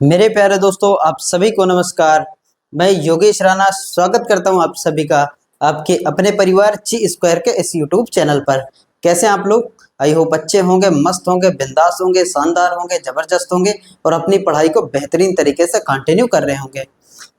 मेरे प्यारे दोस्तों, आप सभी को नमस्कार। मैं योगेश राणा स्वागत करता हूं आप सभी का आपके अपने परिवार ची स्क्वायर के इस यूट्यूब चैनल पर। कैसे हैं आप लोग? आई होप अच्छे होंगे, मस्त होंगे, बिंदास होंगे, शानदार होंगे, जबरदस्त होंगे और अपनी पढ़ाई को बेहतरीन तरीके से कंटिन्यू कर रहे होंगे।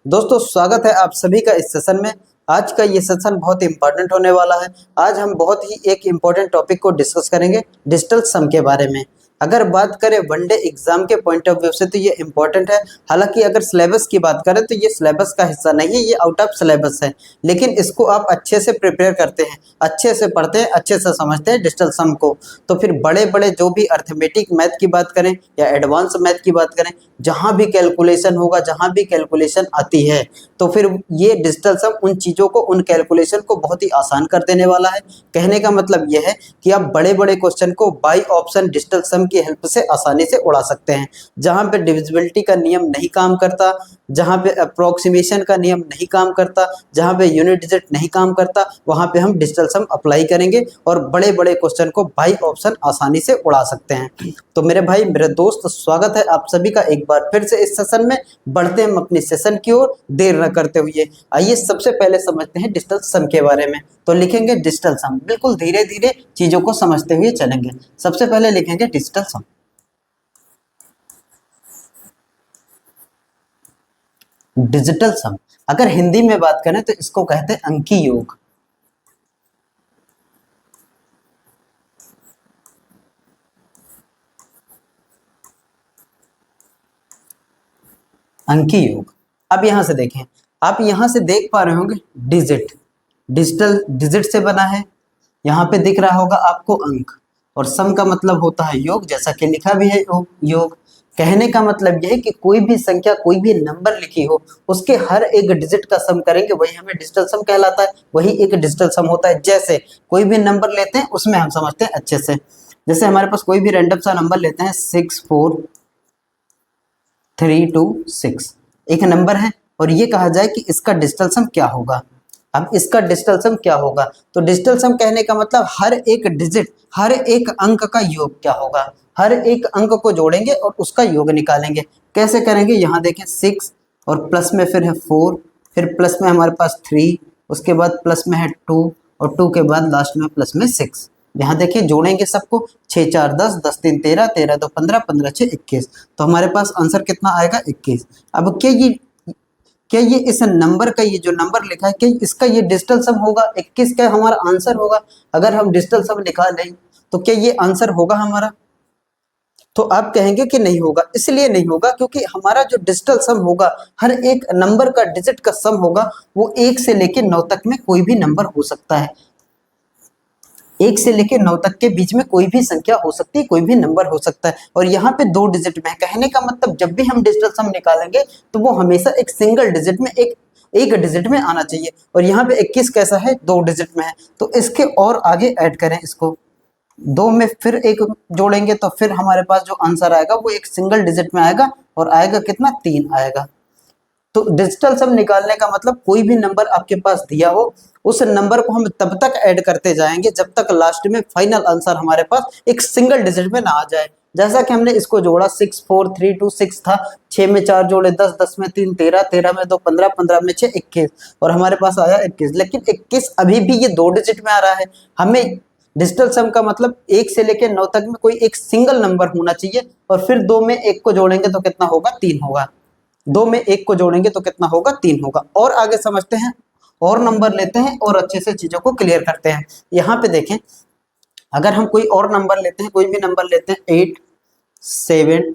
दोस्तों, स्वागत है आप सभी का इस सेशन में। आज का ये सेशन बहुत इंपॉर्टेंट होने वाला है। आज हम बहुत ही एक इम्पोर्टेंट टॉपिक को डिस्कस करेंगे, डिजिटल सम के बारे में। अगर बात करें वनडे एग्जाम के पॉइंट ऑफ व्यू से तो ये इंपॉर्टेंट है। हालांकि अगर सिलेबस की बात करें तो ये सिलेबस का हिस्सा नहीं है, ये आउट ऑफ सिलेबस है। लेकिन इसको आप अच्छे से प्रिपेयर करते हैं, अच्छे से पढ़ते हैं, अच्छे से समझते हैं डिजिटल सम को, तो फिर बड़े बड़े जो भी अर्थमेटिक मैथ की बात करें या एडवांस मैथ की बात करें, जहाँ भी कैलकुलेशन होगा, जहाँ भी कैलकुलेशन आती है, तो फिर ये डिजिटल सम उन चीज़ों को, उन कैलकुलेशन को बहुत ही आसान कर देने वाला है। कहने का मतलब यह है कि आप बड़े बड़े क्वेश्चन को बाई ऑप्शन डिजिटल सम की हेल्प से आसानी से उड़ा सकते हैं। जहाँ पे डिविजिबिलिटी का नियम नहीं काम करता, जहाँ पे अप्रोक्सीमेशन का नियम नहीं काम करता, जहाँ पे यूनिट डिजिट नहीं काम करता, वहाँ पे हम डिजिटल सम अप्लाई करेंगे और बड़े बड़े क्वेश्चन को बाई ऑप्शन आसानी से उड़ा सकते हैं। तो मेरे भाई, मेरे दोस्त, स्वागत है आप सभी का एक बार फिर से इस सेशन में। बढ़ते हैं हम अपनी सेशन की ओर देर न करते हुए। आइए सबसे पहले समझते हैं डिजिटल सम के बारे में। तो लिखेंगे डिजिटल सम, बिल्कुल धीरे धीरे चीजों को समझते हुए चलेंगे। सबसे पहले लिखेंगे डिजिटल सम। डिजिटल सम अगर हिंदी में बात करें तो इसको कहते हैं अंकी योग। अंकी योग। अब यहां से देखें, आप यहां से देख पा रहे होंगे डिजिट, डिजिटल डिजिट से बना है। यहाँ पे दिख रहा होगा आपको अंक, और सम का मतलब होता है योग, जैसा कि लिखा भी है योग। कहने का मतलब यह है कि कोई भी संख्या, कोई भी नंबर लिखी हो, उसके हर एक डिजिट का सम करेंगे, वही हमें डिजिटल सम कहलाता है, वही एक डिजिटल सम होता है। जैसे कोई भी नंबर लेते हैं, उसमें हम समझते हैं अच्छे से। जैसे हमारे पास कोई भी रैंडम सा नंबर लेते हैं, 64326 एक नंबर है, और ये कहा जाए कि इसका डिजिटल सम क्या होगा। अब इसका डिजिटल सम क्या होगा, तो डिजिटल सम कहने का मतलब हर एक डिजिट, हर एक अंक का योग क्या होगा। हर एक अंक को जोड़ेंगे और उसका योग निकालेंगे। कैसे करेंगे, यहाँ देखें 6 और प्लस में फिर है 4, फिर प्लस में हमारे पास 3, उसके बाद प्लस में है 2, और 2 के बाद लास्ट में प्लस में 6। यहाँ देखिए जोड़ेंगे सबको, 6 4 10, 10 3 13, 13 2 15, 15 6 21। तो हमारे पास आंसर कितना आएगा, 21। अब क्या ये इस नंबर का, ये जो नंबर लिखा है, क्या इसका ये डिजिटल सम होगा? 21 का हमारा आंसर होगा। अगर हम डिजिटल सम निकालें तो क्या ये आंसर होगा हमारा? तो आप कहेंगे कि नहीं होगा। इसलिए नहीं होगा क्योंकि हमारा जो डिजिटल सम होगा, हर एक नंबर का डिजिट का सम होगा, वो 1 से लेकर 9 तक में कोई भी नंबर हो सकता है। 1 से लेकर 9 तक के बीच में कोई भी संख्या हो सकती है, कोई भी नंबर हो सकता है। और यहाँ पे 2 डिजिट में है। कहने का मतलब जब भी हम डिजिटल सम निकालेंगे तो वो हमेशा एक सिंगल डिजिट में, एक डिजिट में आना चाहिए। और यहाँ पे 21 कैसा है, 2 डिजिट में है। तो इसके और आगे ऐड करें इसको, 2 में फिर एक जोड़ेंगे तो फिर हमारे पास जो आंसर आएगा वो एक सिंगल डिजिट में आएगा, और आएगा कितना, 3 आएगा। तो डिजिटल सम निकालने का मतलब कोई भी नंबर आपके पास दिया हो, उस नंबर को हम तब तक ऐड करते जाएंगे जब तक लास्ट में फाइनल आंसर हमारे पास एक सिंगल डिजिट में ना आ जाए। जैसा कि हमने इसको जोड़ा, 6 4 3 2 6 था, 6 में 4 जोड़े 10, 10 में 3 13, 13 में 2 15, 15 में 6 21, और हमारे पास आया 21। लेकिन 21 अभी भी ये 2 डिजिट में आ रहा है। हमें डिजिटल सम का मतलब 1 से लेकर 9 तक में कोई एक सिंगल नंबर होना चाहिए, और फिर 2 में 1 को जोड़ेंगे तो कितना होगा, 3 होगा। 2 में 1 को जोड़ेंगे तो कितना होगा, 3 होगा। और आगे समझते हैं, और नंबर लेते हैं और अच्छे से चीजों को क्लियर करते हैं। यहाँ पे देखें, अगर हम कोई और नंबर लेते हैं, कोई भी नंबर लेते हैं, 8 7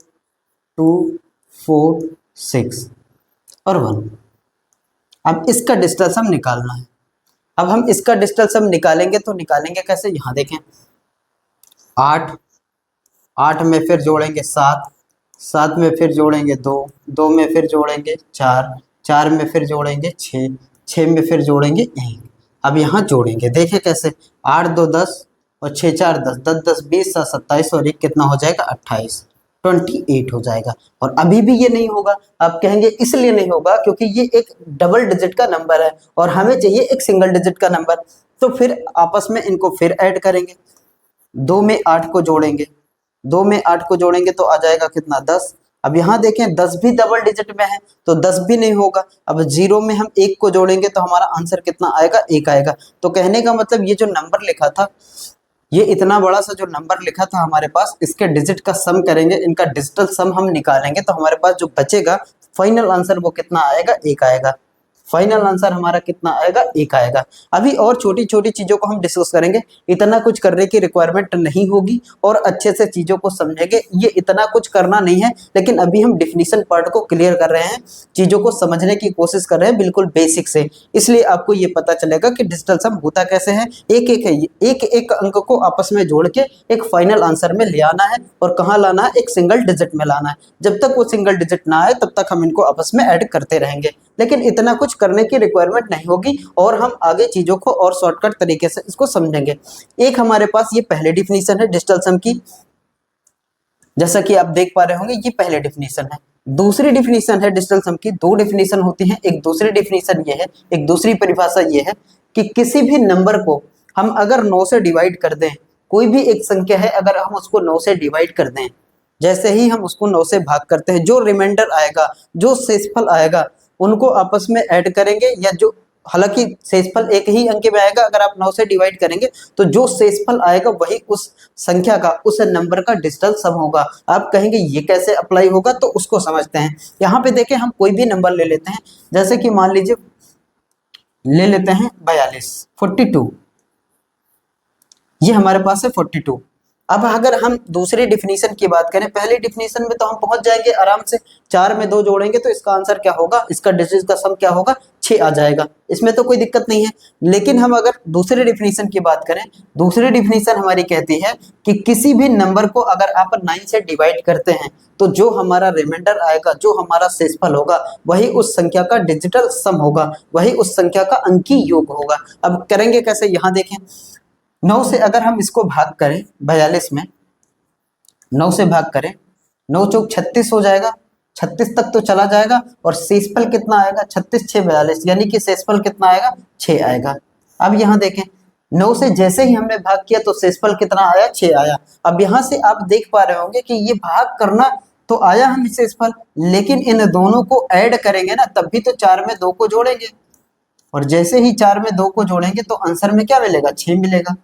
2 4 6 और 1। अब इसका डिजिटल सम निकालना है। अब हम इसका डिजिटल सम निकालेंगे तो निकालेंगे कैसे, यहाँ देखें, 8 8 में फिर जोड़ेंगे 7, 7 में फिर जोड़ेंगे 2, 2 में फिर जोड़ेंगे 4, 4 में फिर जोड़ेंगे 6, 6 में फिर जोड़ेंगे 1। अब यहाँ जोड़ेंगे, देखिए कैसे, 8 2 10 और 6 4 10, 10 10 20 7 27 और 1 कितना हो जाएगा, 28, 28 हो जाएगा। और अभी भी ये नहीं होगा। आप कहेंगे इसलिए नहीं होगा क्योंकि ये एक डबल डिजिट का नंबर है और हमें चाहिए एक सिंगल डिजिट का नंबर। तो फिर आपस में इनको फिर ऐड करेंगे, 2 में 8 को जोड़ेंगे, 2 में 8 को जोड़ेंगे तो आ जाएगा कितना, 10, अब यहाँ देखें 10 भी डबल डिजिट में है तो 10 भी नहीं होगा। अब 0 में हम 1 को जोड़ेंगे तो हमारा आंसर कितना आएगा, 1 आएगा। तो कहने का मतलब ये जो नंबर लिखा था, ये इतना बड़ा सा जो नंबर लिखा था हमारे पास, इसके डिजिट का सम करेंगे, इनका डिजिटल सम हम निकालेंगे तो हमारे पास जो बचेगा फाइनल आंसर वो कितना आएगा, 1 आएगा। फाइनल आंसर हमारा कितना आएगा, 1 आएगा। अभी और छोटी छोटी चीजों को हम डिस्कस करेंगे, इतना कुछ करने की रिक्वायरमेंट नहीं होगी और अच्छे से चीजों को समझेंगे, ये इतना कुछ करना नहीं है। लेकिन अभी हम डिफिनीशन पार्ट को क्लियर कर रहे हैं, चीजों को समझने की कोशिश कर रहे हैं बिल्कुल बेसिक से, इसलिए आपको ये पता चलेगा कि डिजिटल सम होता कैसे है। एक एक अंक को आपस में जोड़ के एक फाइनल आंसर में ले आना है, और कहाँ लाना है, एक सिंगल डिजिट में लाना है। जब तक वो सिंगल डिजिट ना आए तब तक हम इनको आपस में ऐड करते रहेंगे, लेकिन इतना कुछ करने की रिक्वायरमेंट नहीं होगी और हम आगे चीजों को और शॉर्टकट तरीके से इसको समझेंगे। एक हमारे पास ये पहले डिफिनीशन है डिजिटल सम की, जैसा कि आप देख पा रहे होंगे ये पहले डिफिनीशन है। दूसरी डिफिनीशन है डिजिटल सम की, दो डिफिनीशन होती हैं, एक दूसरी डिफिनीशन ये है, एक दूसरी परिभाषा ये है कि किसी भी नंबर को हम अगर 9 से डिवाइड कर दें, कोई भी एक संख्या है अगर हम उसको 9 से डिवाइड कर दें, जैसे ही हम उसको 9 से भाग करते हैं, जो रिमाइंडर आएगा, जो शेषफल आएगा, उनको आपस में ऐड करेंगे, या जो, हालांकि शेषफल एक ही अंक में आएगा, अगर आप 9 से डिवाइड करेंगे तो जो शेषफल आएगा वही उस संख्या का, उस नंबर का डिजिटल सम होगा। आप कहेंगे ये कैसे अप्लाई होगा, तो उसको समझते हैं। यहाँ पे देखें, हम कोई भी नंबर ले लेते हैं, जैसे कि मान लीजिए ले लेते हैं 42, ये हमारे पास है 42। अब अगर हम दूसरी डिफिनीशन की बात करें, पहली डिफिनीशन में तो हम पहुंच जाएंगे आराम से, 4 में 2 जोड़ेंगे तो इसका आंसर क्या होगा, इसका डिजिट का सम क्या होगा, 6 आ जाएगा, इसमें तो कोई दिक्कत नहीं है। लेकिन हम अगर दूसरी डिफिनीशन की बात करें, दूसरी डिफिनीशन हमारी कहती है कि किसी भी नंबर को अगर आप 9 से डिवाइड करते हैं तो जो हमारा रिमाइंडर आएगा, जो हमारा शेषफल होगा, वही उस संख्या का डिजिटल सम होगा, वही उस संख्या का अंकी योग होगा। अब करेंगे कैसे, यहाँ देखें, 9 से अगर हम इसको भाग करें 42 में, 9 से भाग करें, 9 चौक 36 हो जाएगा, 36 तक तो चला जाएगा, और शेषफल कितना आएगा, 36 6 42, यानी कि शेषफल कितना आएगा, 6 आएगा। अब यहाँ देखें, 9 से जैसे ही हमने भाग किया तो शेषफल कितना आया, 6 आया। अब यहाँ से आप देख पा रहे होंगे कि ये भाग करना तो आया हमें शेषफल, लेकिन इन दोनों को ऐड करेंगे ना, तब भी तो 4 में 2 को जोड़ेंगे, और जैसे ही 4 में 2 को जोड़ेंगे तो आंसर में क्या मिलेगा, 6 मिलेगा।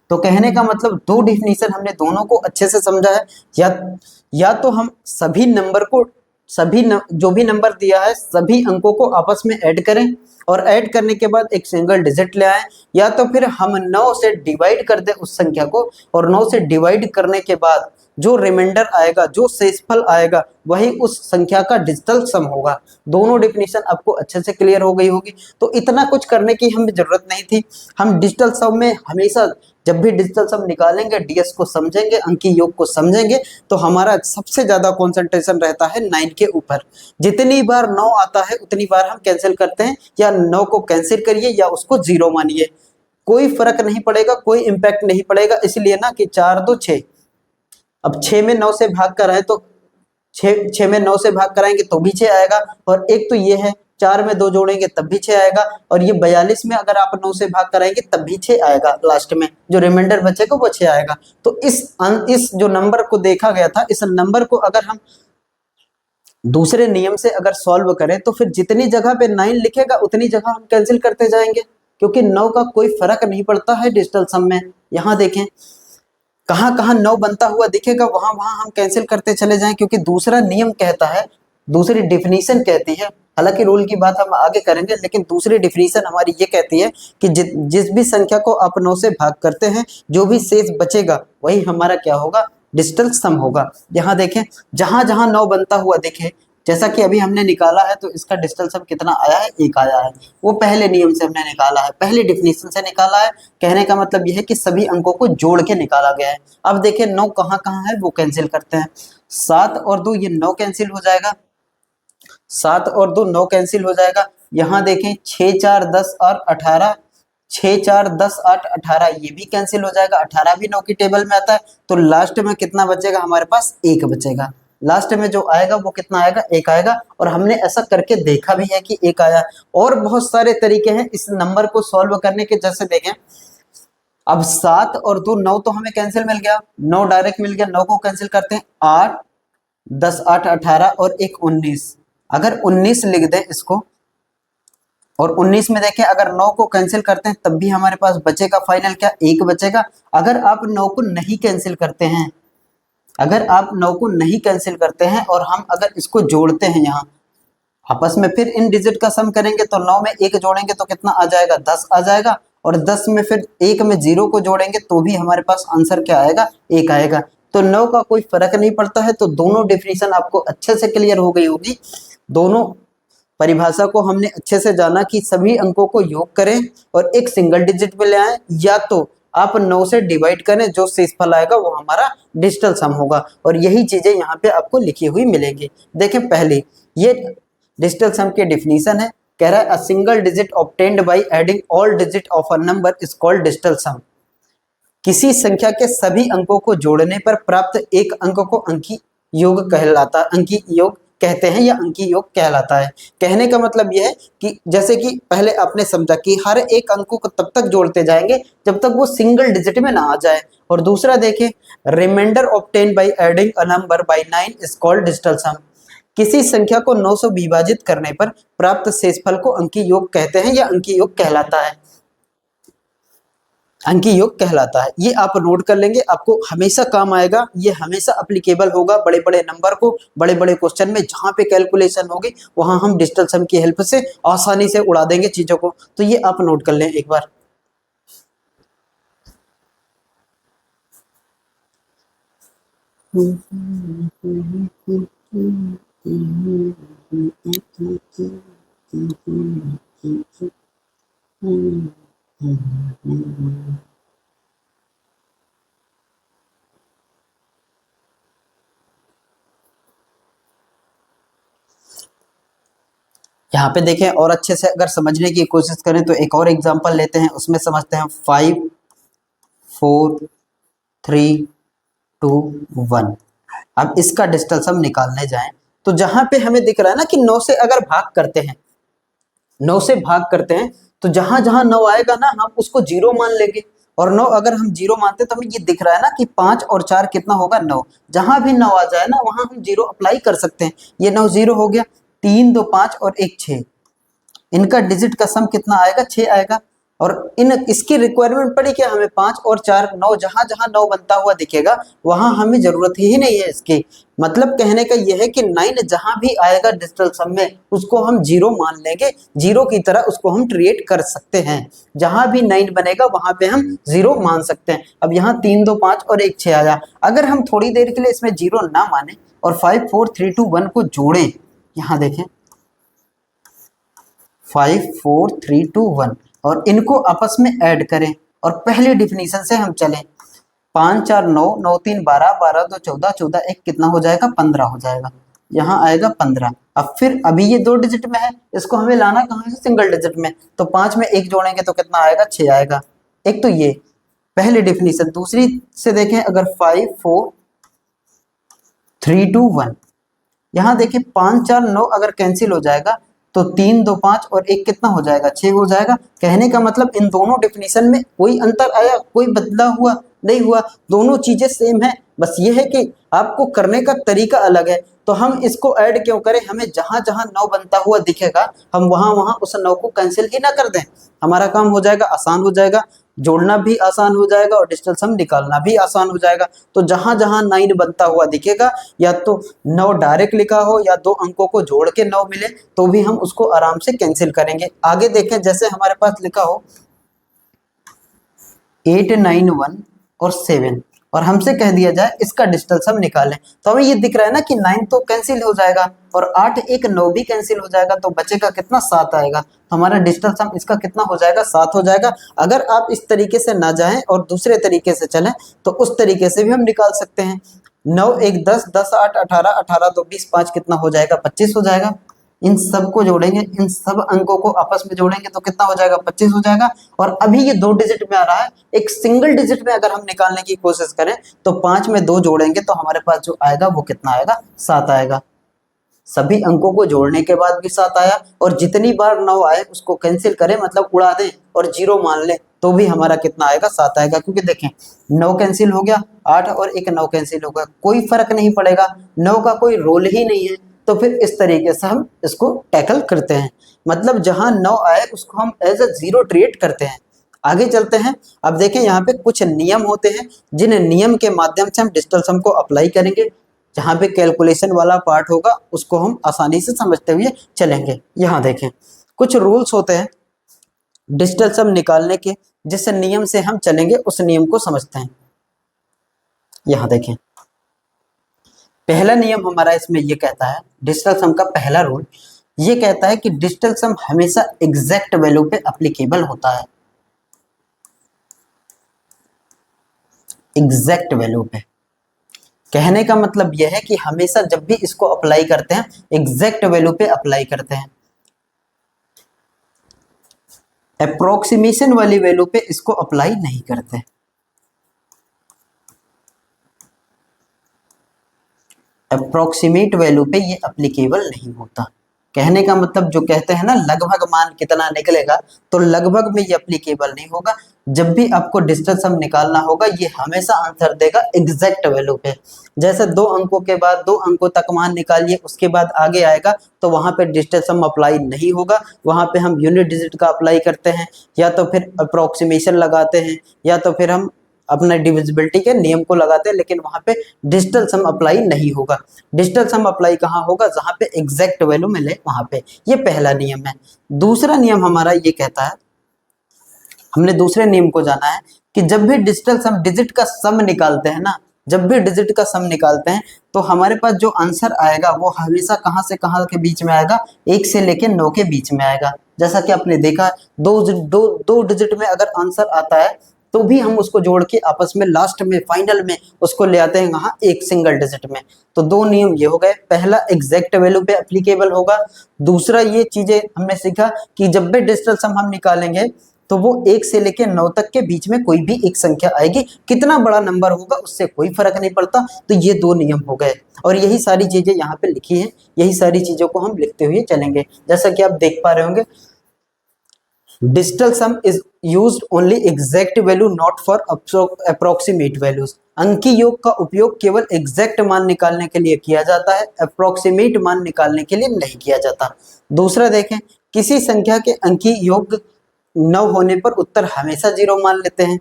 तो कहने का मतलब दो डिफिनीशन हमने दोनों को अच्छे से समझा है। या तो हम सभी नंबर को, जो भी नंबर दिया है सभी अंकों को आपस में ऐड करें, और ऐड करने के बाद एक सिंगल डिजिट ले आए, या तो फिर हम 9 से डिवाइड कर दें उस संख्या को, और 9 से डिवाइड करने के बाद जो रिमाइंडर आएगा, जो शेषफल आएगा, वही उस संख्या का डिजिटल सम होगा। दोनों डिफिनीशन आपको अच्छे से क्लियर हो गई होगी। तो इतना कुछ करने की हमें जरूरत नहीं थी। हम डिजिटल सम में हमेशा जब भी डिजिटल सम निकालेंगे, डीएस को समझेंगे, अंकी योग को समझेंगे, तो हमारा सबसे ज्यादा कंसंट्रेशन रहता है 9 के ऊपर। जितनी बार 9 आता है उतनी बार हम कैंसिल करते हैं, या 9 को कैंसिल करिए या उसको 0 मानिए, कोई फर्क नहीं पड़ेगा, कोई इंपैक्ट नहीं पड़ेगा। इसलिए ना कि 4 2 6, अब 6 में 9 से भाग कर आए तो 6 में 9 से भाग कराएंगे तो भी 6 आएगा, और एक तो ये है 4 में 2 जोड़ेंगे तब भी 6 आएगा, और ये 42 में अगर आप 9 से भाग कराएंगे तब भी 6 आएगा, लास्ट में जो रिमाइंडर बचेगा वो 6 आएगा। तो इस जो नंबर को देखा गया था, इस नंबर को अगर हम दूसरे नियम से अगर सॉल्व करें तो फिर जितनी जगह पे 9 लिखेगा उतनी जगह हम कैंसिल करते जाएंगे, क्योंकि 9 का कोई फर्क नहीं पड़ता है डिजिटल सम में। यहाँ देखें, कहाँ कहाँ 9 बनता हुआ दिखेगा वहां वहां हम कैंसिल करते चले जाएं, क्योंकि दूसरा नियम कहता है, दूसरी डिफिनीशन कहती है, हालांकि रूल की बात हम आगे करेंगे, लेकिन दूसरी डिफिनीशन हमारी ये कहती है कि जिस भी संख्या को आप 9 से भाग करते हैं, जो भी शेष बचेगा वही हमारा क्या होगा, डिजिटल सम होगा। यहाँ देखें, जहां जहां 9 बनता हुआ दिखे, जैसा कि अभी हमने निकाला है, तो इसका डिजिटल सम कितना आया है, 1 आया है। वो पहले नियम से हमने निकाला है, पहली डिफिनीशन से निकाला है। कहने का मतलब यह है कि सभी अंकों को जोड़ के निकाला गया है। अब देखिए 9 कहाँ कहाँ है वो कैंसिल करते हैं। 7 और 2 ये 9 कैंसिल हो जाएगा, 7 और 2 9 कैंसिल हो जाएगा। यहाँ देखें 6 4 10 और 18, 6 4 10 8 18 ये भी कैंसिल हो जाएगा, 18 भी 9 की टेबल में आता है। तो लास्ट में कितना बचेगा, हमारे पास 1 बचेगा। लास्ट में जो आएगा वो कितना आएगा, 1 आएगा। और हमने ऐसा करके देखा भी है कि 1 आया। और बहुत सारे तरीके हैं इस नंबर को सॉल्व करने के, जैसे देखें, अब 7 और 2 9 तो हमें कैंसिल मिल गया, 9 डायरेक्ट मिल गया, 9 को कैंसिल करते हैं, 8 10 8 18 और एक 19। अगर 19 लिख दें इसको, और 19 में देखें अगर 9 को कैंसिल करते हैं तब भी हमारे पास बचेगा फाइनल क्या, 1 बचेगा। अगर आप 9 को नहीं कैंसिल करते हैं, अगर आप 9 को नहीं कैंसिल करते हैं और हम अगर इसको जोड़ते हैं यहाँ आपस में, फिर इन डिजिट का सम करेंगे तो 9 में 1 जोड़ेंगे तो कितना आ जाएगा, 10 आ जाएगा। और 10 में फिर 1 में 0 को जोड़ेंगे तो भी हमारे पास आंसर क्या आएगा, 1 आएगा। तो 9 का कोई फर्क नहीं पड़ता है। तो दोनों डेफिनेशन आपको अच्छे से क्लियर हो गई होगी। दोनों परिभाषा को हमने अच्छे से जाना कि सभी अंकों को योग करें और एक सिंगल डिजिट पे ले आए, या तो आप 9 से डिवाइड करें, जो शेषफल आएगा वो हमारा डिजिटल सम होगा। और यही चीजें यहाँ पे आपको लिखी हुई मिलेंगी। देखें पहले ये डिजिटल सम की डेफिनेशन है, कह रहा है a single digit obtained by adding all digit of a number is called digital sum. किसी संख्या के सभी अंकों को जोड़ने पर प्राप्त एक अंक को अंकी योग कहलाता, अंकी योग कहते हैं या अंकी योग कहलाता है। कहने का मतलब यह है कि जैसे कि पहले आपने समझा कि हर एक अंकों को तब तक जोड़ते जाएंगे जब तक वो सिंगल डिजिट में ना आ जाए। और दूसरा देखें, reminder obtain by adding a number by 9 is called digital sum. किसी संख्या को 9 से विभाजित करने पर प्राप्त शेषफल को अंकी योग कहते हैं या अंकी योग कहलाता है, अंकी योग कहलाता है। ये आप नोट कर लेंगे, आपको हमेशा काम आएगा, ये हमेशा अप्लीकेबल होगा बड़े बड़े नंबर को, बड़े बड़े क्वेश्चन में जहां पे कैलकुलेशन होगी वहां हम डिजिटल सम की हेल्प से आसानी से उड़ा देंगे चीजों को। तो ये आप नोट कर लें एक बार। यहाँ पे देखें और अच्छे से अगर समझने की कोशिश करें तो एक और एग्जांपल लेते हैं, उसमें समझते हैं 5 4 3 2 1। अब इसका डिजिटल सम निकालने जाएं तो जहां पे हमें दिख रहा है ना कि 9 से अगर भाग करते हैं, 9 से भाग करते हैं तो जहां जहां 9 आएगा ना हम उसको 0 मान लेंगे। और 9 अगर हम 0 मानते हैं तो हमें ये दिख रहा है ना कि 5 और 4 कितना होगा, 9। जहां भी 9 आ जाए ना वहां हम 0 अप्लाई कर सकते हैं। ये 9 0 हो गया, 3 2 5 और 1 6, इनका डिजिट का सम कितना आएगा, 6 आएगा। और इन इसकी रिक्वायरमेंट पड़ी क्या हमें, 5 और 4 9, जहां जहां 9 बनता हुआ दिखेगा वहां हमें जरूरत ही नहीं है इसकी। मतलब कहने का यह है कि 9 जहां भी आएगा डिजिटल सम में उसको हम 0 मान लेंगे, 0 की तरह उसको हम ट्रीट कर सकते हैं। जहां भी 9 बनेगा वहां पे हम 0 मान सकते हैं। अब यहाँ 3 2 5 और 1 6 आया, अगर हम थोड़ी देर के लिए इसमें 0 ना माने और 5 4 3 2 1 को जोड़ें, यहाँ देखें 5 4 3 2 1 और इनको आपस में ऐड करें और पहली डिफिनीशन से हम चलें। 5 4 9 9 3 12 12 2 14 14 1 कितना हो जाएगा, 15 हो जाएगा। यहाँ आएगा 15। अब फिर अभी ये 2 डिजिट में है, इसको हमें लाना कहाँ है, सिंगल डिजिट में। तो 5 में 1 जोड़ेंगे तो कितना आएगा, 6 आएगा। एक तो ये पहली डिफिनीशन। दूसरी से देखें, अगर 5 4 3 2 1, यहाँ देखिए 5 4 9 अगर कैंसिल हो जाएगा तो 3 2 5 और 1 कितना हो जाएगा, 6 हो जाएगा। कहने का मतलब इन दोनों डेफिनेशन में कोई अंतर आया, कोई बदला हुआ नहीं हुआ, दोनों चीजें सेम है। बस ये है कि आपको करने का तरीका अलग है। तो हम इसको ऐड क्यों करें, हमें जहां जहां 9 बनता हुआ दिखेगा हम वहां वहां उस 9 को कैंसिल ही ना कर दें, हमारा काम हो जाएगा, आसान हो जाएगा, जोड़ना भी आसान हो जाएगा और डिजिटल सम निकालना भी आसान हो जाएगा। तो जहां जहां 9 बनता हुआ दिखेगा, या तो 9 डायरेक्ट लिखा हो या 2 अंकों को जोड़ के 9 मिले, तो भी हम उसको आराम से कैंसिल करेंगे। आगे देखें, जैसे हमारे पास लिखा हो 8 9 1 और 7 और हमसे कह दिया जाए इसका डिजिटल सम निकालें, तो हमें ये दिख रहा है ना कि 9 तो कैंसिल हो जाएगा और 8 1 9 भी कैंसिल हो जाएगा, तो बचेगा कितना, 7 आएगा। तो हमारा डिजिटल सम इसका कितना हो जाएगा, 7 हो जाएगा। अगर आप इस तरीके से ना जाएं और दूसरे तरीके से चलें तो उस तरीके से भी हम निकाल सकते हैं। 9 1 10 10 8 18 18 2 20 5 कितना हो जाएगा, 25 हो जाएगा। इन सब को जोड़ेंगे, इन सब अंकों को आपस में जोड़ेंगे तो कितना हो जाएगा, 25 हो जाएगा। और अभी ये 2 डिजिट में आ रहा है, एक सिंगल डिजिट में अगर हम निकालने की कोशिश करें तो 5 में 2 जोड़ेंगे तो हमारे पास जो आएगा वो कितना आएगा, 7 आएगा। सभी अंकों को जोड़ने के बाद भी 7 आया, और जितनी बार 9 आए उसको कैंसिल करें, मतलब उड़ा दें और 0 मान लें, तो भी हमारा कितना आएगा, 7 आएगा। क्योंकि देखें 9 कैंसिल हो गया, 8 और एक 9 कैंसिल हो गया, कोई फर्क नहीं पड़ेगा, 9 का कोई रोल ही नहीं है। तो फिर इस तरीके से हम इसको टैकल करते हैं, मतलब जहां 9 आए उसको हम एज अ 0 ट्रीट करते हैं। आगे चलते हैं। अब देखें यहाँ पे कुछ नियम होते हैं, जिन नियम के माध्यम से हम डिजिटल सम को अप्लाई करेंगे। जहाँ पे कैलकुलेशन वाला पार्ट होगा उसको हम आसानी से समझते हुए चलेंगे। यहाँ देखें कुछ रूल्स होते हैं डिजिटल सम निकालने के, जिस नियम से हम चलेंगे उस नियम को समझते हैं। यहाँ देखें पहला नियम हमारा इसमें ये कहता है, डिजिटल सम का पहला रूल ये कहता है कि डिजिटल सम हमेशा एग्जैक्ट वैल्यू पे एप्लीकेबल होता है। एग्जैक्ट वैल्यू पे कहने का मतलब यह है कि हमेशा जब भी इसको अप्लाई करते हैं एग्जैक्ट वैल्यू पे अप्लाई करते हैं। अप्रोक्सीमेशन वाली वैल्यू पे इसको अप्लाई नहीं करते। अप्रोक्सीमेट वैल्यू पे ये एप्लीकेबल नहीं होता। कहने का मतलब जो कहते हैं ना लगभग मान कितना निकलेगा, तो लगभग में ये एप्लीकेबल नहीं होगा। जब भी आपको डिजिटल सम निकालना होगा ये हमेशा आंसर देगा एग्जैक्ट वैल्यू पे। जैसे 2 अंकों के बाद 2 अंकों तक मान निकालिए, उसके बाद आगे आएगा तो वहां पे डिजिटल सम अप्लाई नहीं होगा। वहां पे हम यूनिट डिजिट का अप्लाई करते हैं, या तो फिर अप्रोक्सीमेशन लगाते हैं, या तो फिर हम अपना डिविजिबिलिटी के नियम को लगाते हैं, लेकिन वहां पे डिजिटल सम अप्लाई नहीं होगा। डिजिटल सम अप्लाई कहाँ होगा, जहां पे एग्जैक्ट वैल्यू मिले वहां पे। ये पहला नियम है। दूसरा नियम हमारा ये कहता है, हमने दूसरे नियम को जाना है कि जब भी डिजिटल सम डिजिट का सम निकालते हैं ना, जब भी डिजिट का सम निकालते हैं तो हमारे पास जो आंसर आएगा वो हमेशा कहाँ से कहाँ के बीच में आएगा, 1 से लेकर 9 के बीच में आएगा। जैसा कि आपने देखा दो डिजिट में अगर आंसर आता है तो भी हम उसको जोड़ के आपस में लास्ट में फाइनल में उसको ले आते हैं वहां एक सिंगल डिजिट में। तो 2 नियम ये हो गए, पहला एग्जैक्ट वैल्यू पे एप्लीकेबल होगा। दूसरा ये चीजें हमने सीखा कि जब भी डिजिटल सम हम निकालेंगे तो वो 1 से लेके 9 तक के बीच में कोई भी एक संख्या आएगी, कितना बड़ा नंबर होगा उससे कोई फर्क नहीं पड़ता। तो ये 2 नियम हो गए, और यही सारी चीजें यहाँ पे लिखी हैं, यही सारी चीजों को हम लिखते हुए चलेंगे। जैसा कि आप देख पा रहे होंगे, digital some is used only exact value not for approximate values. अंकी योग का उपयोग केवल एग्जैक्ट मान निकालने के लिए किया जाता है, अप्रोक्सीमेट मान निकालने के लिए नहीं किया जाता। दूसरा देखें, किसी संख्या के अंकी योग 9 होने पर उत्तर हमेशा 0 मान लेते हैं,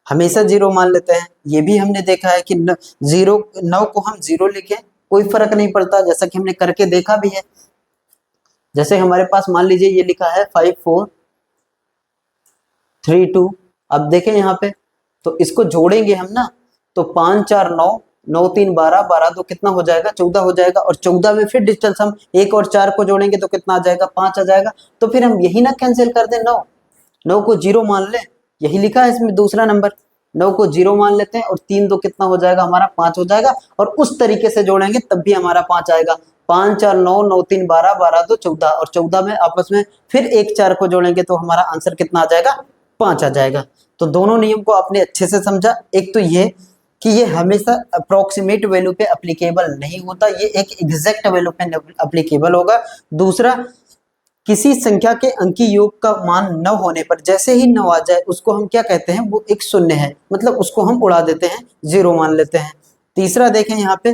हमेशा 0 मान लेते हैं। ये भी हमने देखा है कि 9 को हम 0 लिखें कोई फर्क नहीं पड़ता, जैसा कि हमने करके देखा भी है। जैसे हमारे पास मान लीजिए ये लिखा है 5 4 3 2। अब देखें यहाँ पे तो इसको जोड़ेंगे हम ना, तो 5 4 9, 9 3 12, 12 2 कितना हो जाएगा, 14 हो जाएगा। और 14 में फिर डिजिटल सम 1 और 4 को जोड़ेंगे तो कितना आ जाएगा, 5 आ जाएगा। तो फिर हम यही ना कैंसिल कर दें, 9 को 0 मान ले, यही लिखा है इसमें दूसरा नंबर। 9 को 0 मान लेते हैं और 3 2 कितना हो जाएगा हमारा, 5 हो जाएगा। और उस तरीके से जोड़ेंगे तब भी हमारा 5 आएगा। 5 4 9, 9 3 12, 12 2 14, और 14 में आपस में फिर 1 4 को जोड़ेंगे तो हमारा आंसर कितना आ जाएगा, 5 आ जाएगा। तो दोनों नियम को आपने अच्छे से समझा। एक तो ये कि ये हमेशा अप्रोक्सीमेट वैल्यू पे एप्लीकेबल नहीं होता, ये एक एग्जैक्ट वैल्यू पे एप्लीकेबल होगा। दूसरा, किसी संख्या के अंकी योग का मान 9 होने पर जैसे ही 9 आ जाए उसको हम क्या कहते हैं, वो एक शून्य है, मतलब उसको हम उड़ा देते हैं, 0 मान लेते हैं। तीसरा देखें यहाँ पे,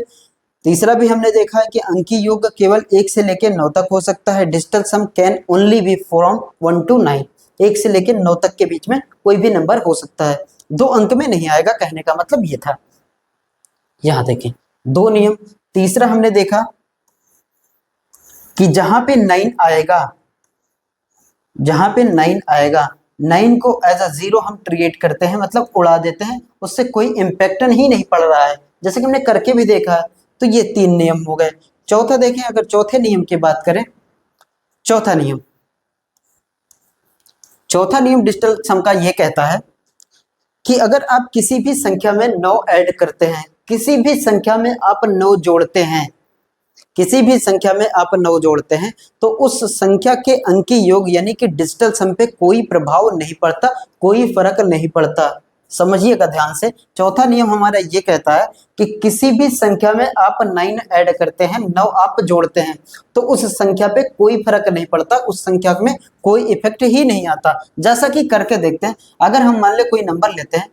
तीसरा भी हमने देखा है कि अंकी योग केवल 1 से लेकर 9 तक हो सकता है। Digital sum can only be from 1 to 9, 1 से लेकर 9 तक के बीच में कोई भी नंबर हो सकता है, 2 अंक में नहीं आएगा। कहने का मतलब ये था। यहां देखें 2 नियम। तीसरा हमने देखा कि जहां पे 9 आएगा, जहां पे 9 आएगा, 9 को एज अ 0 हम ट्रीट करते हैं, मतलब उड़ा देते हैं, उससे कोई इम्पैक्ट ही नहीं पड़ रहा है, जैसे कि हमने करके भी देखा है। तो ये 3 नियम हो गए। चौथा देखें, अगर चौथे नियम की बात करें, चौथा नियम डिजिटल सम का ये कहता है कि अगर आप किसी भी संख्या में 9 ऐड करते हैं, किसी भी संख्या में आप 9 जोड़ते हैं, किसी भी संख्या में आप 9 जोड़ते हैं, तो उस संख्या के अंकी योग यानी कि डिजिटल सम पे कोई प्रभाव नहीं पड़ता, कोई फर्क नहीं पड़ता। समझिएगा ध्यान से। चौथा नियम हमारा ये कहता है कि किसी भी संख्या में आप 9 ऐड करते हैं, 9 आप जोड़ते हैं, तो उस संख्या पे कोई फर्क नहीं पड़ता, उस संख्या में कोई इफेक्ट ही नहीं आता। जैसा कि करके देखते हैं, अगर हम मान ले कोई नंबर लेते हैं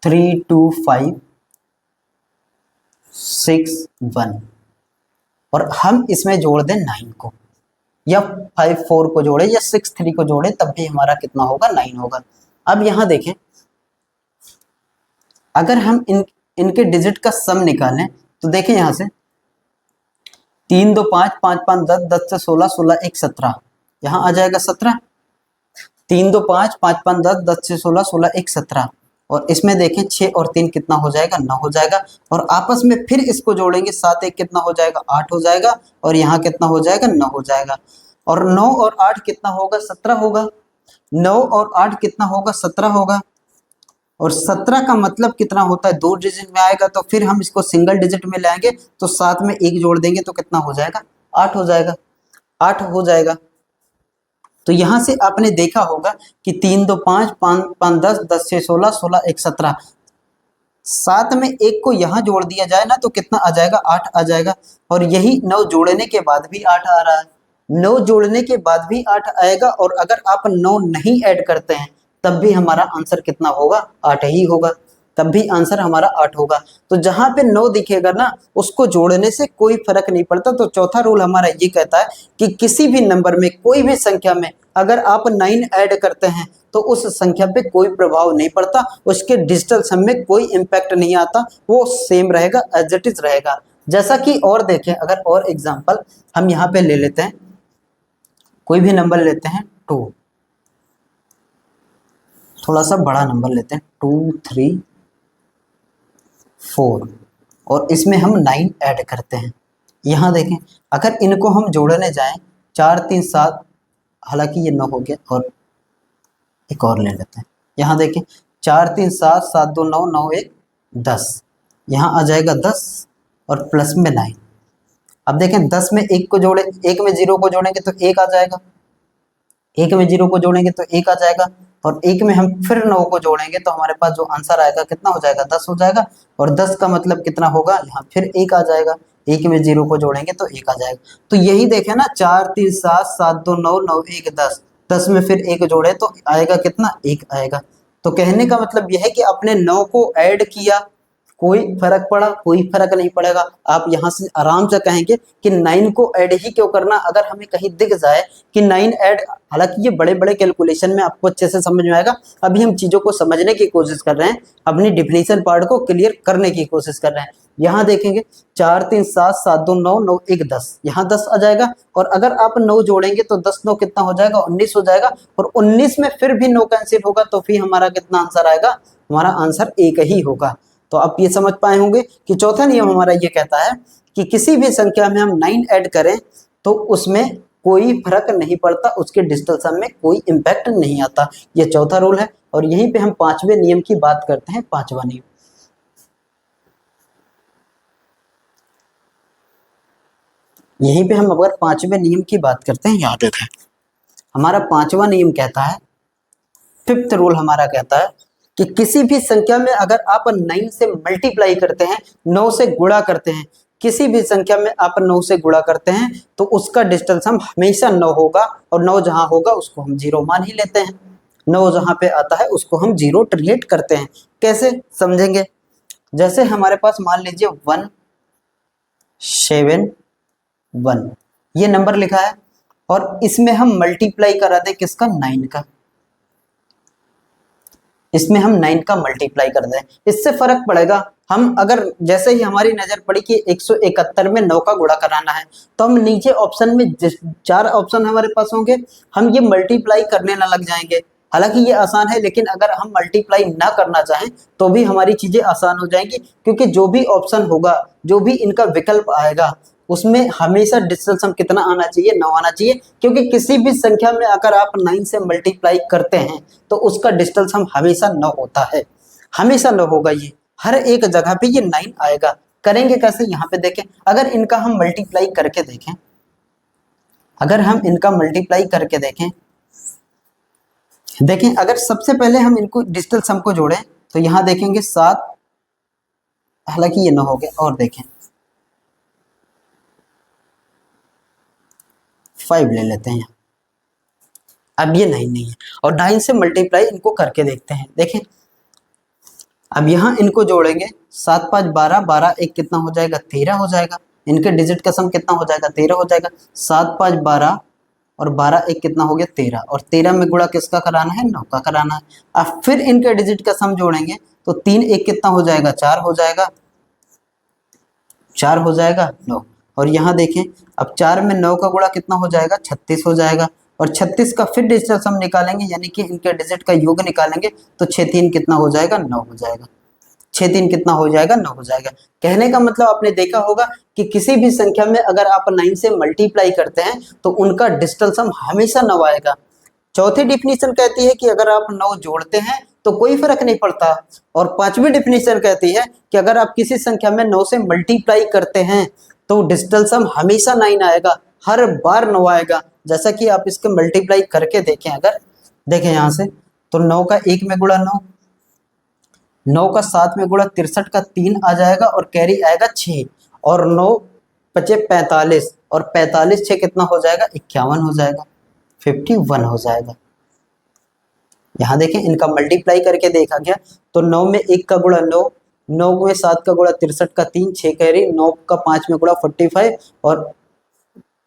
32561 और हम इसमें जोड़ दें 9 को, या 54 को जोड़े या 63 को जोड़े, तब भी हमारा कितना होगा, 9 होगा। अब यहां देखें, अगर हम इनके डिजिट का सम निकालें तो देखें यहां से 3 2 5 5 5 10 10 से 16 16 1 17, यहां आ जाएगा 17। 3 2 5 5 5 10 10 से 16 16 1 17, और इसमें देखें 6 और 3 कितना हो जाएगा, 9 हो जाएगा। और आपस में फिर इसको जोड़ेंगे, 7 1 कितना हो जाएगा, 8 हो जाएगा, और यहाँ कितना हो जाएगा, 9 हो जाएगा। और 9 और 8 कितना होगा, 17 होगा। 9 और 8 कितना होगा, 17 होगा। और 17 का मतलब कितना होता है, 2 डिजिट में आएगा, तो फिर हम इसको सिंगल डिजिट में लाएंगे तो साथ में 1 जोड़ देंगे तो कितना हो जाएगा, 8 हो जाएगा। 8 हो जाएगा। तो यहां से आपने देखा होगा कि 3 2 5 5 5 10 10 से 16 16 1 17, साथ में 1 को यहां जोड़ दिया जाए ना तो कितना आ जाएगा, 8 आ जाएगा। और यही 9 जोड़ने के बाद भी 8 आ रहा है, 9 जोड़ने के बाद भी 8 आएगा। और अगर आप 9 नहीं ऐड करते हैं तब भी हमारा आंसर कितना होगा, 8 ही होगा, तब भी आंसर हमारा 8 होगा। तो जहां पे 9 दिखेगा ना उसको जोड़ने से कोई फर्क नहीं पड़ता। तो चौथा रूल हमारा ये कहता है कि किसी भी नंबर में, कोई भी संख्या में अगर आप 9 ऐड करते हैं तो उस संख्या पे कोई प्रभाव नहीं पड़ता, उसके डिजिटल सम में कोई इंपैक्ट नहीं आता, वो सेम रहेगा, एज इट इज रहेगा। जैसा कि और देखें, अगर और एग्जांपल हम यहाँ पे ले लेते हैं, कोई भी नंबर लेते हैं 2, थोड़ा सा बड़ा नंबर लेते हैं 2 3 4, और इसमें हम 9 ऐड करते हैं। यहाँ देखें, अगर इनको हम जोड़ने जाएं 4 3 7, हालांकि ये 9 हो गया, और एक और ले लेते हैं। यहाँ देखें 4 3 7 7 2 9 9 1 10, यहाँ आ जाएगा 10 और प्लस में 9। अब देखें 10 में 1 को जोड़े, 1 में 0 को जोड़ेंगे तो 1 आ जाएगा, 1 में 0 को जोड़ेंगे तो 1 आ जाएगा, और 1 में हम फिर 9 को जोड़ेंगे तो हमारे पास जो आंसर आएगा कितना हो जाएगा, 10 हो जाएगा। और 10 का मतलब कितना होगा, यहाँ फिर 1 आ जाएगा, 1 में 0 को जोड़ेंगे तो 1 आ जाएगा। तो यही देखें ना, 4 3 7 7 2 9 9 1 10, 10 में फिर 1 जोड़े तो आएगा कितना, 1 आएगा। तो कहने का मतलब यह है कि आपने 9 को ऐड किया, कोई फर्क पड़ा, कोई फर्क नहीं पड़ेगा। आप यहाँ से आराम से कहेंगे कि 9 को ऐड ही क्यों करना, अगर हमें कहीं दिख जाए कि 9 ऐड, हालांकि ये बड़े बड़े कैलकुलेशन में आपको अच्छे से समझ में आएगा, अभी हम चीजों को समझने की कोशिश कर रहे हैं, अपनी डिफिनीशन पार्ट को क्लियर करने की कोशिश कर रहे हैं। यहाँ देखेंगे 4 3 7 7 2 9 9 1 10, यहाँ 10 आ जाएगा। और अगर आप 9 जोड़ेंगे तो 10 9 कितना हो जाएगा, 19 हो जाएगा। और 19 में फिर भी 9 कैंसिल होगा तो फिर हमारा कितना आंसर आएगा, हमारा आंसर 1 ही होगा। तो आप ये समझ पाए होंगे कि चौथा नियम हमारा ये कहता है कि किसी भी संख्या में हम 9 ऐड करें तो उसमें कोई फर्क नहीं पड़ता, उसके डिजिटल सम में कोई इंपैक्ट नहीं आता। ये चौथा रूल है। और यहीं पे हम पांचवें नियम की बात करते हैं। पांचवा नियम, यहीं पे हम अगर पांचवें नियम की बात करते हैं, याद रखें हमारा पांचवा नियम कहता है, फिफ्थ रूल हमारा कहता है कि किसी भी संख्या में अगर आप 9 से मल्टीप्लाई करते हैं, 9 से गुणा करते हैं, किसी भी संख्या में आप 9 से गुणा करते हैं तो उसका डिजिटल सम हमेशा 9 होगा। और 9 जहां होगा उसको हम 0 मान ही लेते हैं। 9 जहां पे आता है उसको हम 0 ट्रीट करते हैं। कैसे समझेंगे, जैसे हमारे पास मान लीजिए 171 ये नंबर लिखा है, और इसमें हम मल्टीप्लाई करा दें किसका, 9 का, इसमें हम 9 का मल्टीप्लाई कर दें, इससे फर्क पड़ेगा। हम अगर जैसे ही हमारी नजर पड़ी कि 171 में 9 का गुणा कराना है तो हम नीचे ऑप्शन में 4 ऑप्शन हमारे पास होंगे, हम ये मल्टीप्लाई करने ना लग जाएंगे। हालांकि ये आसान है, लेकिन अगर हम मल्टीप्लाई ना करना चाहें तो भी हमारी चीजें आसान हो जाएंगी, क्योंकि जो भी ऑप्शन होगा, जो भी इनका विकल्प आएगा, उसमें हमेशा डिजिटल सम कितना आना चाहिए, 9 आना चाहिए। क्योंकि किसी भी संख्या में अगर आप 9 से मल्टीप्लाई करते हैं तो उसका डिजिटल सम हमेशा 9 होता है, हमेशा 9 होगा। ये हर एक जगह पे ये 9 आएगा। करेंगे कैसे, यहाँ पे देखें, अगर इनका हम मल्टीप्लाई करके देखें, अगर हम इनका मल्टीप्लाई करके देखें देखें अगर सबसे पहले हम इनको डिजिटल सम को जोड़ें तो यहां देखेंगे 7, हालांकि ये 9 हो गया, और देखें 5 ले लेते हैं। अब ये 9 नहीं है, और 9 से मल्टीप्लाई इनको करके देखते हैं। देखें अब यहाँ इनको जोड़ेंगे, 7 5 12, 12 1 कितना हो जाएगा, 13 हो जाएगा। इनके डिजिट का सम कितना हो जाएगा, 13 हो जाएगा। 7 5 12 और 12 1 कितना हो गया, 13, और 13 में गुणा किसका कराना है, 9 का कराना है। अब फिर इनके डिजिट का सम जोड़ेंगे तो 3 1 कितना हो जाएगा, 4 हो जाएगा, 4 हो जाएगा 9। और यहाँ देखें अब 4 में 9 का गुणा कितना हो जाएगा, 36 हो जाएगा। और 36 का फिर डिजिटल सम निकालेंगे, यानी कि इनके डिजिट का योग निकालेंगे तो 6 3 कितना हो जाएगा, 9 हो जाएगा। 6 3 कितना हो जाएगा, 9 हो जाएगा। कहने का मतलब आपने देखा होगा कि किसी भी संख्या में अगर आप 9 से मल्टीप्लाई करते हैं तो उनका डिजिटल सम हमेशा 9 आएगा। चौथी डिफिनीशन कहती है कि अगर आप 9 जोड़ते हैं तो कोई फर्क नहीं पड़ता, और पांचवी डिफिनीशन कहती है कि अगर आप किसी संख्या में 9 से मल्टीप्लाई करते हैं तो डिजिटल सम हमेशा 9 आएगा, हर बार 9 आएगा। जैसा कि आप इसके मल्टीप्लाई करके देखें, अगर देखें यहाँ से तो 9 का 1 में गुणा 9, 9 का 7 में गुणा 63 का 3 आ जाएगा, और कैरी आएगा 6, और 9 बचे 45, और 45 6 कितना हो जाएगा, 51 हो जाएगा, 51 हो जाएगा। यहाँ देखें इनका मल्टीप्लाई करके देखा गया तो 9 में 1 का गुणा 9, 9 में 7 का गुणा 63 का 3, 6 कैरी, 9 का 5 में गुणा 45, और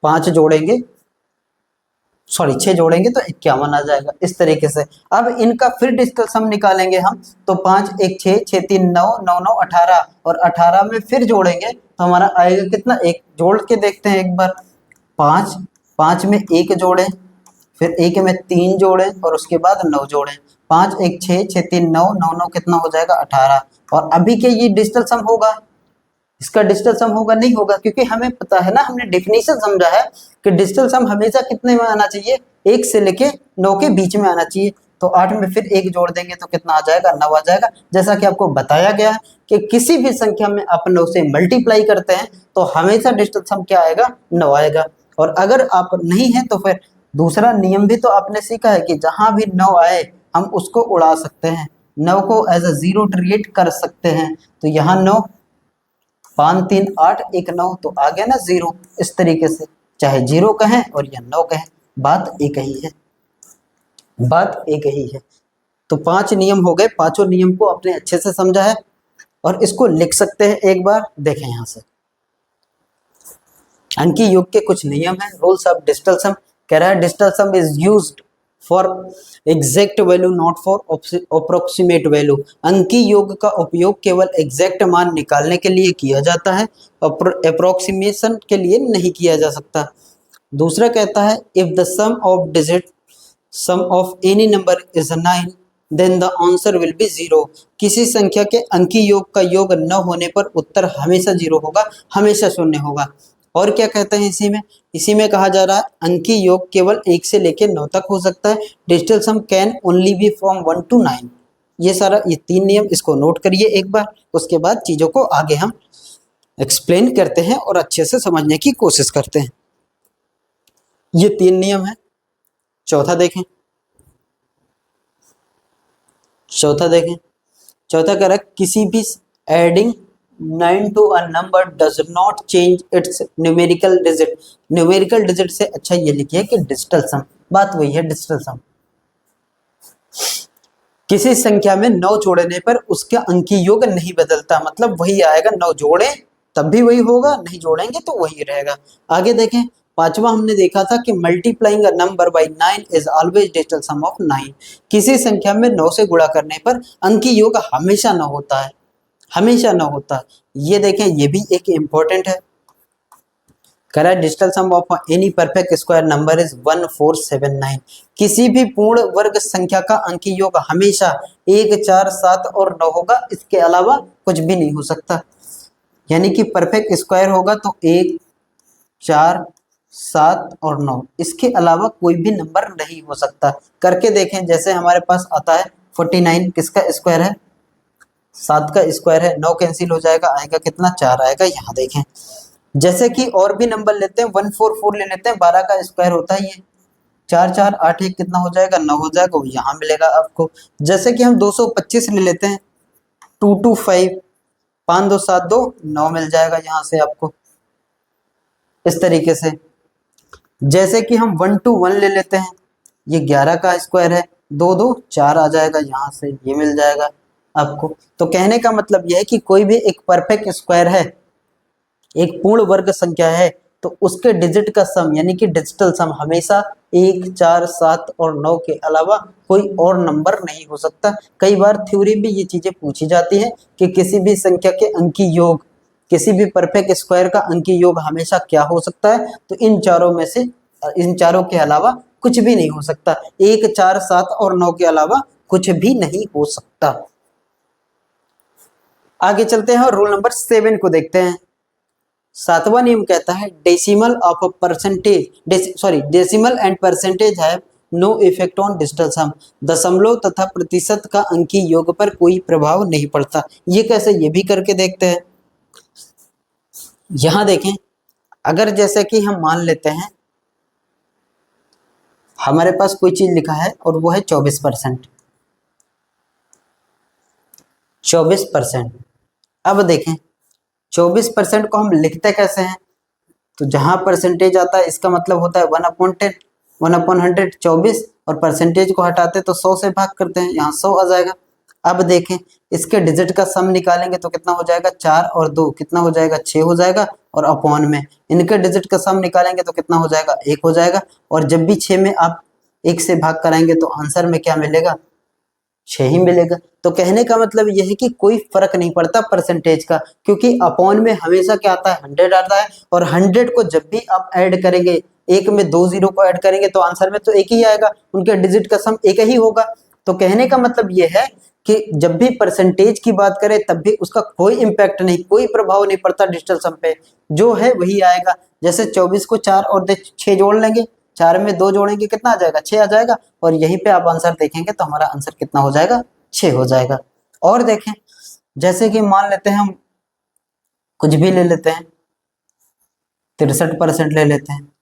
5 जोड़ेंगे, सॉरी 6 जोड़ेंगे तो 51 आ जाएगा। इस तरीके से अब इनका फिर डिजिटल सम निकालेंगे हम तो 5 1 6, 6 3 9, 9 9 18, और 18 में फिर जोड़ेंगे तो हमारा आएगा कितना, 1 जोड़ के देखते हैं एक बार। 5 5 में 1 जोड़ें, फिर 1 में 3 जोड़ें, और उसके बाद 9 जोड़ें। 5 1 6, 6 3 9, 9 9 कितना हो जाएगा, 18। और अभी के ये डिजिटल सम होगा, इसका डिजिटल सम होगा, नहीं होगा, क्योंकि हमें पता है ना, हमने डेफिनेशन समझा है कि डिजिटल सम हमेशा कितने में आना चाहिए, 1 से लेके 9 के बीच में आना चाहिए। तो 8 में फिर 1 जोड़ देंगे तो कितना आ जाएगा, 9 आ जाएगा। जैसा कि आपको बताया गया है कि किसी भी संख्या में आप 9 से मल्टीप्लाई करते हैं तो हमेशा डिजिटल सम क्या आएगा, 9 आएगा। और अगर आप नहीं है तो फिर दूसरा नियम भी तो आपने सीखा है कि जहां भी 9 आए हम उसको उड़ा सकते हैं, 9 को एज अ जीरो ट्रीट कर सकते हैं। तो यहाँ 9 5 3 8 1 9, तो आ गया ना 0। इस तरीके से चाहे 0 कहें और या 9 कहें, बात एक ही है, बात एक ही है। तो 5 नियम हो गए, पांचों नियम को आपने अच्छे से समझा है और इसको लिख सकते हैं। एक बार देखें यहाँ से, अंकीय योग के कुछ नियम है, रूल्स ऑफ डिजिटल सम। कह रहा है digital some is used for exact value not for approximate value. अंकीय योग का उपयोग केवल एग्जैक्ट मान निकालने के लिए किया जाता है, अप्रोक्सीमेशन के लिए नहीं किया जा सकता। दूसरा कहता है if the sum of digit sum of any number is 9 then the answer will be 0। किसी संख्या के अंकीय योग का योग न होने पर उत्तर हमेशा 0 होगा, हमेशा शून्य होगा। और क्या कहते हैं इसी में कहा जा रहा है अंकीय योग केवल 1 से लेकर 9 तक हो सकता है। Digital sum can only be from 1 to 9। ये सारा, ये 3 नियम, इसको नोट करिए एक बार, उसके बाद चीज़ों को आगे हम एक्सप्लेन करते हैं और अच्छे से समझने की कोशिश करते हैं। ये 3 नियम है। चौथा देखें, चौथा कह रहा है किसी भी adding 9 to a number does not change its numerical digit। Numerical digit से अच्छा ये लिखिए कि डिजिटल सम, बात वही है डिजिटल सम। किसी संख्या में 9 जोड़ने पर उसका अंकीय योग नहीं बदलता, मतलब वही आएगा, 9 जोड़ें तब भी वही होगा, नहीं जोड़ेंगे तो वही रहेगा। आगे देखें, पांचवा हमने देखा था कि multiplying a number by 9 is always digital sum of 9। किसी संख्या में 9 से गुणा करने पर अंकीय योग हमेशा 9 होता है, हमेशा 9 होता है। ये देखें, ये भी एक इंपॉर्टेंट है। कह रहा है digital sum of any perfect square number is 1479। किसी भी पूर्ण वर्ग संख्या का अंकीय योग हमेशा 1 4 7 और 9 होगा, इसके अलावा कुछ भी नहीं हो सकता। यानी कि परफेक्ट स्क्वायर होगा तो 1 4 7 और 9, इसके अलावा कोई भी नंबर नहीं हो सकता। करके देखें, जैसे हमारे पास आता है 49, किसका स्क्वायर है, 7 का स्क्वायर है, 9 कैंसिल हो जाएगा, आएगा कितना, 4 आएगा। यहाँ देखें, जैसे कि और भी नंबर लेते हैं, 144 ले लेते हैं, 12 का स्क्वायर होता है ये, चार चार आठ एक कितना हो जाएगा, 9 हो जाएगा, वो यहाँ मिलेगा आपको। जैसे कि हम 225 ले लेते हैं, 225, 5 2 7 2 9 मिल जाएगा यहाँ से आपको, इस तरीके से। जैसे कि हम 121 ले लेते हैं, ये 11 का स्क्वायर है, 2 2 4 आ जाएगा यहाँ से, ये मिल जाएगा आपको। तो कहने का मतलब यह है कि कोई भी एक परफेक्ट स्क्वायर है, एक पूर्ण वर्ग संख्या है, तो उसके डिजिट का सम यानी कि डिजिटल सम हमेशा 1 4 7 और 9 के अलावा कोई और नंबर नहीं हो सकता। कई बार थ्योरी में ये चीजें पूछी जाती हैं कि किसी भी संख्या के अंकीय योग, किसी भी परफेक्ट स्क्वायर का अंकीय योग हमेशा क्या हो सकता है, तो इन चारों में से, इन चारों के अलावा कुछ भी नहीं हो सकता। 1 4 7 और 9 के अलावा कुछ भी नहीं हो सकता। आगे चलते हैं और रूल नंबर 7 को देखते हैं। 7वां नियम कहता है decimal of a percentage, decimal and percentage have no effect on digital sum. दशमलव तथा प्रतिशत का अंकीय योग पर कोई प्रभाव नहीं पड़ता। ये कैसे, ये भी करके देखते हैं। यहां देखें, अगर जैसे कि हम मान लेते हैं हमारे पास कोई चीज लिखा है और वो है 24%, 24%। अब देखें 24% को हम लिखते कैसे हैं, तो जहां परसेंटेज आता है इसका मतलब होता है 1/10, 1/100, 24, और परसेंटेज को हटाते तो 100 से भाग करते हैं, यहाँ 100 आ जाएगा। अब देखें इसके डिजिट का सम निकालेंगे तो कितना हो जाएगा, 4 और 2 कितना हो जाएगा, 6 हो जाएगा, और अपॉन में इनके डिजिट का सम निकालेंगे तो कितना हो जाएगा, 1 हो जाएगा। और जब भी 6 में आप 1 से भाग कराएंगे तो आंसर में क्या मिलेगा, 6 ही मिलेगा। तो कहने का मतलब यह है कि कोई फर्क नहीं पड़ता परसेंटेज का, क्योंकि अपॉन में हमेशा क्या आता है, 100 आता है, और 100 को जब भी आप ऐड करेंगे, एक में 2 जीरो को ऐड करेंगे तो आंसर में तो एक ही आएगा, उनके डिजिट का सम एक ही होगा। तो कहने का मतलब यह है कि जब भी परसेंटेज की बात करें तब भी उसका कोई इम्पैक्ट नहीं, कोई प्रभाव नहीं पड़ता डिजिटल सम पे, जो है वही आएगा। जैसे 24 को 4 और 6 जोड़ लेंगे, 4 में 2 जोड़ेंगे कितना आ जाएगा, 6 आ जाएगा, और यहीं पे आप आंसर देखेंगे तो हमारा आंसर कितना हो जाएगा, 6 हो जाएगा। और देखें जैसे कि मान लेते हैं हम कुछ भी ले लेते हैं, 63% ले लेते हैं,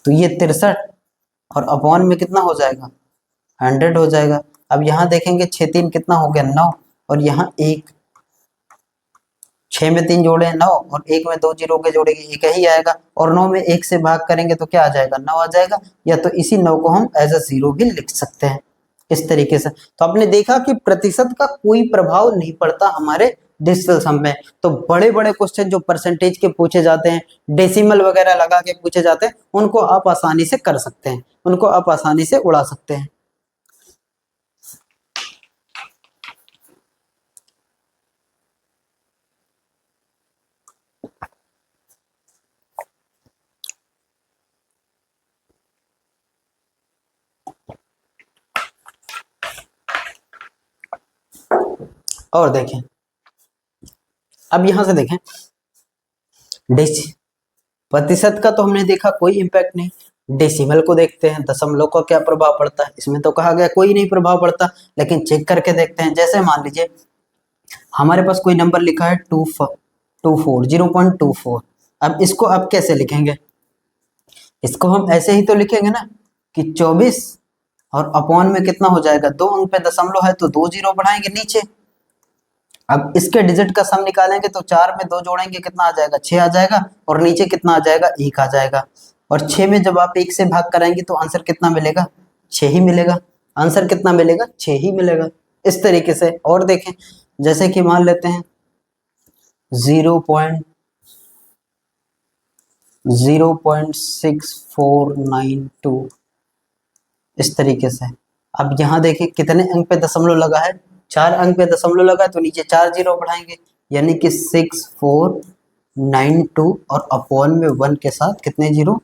तो ये 63 और अपॉन में कितना हो जाएगा, 100 हो जाएगा। अब यहाँ देखेंगे 6 3 कितना हो गया, 9, और यहाँ 1, 6 में 3 जोड़े 9, और 1 में 2 जीरो के जोड़ेंगे 1 ही आएगा, और 9 में 1 से भाग करेंगे तो क्या आ जाएगा, 9 आ जाएगा। या तो इसी 9 को हम एज अ 0 भी लिख सकते हैं इस तरीके से। तो आपने देखा कि प्रतिशत का कोई प्रभाव नहीं पड़ता हमारे डिजिटल सम में। तो बड़े बड़े क्वेश्चन जो परसेंटेज के पूछे जाते हैं, डेसिमल वगैरह लगा के पूछे जाते हैं, उनको आप आसानी से कर सकते हैं, उनको आप आसानी से उड़ा सकते हैं। और देखें, अब यहां से देखें प्रतिशत का तो हमने देखा कोई इंपैक्ट नहीं, डेसिमल को देखते हैं, दशमलव का क्या प्रभाव पड़ता है, इसमें तो कहा गया कोई नहीं प्रभाव पड़ता, लेकिन चेक करके देखते हैं। जैसे मान लीजिए हमारे पास कोई नंबर लिखा है 0.24। अब इसको आप कैसे लिखेंगे, इसको हम ऐसे ही तो लिखेंगे ना कि 24 और अपॉन में कितना हो जाएगा, 2 अंक पे दशमलव है तो 2 जीरो बढ़ाएंगे नीचे। अब इसके डिजिट का सम निकालेंगे तो 4 में 2 जोड़ेंगे कितना आ जाएगा, 6 आ जाएगा, और नीचे कितना आ जाएगा, 1 आ जाएगा। और 6 में जब आप 1 से भाग कराएंगे तो आंसर कितना मिलेगा, 6 ही मिलेगा। आंसर कितना मिलेगा, 6 ही मिलेगा। इस तरीके से। और देखें जैसे कि मान लेते हैं 0.6492, इस तरीके से। अब यहाँ देखिए कितने अंक पे दशमलव लगा है, 4 अंक पे दशमलव लगा है, तो नीचे 4 जीरो बढ़ाएंगे, यानी कि 6492, और अपॉन में 1 के साथ कितने जीरो,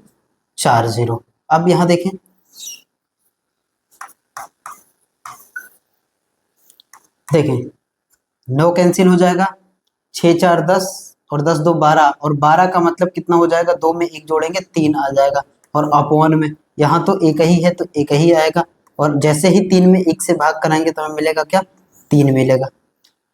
4 जीरो। अब यहाँ देखें देखें 9 कैंसिल हो जाएगा, 6 4 10, और 10 2 12, और 12 का मतलब कितना हो जाएगा, 2 में 1 जोड़ेंगे 3 आ जाएगा, और अपॉन में यहाँ तो एक ही है तो एक ही आएगा, और जैसे ही 3 में 1 से भाग कराएंगे तो हमें मिलेगा क्या, 3 मिलेगा,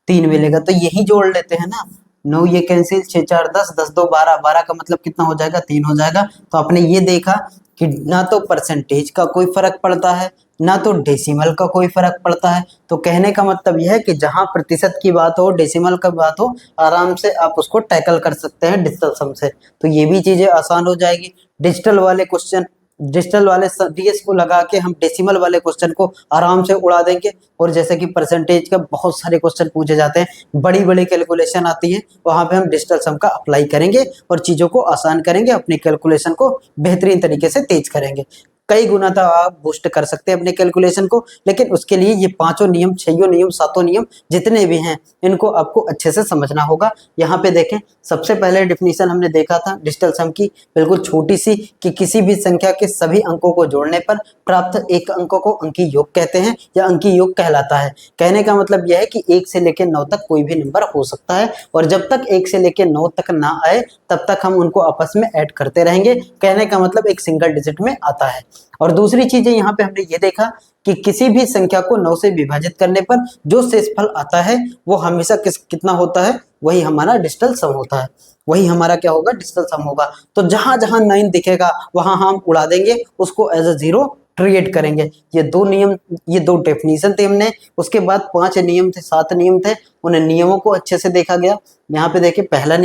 3 मिलेगा। तो यही जोड़ लेते हैं ना, 9 ये कैंसिल, 6 4 10, 10 2 12, 12 का मतलब कितना हो जाएगा, 3 हो जाएगा। तो आपने ये देखा कि ना तो परसेंटेज का कोई फर्क पड़ता है, ना तो डेसिमल का कोई फर्क पड़ता है। तो कहने का मतलब यह है कि जहां प्रतिशत की बात हो, डेसिमल की बात हो, आराम से आप उसको टैकल कर सकते हैं डिजिटल सम से। तो ये भी चीजें आसान हो जाएगी। डिजिटल वाले क्वेश्चन, डिजिटल वाले डीएस को लगा के हम डेसिमल वाले क्वेश्चन को आराम से उड़ा देंगे। और जैसे कि परसेंटेज का बहुत सारे क्वेश्चन पूछे जाते हैं, बड़ी बड़ी कैलकुलेशन आती है, वहां पे हम डिजिटल सम का अप्लाई करेंगे और चीजों को आसान करेंगे, अपनी कैलकुलेशन को बेहतरीन तरीके से तेज करेंगे। कई गुना तक आप बूस्ट कर सकते हैं अपने कैलकुलेशन को, लेकिन उसके लिए ये पांचों नियम, छह नियम, सातों नियम जितने भी हैं, इनको आपको अच्छे से समझना होगा। यहाँ पे देखें, सबसे पहले डिफिनीशन हमने देखा था डिजिटल सम की, बिल्कुल छोटी सी, कि किसी भी संख्या के सभी अंकों को जोड़ने पर प्राप्त एक अंक को अंकी योग कहते हैं या अंकी योग कहलाता है। कहने का मतलब यह है कि 1 से लेकर 9 तक कोई भी नंबर हो सकता है, और जब तक 1 से लेकर 9 तक ना आए तब तक हम उनको आपस में ऐड करते रहेंगे। कहने का मतलब एक सिंगल डिजिट में आता है। और दूसरी चीज यहाँ पे हमने ये देखा कि किसी भी संख्या को 9 से विभाजित करने पर जो शेषफल आता है वो हमेशा कितना होता है, वही हमारा डिजिटल सम होता है। वही हमारा क्या होगा, डिजिटल सम होगा। तो जहां जहां 9 दिखेगा वहां हम उड़ा देंगे, उसको एज अ जीरो ट्रीट करेंगे। ये दो नियम, ये दो डेफिनेशन थे हमने। उसके बाद 5 नियम थे, 7 नियम थे, उन नियमों को अच्छे से देखा गया। यहाँ पे देखिए, पहला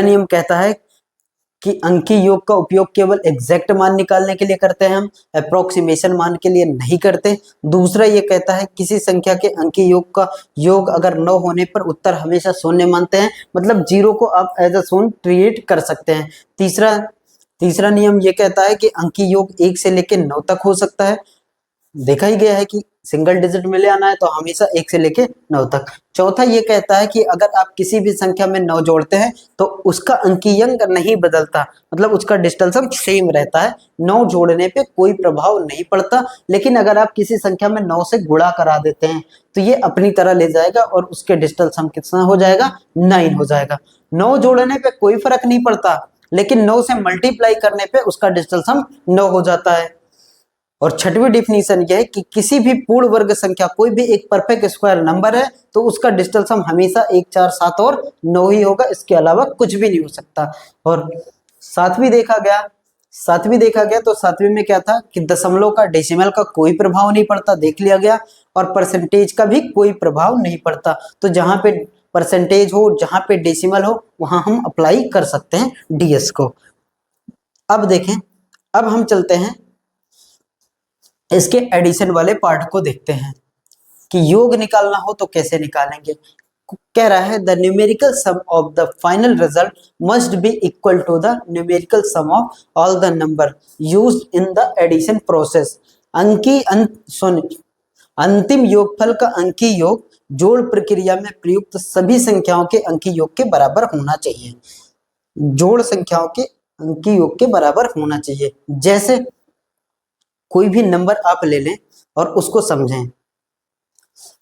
नियम कहता है कि अंकी योग का उपयोग केवल एग्जैक्ट मान निकालने के लिए करते हैं, हम अप्रोक्सीमेशन मान के लिए नहीं करते। दूसरा ये कहता है किसी संख्या के अंकी योग का योग अगर 9 होने पर उत्तर हमेशा शून्य मानते हैं, मतलब जीरो को आप एज अ शून्य ट्रीट कर सकते हैं। तीसरा नियम ये कहता है कि अंकी योग 1 से लेकर 9 तक हो सकता है। देखा ही गया है कि सिंगल डिजिट में ले आना है तो हमेशा 1 से लेके 9 तक। चौथा ये कहता है कि अगर आप किसी भी संख्या में 9 जोड़ते हैं तो उसका अंकीय अंक नहीं बदलता, मतलब उसका डिजिटल सम सेम रहता है, 9 जोड़ने पे कोई प्रभाव नहीं पड़ता। लेकिन अगर आप किसी संख्या में 9 से गुणा करा देते हैं तो ये अपनी तरह ले जाएगा और उसके डिजिटल सम कितना हो जाएगा, 9 हो जाएगा। 9 जोड़ने पे कोई फर्क नहीं पड़ता, लेकिन 9 से मल्टीप्लाई करने पे उसका डिजिटल सम 9 हो जाता है। और छठवीं डिफिनीशन यह है कि किसी भी पूर्ण वर्ग संख्या, कोई भी एक परफेक्ट स्क्वायर नंबर है तो उसका डिजिटल सम हमेशा 1 4 7 और 9 ही होगा, इसके अलावा कुछ भी नहीं हो सकता। और सातवीं देखा गया तो सातवीं में क्या था कि दशमलव का, डेसिमल का कोई प्रभाव नहीं पड़ता, देख लिया गया। और परसेंटेज का भी कोई प्रभाव नहीं पड़ता। तो जहां पे परसेंटेज हो, जहां पे डेसिमल हो, वहां हम अप्लाई कर सकते हैं डीएस को। अब देखें, अब हम चलते हैं इसके एडिशन वाले पार्ट को, देखते हैं कि योग निकालना हो तो कैसे निकालेंगे। कह रहा है the numerical sum of the final result must be equal to the numerical sum of all the number used in the addition process. अंतिम योगफल का अंकी योग जोड़ प्रक्रिया में प्रयुक्त सभी संख्याओं के अंकी योग के बराबर होना चाहिए। जोड़ संख्याओं के अंकी योग के बराबर होना चाहिए। जैसे कोई भी नंबर आप ले लें और उसको समझें,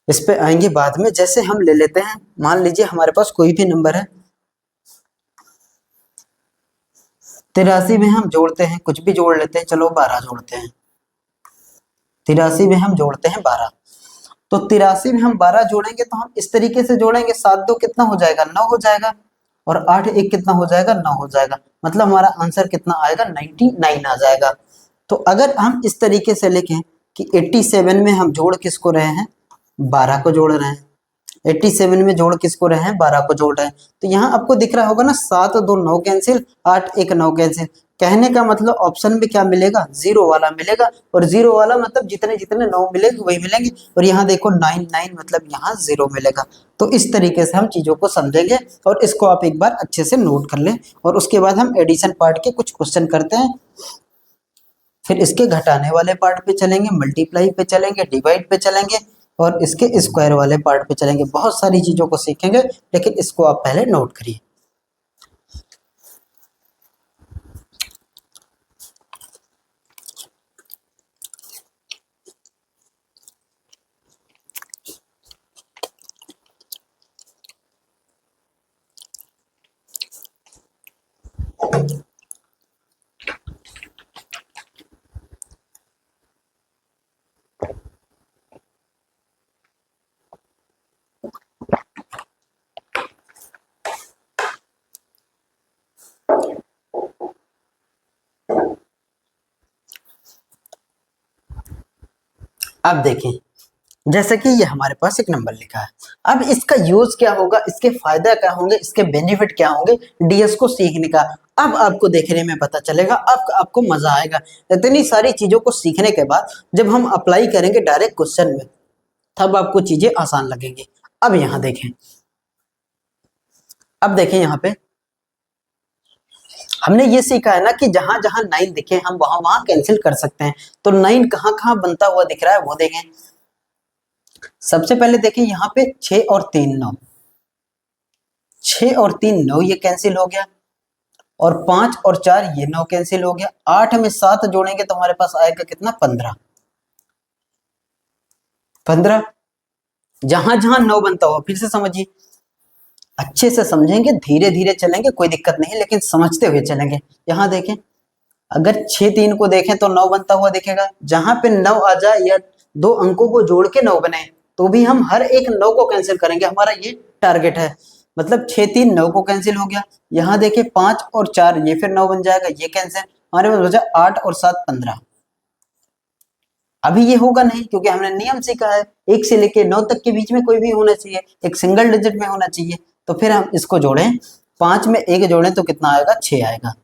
इस पे आएंगे बाद में। जैसे हम ले लेते हैं, मान लीजिए हमारे पास कोई भी नंबर है, 83 में हम जोड़ते हैं, कुछ भी जोड़ लेते हैं, चलो 12 जोड़ते हैं। 83 में हम जोड़ते हैं 12, तो 83 में हम 12 जोड़ेंगे तो हम इस तरीके से जोड़ेंगे, 7 2 कितना हो जाएगा, 9 हो जाएगा, और 8 1 कितना हो जाएगा, 9 हो जाएगा। मतलब हमारा आंसर कितना आएगा, 99 आ जाएगा। तो अगर हम इस तरीके से लिखें कि 87 में हम जोड़ किसको रहे हैं, 12 को जोड़ रहे हैं। 87 में जोड़ किसको रहे हैं, 12 को जोड़ रहे हैं। तो यहाँ आपको दिख रहा होगा ना, 7 2 9 कैंसिल, 8 1 9 कैंसिल। कहने का मतलब ऑप्शन में क्या मिलेगा, जीरो वाला मिलेगा। और जीरो वाला मतलब जितने जितने 9 मिलेंगे वही मिलेंगे। और यहाँ देखो 9 9 मतलब यहाँ जीरो मिलेगा। तो इस तरीके से हम चीजों को समझेंगे, और इसको आप एक बार अच्छे से नोट कर लें। और उसके बाद हम एडिशन पार्ट के कुछ क्वेश्चन करते हैं, फिर इसके घटाने वाले पार्ट पे चलेंगे, मल्टीप्लाई पे चलेंगे, डिवाइड पे चलेंगे, और इसके स्क्वायर वाले पार्ट पे चलेंगे। बहुत सारी चीजों को सीखेंगे, लेकिन इसको आप पहले नोट करिए। अब देखें, जैसे कि ये हमारे पास एक नंबर लिखा है, अब इसका यूज क्या होगा, इसके फायदा क्या होंगे, इसके बेनिफिट क्या होंगे डीएस को सीखने का, अब आपको देखने में पता चलेगा, अब आपको मजा आएगा। इतनी सारी चीजों को सीखने के बाद जब हम अप्लाई करेंगे डायरेक्ट क्वेश्चन में, तब आपको चीजें आसान लगेंगी। अब यहां देखें, अब देखें यहां पे हमने ये सीखा है ना कि जहां जहां 9 दिखे हम वहां वहां कैंसिल कर सकते हैं। तो 9 कहां कहां बनता हुआ दिख रहा है वो देखें। सबसे पहले देखिए यहाँ पे 6 और 3 9, 6 और 3 9 ये कैंसिल हो गया, और 5 और 4 ये 9 कैंसिल हो गया। 8 में 7 जोड़ेंगे तो हमारे पास आएगा कितना, 15। 15 जहां जहां 9 बनता हुआ, फिर से समझिए, अच्छे से समझेंगे, धीरे धीरे चलेंगे, कोई दिक्कत नहीं, लेकिन समझते हुए चलेंगे। यहां देखें, अगर 6 3 को देखें तो 9 बनता हुआ दिखेगा, जहां पे 9 आ जाए या दो अंकों को जोड़ के 9 बने तो भी हम हर एक 9 को कैंसिल करेंगे, हमारा ये टारगेट है। मतलब 6 3 9 को कैंसिल हो गया। यहाँ देखिए 5 और 4 ये फिर 9 बन जाएगा, ये कैंसिल, हमारे पास बचा 8 और 7 15। अभी ये होगा नहीं क्योंकि हमने नियम सीखा है 1 से लेके 9 तक के बीच में कोई भी होना चाहिए, एक सिंगल डिजिट में होना चाहिए। तो फिर हम इसको जोड़ें, 5 में 1 जोड़ें तो कितना आएगा, 6 आएगा।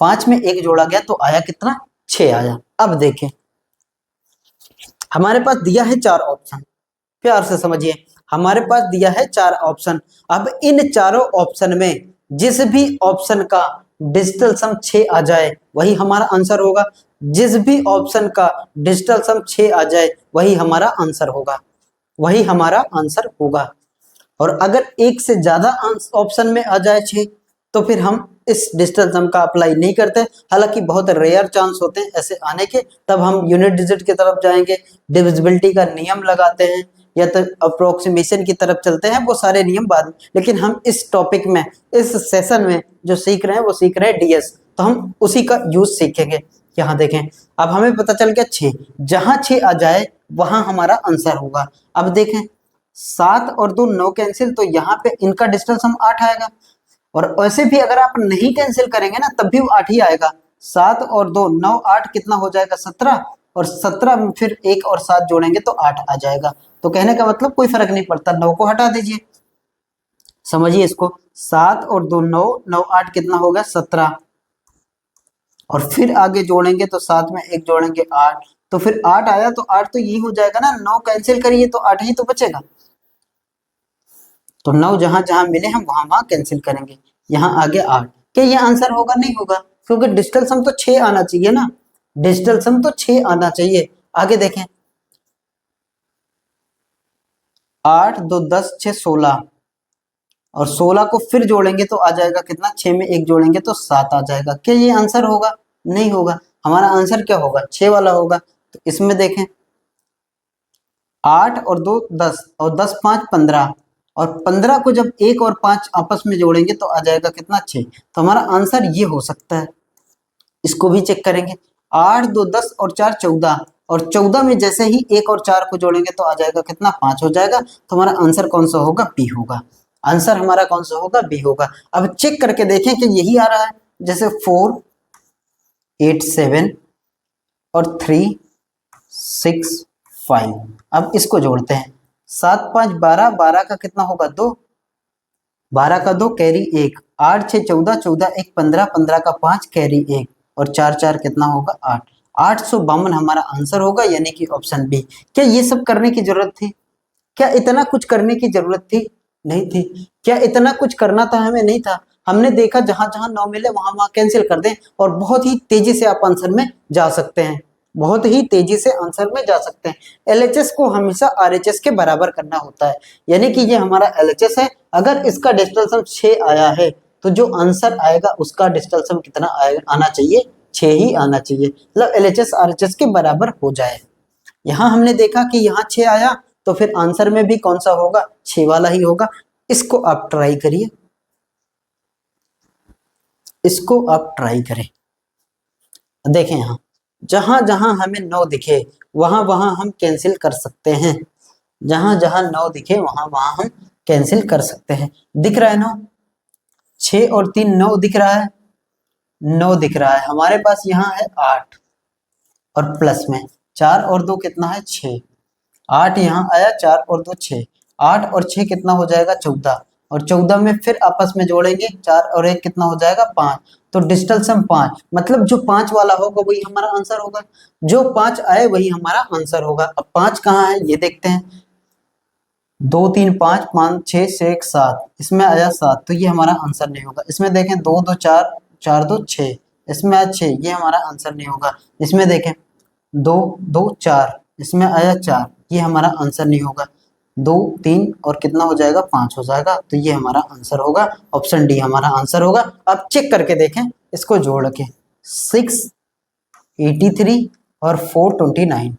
5 में 1 जोड़ा गया तो आया कितना, 6 आया। अब देखें, हमारे पास दिया है 4 ऑप्शन, प्यार से समझिए, हमारे पास दिया है 4 ऑप्शन। अब इन चारों ऑप्शन में जिस भी ऑप्शन का डिजिटल सम 6 आ जाए वही हमारा आंसर होगा। जिस भी ऑप्शन का डिजिटल सम 6 आ जाए वही हमारा आंसर होगा, वही हमारा आंसर होगा। और अगर एक से ज्यादा ऑप्शन में आ जाए 6 तो फिर हम इस डिजिटल सम का अप्लाई नहीं करते। हालांकि बहुत रेयर चांस होते हैं ऐसे आने के, तब हम यूनिट डिजिट की तरफ जाएंगे, डिविजिबिलिटी का नियम लगाते हैं या तो अप्रोक्सीमेशन की तरफ चलते हैं, वो सारे नियम बाद में। लेकिन हम इस टॉपिक में, इस सेशन में जो सीख रहे हैं वो सीख रहे हैं डीएस, तो हम उसी का यूज सीखेंगे। यहाँ देखें, अब हमें पता चल गया 6, जहां 6 आ जाए वहां हमारा आंसर होगा। अब देखें 7 और 2 9 कैंसिल, तो यहाँ पे इनका डिजिटल सम 8 आएगा। और वैसे भी अगर आप नहीं कैंसिल करेंगे ना तब भी वो 8 ही आएगा। 7 और 2 9 8 कितना हो जाएगा, 17, और 17 में फिर 1 और 7 जोड़ेंगे तो 8 आ जाएगा। तो कहने का मतलब कोई फर्क नहीं पड़ता, 9 को हटा दीजिए। समझिए इसको, 7 और 2 9 9 8 कितना होगा, 17, और फिर आगे जोड़ेंगे तो 7 में 1 जोड़ेंगे 8, तो फिर 8 आया, तो 8 तो यही हो जाएगा ना, 9 कैंसिल करिए तो 8 ही तो बचेगा। तो 9 जहां जहां मिले हम वहां वहां कैंसिल करेंगे। यहाँ आगे 8, क्या ये आंसर होगा, नहीं होगा, क्योंकि डिजिटल सम तो 6 आना चाहिए ना, डिजिटल सम तो 6 आना चाहिए। आगे देखें, 8 2 10 6 16, और 16 को फिर जोड़ेंगे तो आ जाएगा कितना, 6 में 1 जोड़ेंगे तो 7 आ जाएगा। क्या ये आंसर होगा, नहीं होगा, हमारा आंसर क्या होगा, 6 वाला होगा। तो इसमें देखें, 8 और 2 10, और 10 5 15, और 15 को जब 1 और 5 आपस में जोड़ेंगे तो आ जाएगा कितना, 6। तो हमारा आंसर ये हो सकता है। इसको भी चेक करेंगे, 8 2 10 और 4 14, और 14 में जैसे ही 1 और 4 को जोड़ेंगे तो आ जाएगा कितना, 5 हो जाएगा। तो हमारा आंसर कौन सा होगा, बी होगा। आंसर हमारा कौन सा होगा, बी होगा। अब चेक करके देखें कि यही आ रहा है, जैसे 4 8 7 और 3 6 5। अब इसको जोड़ते हैं, 7 5 12, 12 का कितना होगा, 2, 12 का 2 कैरी 1, 8 6 14, 14 1 15, 15 का 5 कैरी 1, और 4 4 कितना होगा, 8। 852 हमारा आंसर होगा, यानी कि ऑप्शन बी। क्या ये सब करने की जरूरत थी, क्या इतना कुछ करने की जरूरत थी, नहीं थी। क्या इतना कुछ करना था, हमें नहीं था। हमने देखा जहां जहां 9 मिले वहां वहां कैंसिल कर दें, और बहुत ही तेजी से आप आंसर में जा सकते हैं, बहुत ही तेजी से आंसर में जा सकते हैं। एलएचएस को हमेशा आरएचएस के बराबर करना होता है, यानी कि ये हमारा एलएचएस है। अगर इसका डिजिटल सम 6 आया है तो जो आंसर आएगा उसका डिजिटल सम कितना आना चाहिए, 6 ही आना चाहिए, मतलब एलएचएस आरएचएस के बराबर हो जाए। यहां हमने देखा कि यहाँ 6 आया, तो फिर आंसर में भी कौन सा होगा, 6 वाला ही होगा। इसको आप ट्राई करिए, इसको आप ट्राई करें। देखें यहाँ, जहां जहां हमें 9 दिखे वहां वहां हम कैंसिल कर सकते हैं, जहां जहां 9 दिखे वहां वहां हम कैंसिल कर सकते हैं। दिख रहा है 9, 6 और 3 9 दिख रहा है, 9 दिख रहा है। हमारे पास यहाँ है 8, और प्लस में 4 और 2 कितना है, 6, 8 यहाँ आया, 4 और 2 6, 8 और 6 कितना हो जाएगा 14, और 14 में फिर आपस में जोड़ेंगे 4 और 1 कितना हो जाएगा 5, तो डिजिटल सम 5, मतलब जो 5 वाला होगा वही हमारा आंसर होगा, जो 5 आए वही हमारा आंसर होगा। अब 5 कहाँ है ये देखते हैं, 2 3 5 5 6 से 1 7, इसमें आया 7, तो ये हमारा आंसर नहीं होगा। इसमें देखें 2 2 4, 4 2 6, इसमें आया 6, ये हमारा आंसर नहीं होगा। इसमें देखें 2 2 4, इसमें आया 4, ये हमारा आंसर नहीं होगा। 2 3 और कितना हो जाएगा 5 हो जाएगा, तो ये हमारा आंसर होगा, ऑप्शन डी हमारा आंसर होगा। अब चेक करके देखें इसको जोड़ के, 6 83 और 4 29,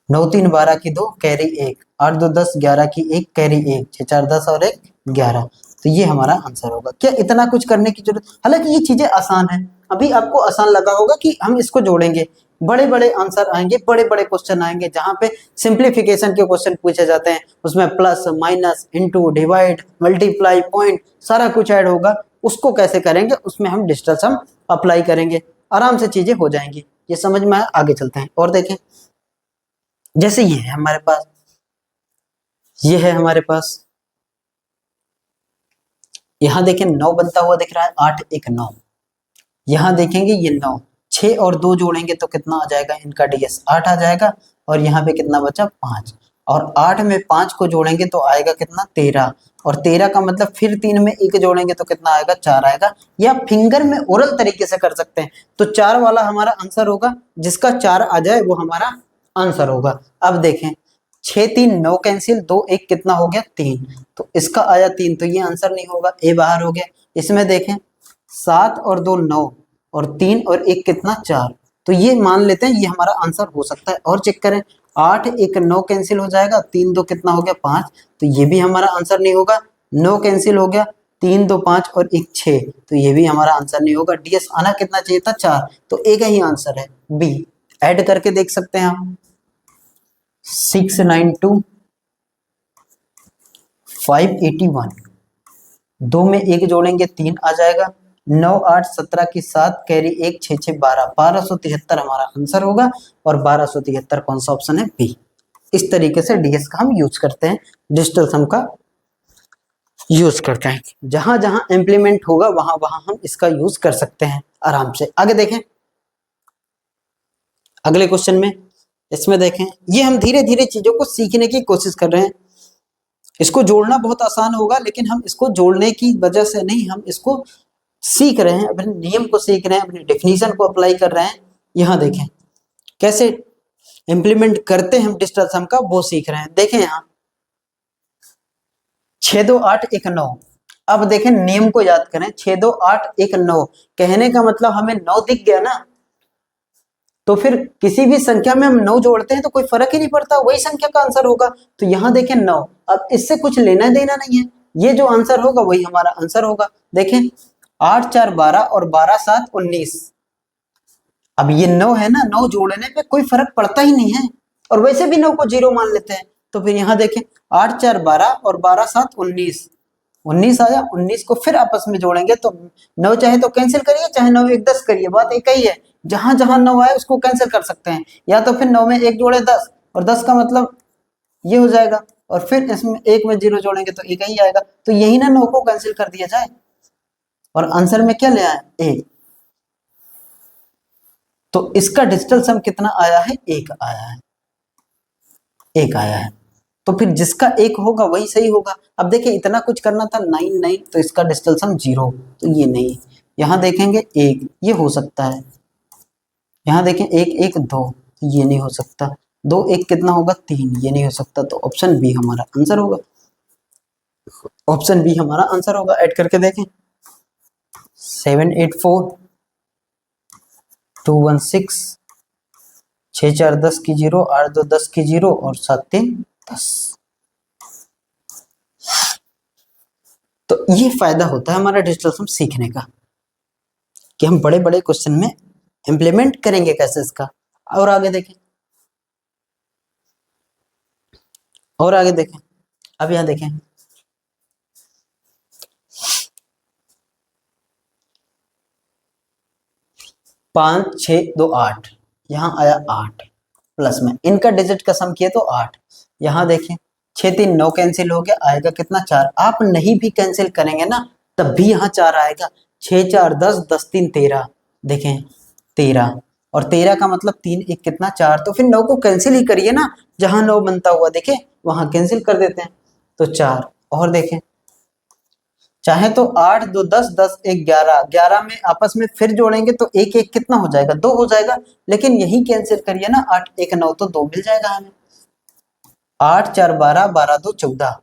9 3 12 की 2 कैरी 1, 8 2 10 11 की 1 कैरी 1, 6 4 10 और 1 11, तो ये हमारा आंसर होगा। क्या इतना कुछ करने की जरूरत, हालांकि ये चीजें आसान है, अभी आपको आसान लगा होगा कि हम इसको जोड़ेंगे, बड़े बड़े आंसर आएंगे, बड़े बड़े क्वेश्चन आएंगे जहां पे सिंप्लीफिकेशन के क्वेश्चन पूछे जाते हैं, उसमें plus minus into divide multiply point सारा कुछ ऐड होगा, उसको कैसे करेंगे उसमें हम डिजिटल सम अप्लाई करेंगे, आराम से चीजें हो जाएंगी। ये समझ में आया, आगे चलते हैं और देखें। जैसे ये है हमारे पास, ये है हमारे पास, यहां देखें 9 बनता हुआ दिख रहा है, 8 1 9, यहां देखेंगे ये 9, 6 और 2 जोड़ेंगे तो कितना आ जाएगा इनका डीएस 8 आ जाएगा, और यहाँ पे कितना बचा 5, और 8 में 5 को जोड़ेंगे तो आएगा कितना 13, और 13 का मतलब फिर 3 में 1 जोड़ेंगे तो कितना आएगा 4 आएगा, या फिंगर में ओरल तरीके से कर सकते हैं, तो 4 वाला हमारा आंसर होगा, जिसका 4 आ जाए वो हमारा आंसर होगा। अब देखें 6 3 9 कैंसिल, 2 1 कितना हो गया 3, तो इसका आया 3, तो ये आंसर नहीं होगा, ए बाहर हो गया। इसमें देखें 7 और 2 9, और 3 और 1 कितना 4, तो ये मान लेते हैं ये हमारा आंसर हो सकता है। और चेक करें 8 1 9 कैंसिल हो जाएगा, 3 2 कितना हो गया 5, तो ये भी हमारा आंसर नहीं होगा। 9 कैंसिल हो गया, 3 2 5 और 1 6, तो ये भी हमारा आंसर नहीं होगा। डीएस आना कितना चाहिए था 4, तो ए का ही आंसर है बी। ऐड करके देख सकते हैं आप, 6 9 2 581, 2 में 1 जोड़ेंगे 3 आ जाएगा, 9 8 17 की 7 कैरी 1 6 6 12, 1273 हमारा आंसर होगा, और 1273 कौन सा ऑप्शन है बी। इस तरीके से डीएस का हम यूज करते हैं, डिजिटल सम का यूज करते हैं, जहां जहां इंप्लीमेंट होगा वहां वहां हम इसका यूज कर सकते हैं आराम से। आगे देखें अगले क्वेश्चन में, इसमें देखें ये हम धीरे धीरे चीजों को सीखने की कोशिश कर रहे हैं, इसको जोड़ना बहुत आसान होगा, लेकिन हम इसको जोड़ने की वजह से नहीं, हम इसको सीख रहे हैं, अपने नियम को सीख रहे हैं, अपनी डेफिनेशन को अप्लाई कर रहे हैं। यहां देखें कैसे इंप्लीमेंट करते हैं हम डिजिटल सम का, वो सीख रहे हैं। देखें यहाँ 6 2 8 1 9, अब देखें नियम को याद करें, 6 2 8 1 9 कहने का मतलब हमें 9 दिख गया ना, तो फिर किसी भी संख्या में हम 9 जोड़ते हैं तो कोई फर्क ही नहीं पड़ता, वही संख्या का आंसर होगा। तो यहां देखें 9, अब इससे कुछ लेना देना नहीं है, ये जो आंसर होगा वही हमारा आंसर होगा। देखें 8 4 12 और 12 7 19, अब ये 9 है ना, 9 जोड़ने पे कोई फर्क पड़ता ही नहीं है, और वैसे भी 9 को 0 मान लेते हैं। तो फिर यहाँ देखें 8 4 12 और 12 7 19, 19 आया, 19 को फिर आपस में जोड़ेंगे तो 9 चाहे तो कैंसिल करिए, चाहे 9 1 10 करिए, बात एक ही है, जहां जहां 9 आए उसको कैंसिल कर सकते हैं, या तो फिर 9 में 1 जोड़े 10, और 10 का मतलब ये हो जाएगा, और फिर इसमें 1 में 0 जोड़ेंगे तो एक ही आएगा, तो यही ना 9 को कैंसिल कर दिया जाए, और आंसर में क्या ले आए ए। तो इसका डिजिटल सम कितना आया है, एक आया है, एक आया है, तो फिर जिसका एक होगा वही सही होगा। अब देखिए इतना कुछ करना था 9 9, तो इसका डिजिटल सम 0, तो ये नहीं। यहां देखेंगे 1, ये हो सकता है, यहां देखें 1 1 2, ये नहीं हो सकता, 2 1 कितना होगा 3, ये नहीं हो सकता, तो ऑप्शन बी हमारा आंसर होगा, ऑप्शन बी हमारा आंसर होगा। ऐड करके देखें 7 8 4 2 1 6, 6 4 10 की 0, 8 2 10 की 0, और 7 3 10। तो ये फायदा होता है हमारा डिजिटल सम सीखने का, कि हम बड़े बड़े क्वेश्चन में इंप्लीमेंट करेंगे कैसे इसका। और आगे देखें, और आगे देखें, अब यहां देखें 5 6 2 8, यहां आया 8, प्लस में, इनका डिजिट का सम किए तो 8। यहाँ देखें 6 3 9 कैंसिल हो गया, आएगा कितना 4। आप नहीं भी कैंसिल करेंगे ना तब भी यहाँ 4 आएगा। 6 4 10, 10 3 13, देखें 13, और 13 का मतलब 3 1 कितना 4, तो फिर 9 को कैंसिल ही करिए ना, जहां 9 बनता हुआ देखें वहां कैंसिल कर देते हैं तो 4। और देखें चाहे तो 8 2 10, 10 1 11, 11 में आपस में फिर जोड़ेंगे तो 1 1 कितना हो जाएगा 2 हो जाएगा, लेकिन यही कैंसिल करिए ना, 8 1 9 तो 2 मिल जाएगा हमें। 8 4 12, 12 2 14,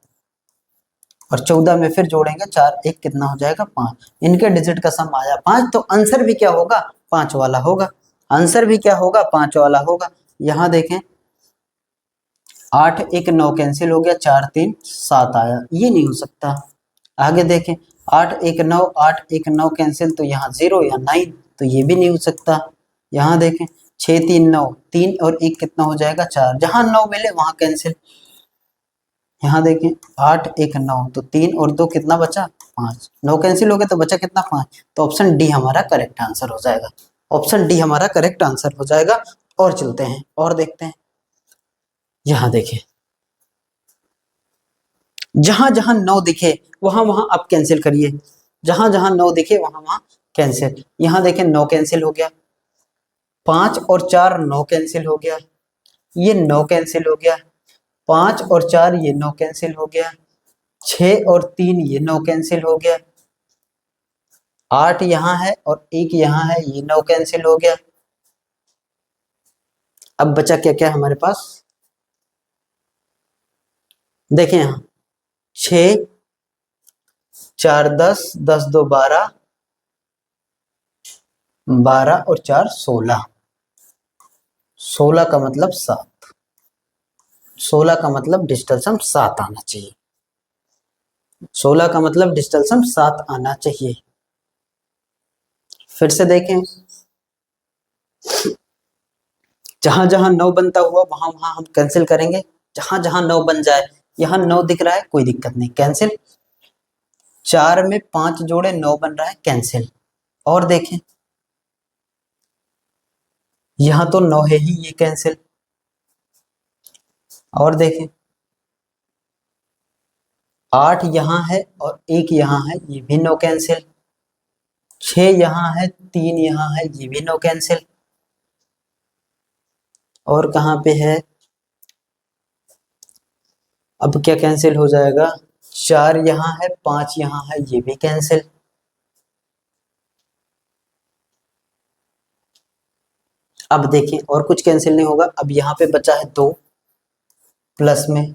और 14 में फिर जोड़ेंगे 4 1 कितना हो जाएगा 5। इनके डिजिट का सम आया 5, तो आंसर भी क्या होगा 5 वाला होगा। आंसर भी क्या होगा 5 वाला होगा। यहाँ देखें 8 1 9 कैंसिल हो गया, 4 3 7 आया, ये नहीं हो सकता। आगे देखें 8 1 9, 8 1 9 कैंसिल, तो यहाँ 0 या 9, तो ये भी नहीं हो सकता। यहाँ देखें 6 3 9, 3 और 1 कितना हो जाएगा 4, जहां 9 मिले वहां कैंसिल। यहाँ देखें 8 1 9, तो 3 और 2 कितना बचा 5, 9 कैंसिल हो गया तो बचा कितना 5, तो ऑप्शन डी हमारा करेक्ट आंसर हो जाएगा। ऑप्शन डी हमारा करेक्ट आंसर हो जाएगा। और चलते हैं और देखते हैं। यहाँ देखें जहां जहां 9 दिखे वहां वहां आप कैंसिल करिए, जहां जहां 9 दिखे वहां वहां कैंसिल। यहाँ देखें 9 कैंसिल हो गया, 5 और 4 9 कैंसिल हो गया, ये 9 कैंसिल हो गया, 5 और 4 ये 9 कैंसिल हो गया, 6 और 3 ये 9 कैंसिल हो गया, 8 यहाँ है और 1 यहाँ है, ये 9 कैंसिल हो गया। अब बचा क्या क्या हमारे पास, देखें यहाँ 6 4 10, 10 2 12, 12 और 4 16, 16 का मतलब 7, 16 का मतलब डिजिटल सम 7 आना चाहिए, 16 का मतलब डिजिटल सम 7 आना चाहिए। फिर से देखें जहां जहां 9 बनता हुआ वहां वहां हम कैंसिल करेंगे, जहां जहां 9 बन जाए, यहाँ 9 दिख रहा है कोई दिक्कत नहीं कैंसिल, 4 में 5 जोड़े 9 बन रहा है कैंसिल। और देखें यहाँ तो 9 है ही, ये कैंसिल। और देखें 8 यहाँ है और 1 यहाँ है, ये भी 9 कैंसिल। 6 यहाँ है, 3 यहाँ है, ये भी 9 कैंसिल। और कहाँ पे है, अब क्या कैंसिल हो जाएगा, 4 यहाँ है, 5 यहाँ है, ये भी कैंसिल। अब देखें और कुछ कैंसिल नहीं होगा। अब यहाँ पे बचा है 2 प्लस में,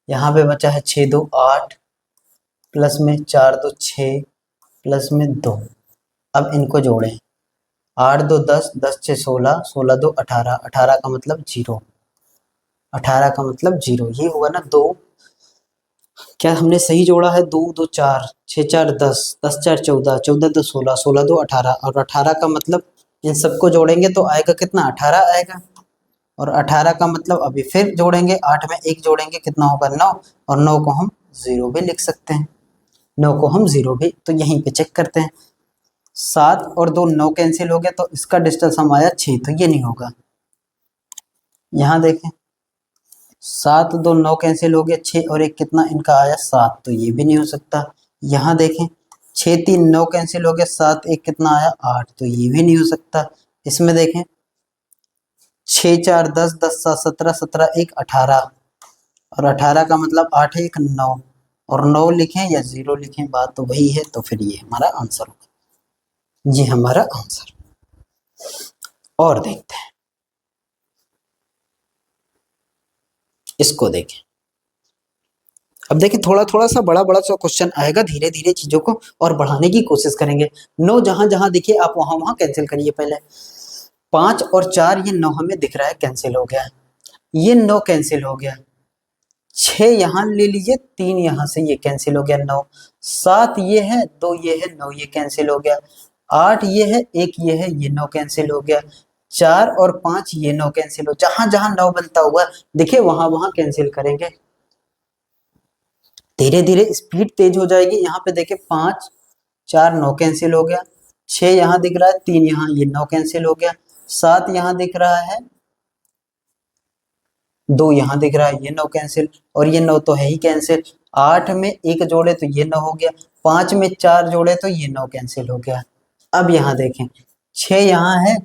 यहाँ पे बचा है 6 2 8 प्लस में 4 2 6 प्लस में 2। अब इनको जोड़ें, 8 2 10, 10 6 16, 16 2 18, 18 का मतलब 0, 18 का मतलब 0, ये होगा ना 2। क्या हमने सही जोड़ा है, 2 2 4, 6 4 10, 10 4 14, 14 2 16, 16 2 18, और 18 का मतलब इन सबको जोड़ेंगे तो आएगा कितना 18 आएगा। और 18 का मतलब अभी फिर जोड़ेंगे, 8 में 1 जोड़ेंगे कितना होगा 9, और 9 को हम 0 भी लिख सकते हैं, 9 को हम 0 भी, तो यहीं पे चेक करते हैं। 7 और 2 9 कैंसिल हो गया, तो इसका डिजिटल सम आया 6, तो ये नहीं होगा। यहाँ देखें 7 2 9 कैंसिल हो गया, 6 और 1 कितना इनका आया 7, तो ये भी नहीं हो सकता। यहाँ देखें 6 3 9 कैंसिल हो गया, 7 1 कितना आया 8, तो ये भी नहीं हो सकता। इसमें देखें 6 4 10, 10 7 17, 17 1 18, और 18 का मतलब 8 1 9, और 9 लिखें या 0 लिखें बात तो वही है, तो फिर ये हमारा आंसर होगा, ये हमारा आंसर। और देखते हैं इसको, देखें अब देखिए थोड़ा थोड़ा सा बड़ा बड़ा सा क्वेश्चन आएगा, धीरे धीरे चीजों को और बढ़ाने की कोशिश करेंगे। 9 जहां जहां दिखे आप वहां वहां कैंसिल करिए। पहले 5 और 4, ये 9 हमें दिख रहा है कैंसिल हो गया, ये 9 कैंसिल हो गया। 6 यहाँ ले लीजिए, 3 यहाँ से ये कैंसिल हो गया 9, 7 ये है, 2 ये है, 9 ये कैंसिल हो गया, 8 ये है, 1 ये है, ये 9 कैंसिल हो गया, 4 और 5 ये 9 कैंसिल हो, जहां जहां 9 बनता हुआ देखिए वहां वहां कैंसिल करेंगे। धीरे धीरे स्पीड तेज हो जाएगी। यहाँ पे देखे 5 4 9 कैंसिल हो गया, 6 यहाँ दिख रहा है, 3 यहाँ, ये 9 कैंसिल हो गया, 7 यहाँ दिख रहा है, 2 यहाँ दिख रहा है, ये 9 कैंसिल, और ये 9 तो है ही कैंसिल। 8 में 1 जोड़े तो ये 9 हो गया, 5 में 4 जोड़े तो ये 9 कैंसिल हो गया। अब यहाँ देखें, 6 यहाँ है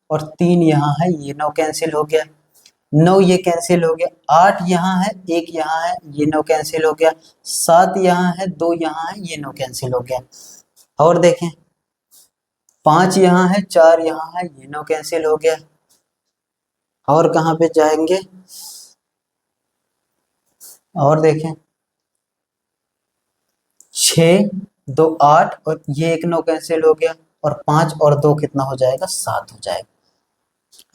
और 3 यहाँ है, ये 9 कैंसिल हो गया, 9 ये कैंसिल हो गया, 8 यहाँ है, 1 यहाँ है, ये 9 कैंसिल हो गया, 7 यहाँ है, 2 यहाँ है, ये 9 कैंसिल हो गया। और देखें, 5 यहाँ है, 4 यहाँ है, ये 9 कैंसिल हो गया। और कहाँ पे जाएंगे, और देखें, 6 2 8 और ये 1 9 कैंसिल हो गया, और 5 और 2 कितना हो जाएगा, 7 हो जाएगा।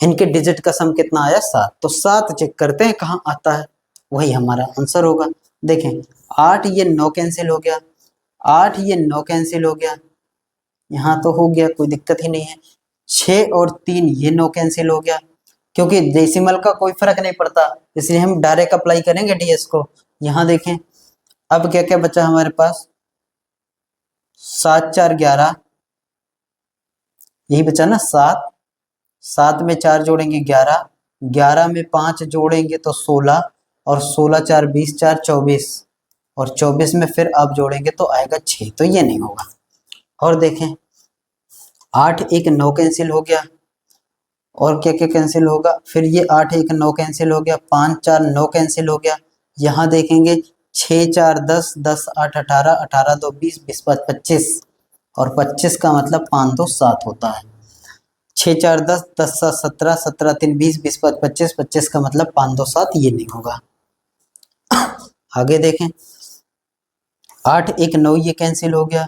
इनके डिजिट का सम कितना आया, 7। तो 7 चेक करते हैं कहाँ आता है, वही हमारा आंसर होगा। देखें, 8 ये 9 कैंसिल हो गया, 8 ये 9 कैंसिल हो गया, यहाँ तो हो गया, कोई दिक्कत ही नहीं है। 6 और 3 ये 9 कैंसिल हो गया, क्योंकि डेसिमल का कोई फर्क नहीं पड़ता, इसलिए हम डायरेक्ट अप्लाई करेंगे डीएस को। यहाँ देखें, अब क्या क्या बचा हमारे पास, 7 4 11, यही बचा ना, 7, 7 में 4 जोड़ेंगे 11, 11 में 5 जोड़ेंगे तो 16, और 16 4 20, 4 24, और 24 में फिर आप जोड़ेंगे तो आएगा 6, तो ये नहीं होगा। और देखें, 8 1 9 कैंसिल हो गया, और क्या क्या कैंसिल होगा, फिर ये 8 1 9 कैंसिल हो गया, 5 4 9 कैंसिल हो गया। यहाँ देखेंगे, 6 4 10, 10 8 18, 18 2 20, 20 5 25, और 25 का मतलब 5 2 7 होता है। 6 4 10, 10 7 17, 17 3 20, 20 5 25, 25 का मतलब 5 2 7, ये नहीं होगा। आगे देखें, 8 1 9 ये कैंसिल हो गया,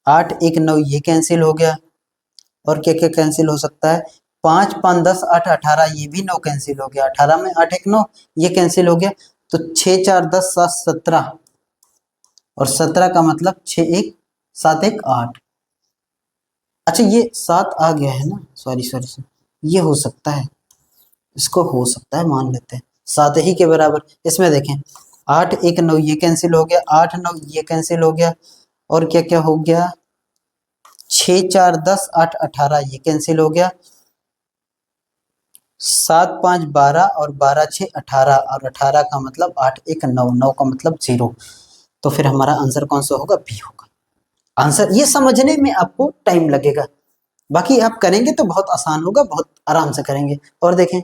8 1 9 ये कैंसिल हो गया, और क्या क्या कैंसिल हो सकता है, 5 5 10 8 18, ये भी 9 कैंसिल हो गया, 18 में 8 1 9 ये कैंसिल हो गया, तो 6 4 10 7 17, और 17 का मतलब 6 1 7 1 8। अच्छा, ये 7 आ गया है ना, सॉरी, ये हो सकता है, इसको हो सकता है मान लेते हैं 7 ही के बराबर। इसमें देखें, 8 1 9 ये कैंसिल हो गया, 8 9 ये कैंसिल हो गया, और क्या क्या हो गया, 6 4 10 8 18 ये कैंसिल हो गया, 7 5 12, और 12 6 18, और 18 का मतलब 8 1 9, 9 का मतलब 0। तो फिर हमारा आंसर कौन सा होगा, बी होगा आंसर। ये समझने में आपको टाइम लगेगा, बाकी आप करेंगे तो बहुत आसान होगा, बहुत आराम से करेंगे। और देखें,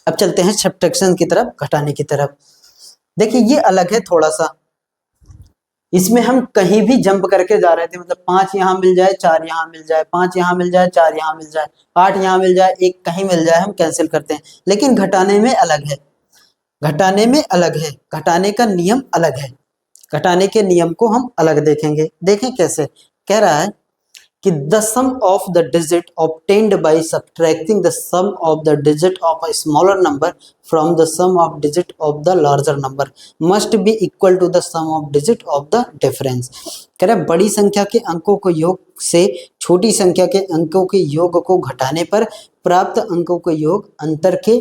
अब चलते हैं सब्ट्रैक्शन की तरफ, घटाने की तरफ। देखिए, ये अलग है थोड़ा सा, इसमें हम कहीं भी जंप करके जा रहे थे, मतलब 5 यहाँ मिल जाए, 4 यहाँ मिल जाए, 5 यहाँ मिल जाए, 4 यहाँ मिल जाए, 8 यहाँ मिल जाए, 1 कहीं मिल जाए, हम कैंसिल करते हैं। लेकिन घटाने में अलग है, घटाने में अलग है, घटाने का नियम अलग है, घटाने के नियम को हम अलग देखेंगे। देखें कैसे, कह रहा है कि the sum of the digit obtained by subtracting the sum of the digit of a smaller number from the sum of digit of the larger number must be equal to the sum of digit of the difference। कह रहा है, बड़ी संख्या के अंकों को योग से छोटी संख्या के अंकों के योग को घटाने पर प्राप्त अंकों के योग अंतर के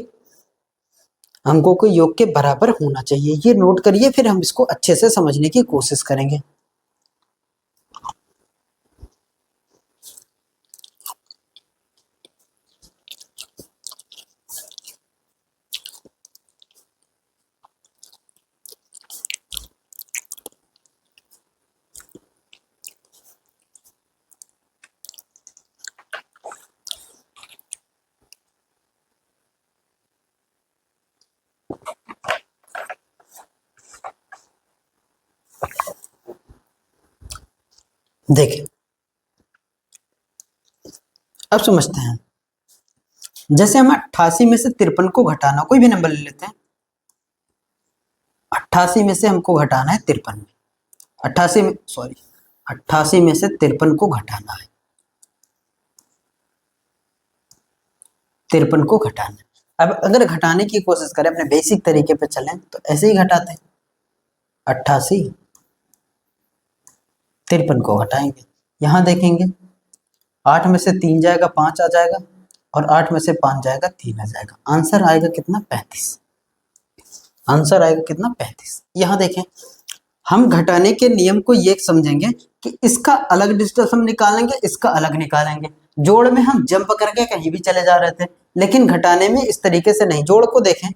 अंकों के योग के बराबर होना चाहिए। ये नोट करिए, फिर हम इसको अच्छे से समझने की कोशिश करेंगे। देखिए, अब समझते हैं। जैसे हम 88 में से 53 को घटाना, कोई भी नंबर ले लेते हैं, 88 में से हमको घटाना है 53 में, 88 में से 53 को घटाना है, 53 को घटाना है। अब अगर घटाने की कोशिश करें, अपने बेसिक तरीके पे चलें, तो ऐसे ही घटाते हैं, 88 53 को घटाएंगे। यहाँ देखेंगे, 8 में से 3 जाएगा 5 आ जाएगा, और 8 में से 5 जाएगा 3 आ जाएगा। आंसर आएगा कितना, 35। आंसर आएगा कितना, 35। यहाँ देखें, हम घटाने के नियम को ये समझेंगे कि इसका अलग डिजिटल सम निकालेंगे, इसका अलग निकालेंगे। जोड़ में हम जंप करके कहीं भी चले जा रहे थे, लेकिन घटाने में इस तरीके से नहीं। जोड़ को देखें,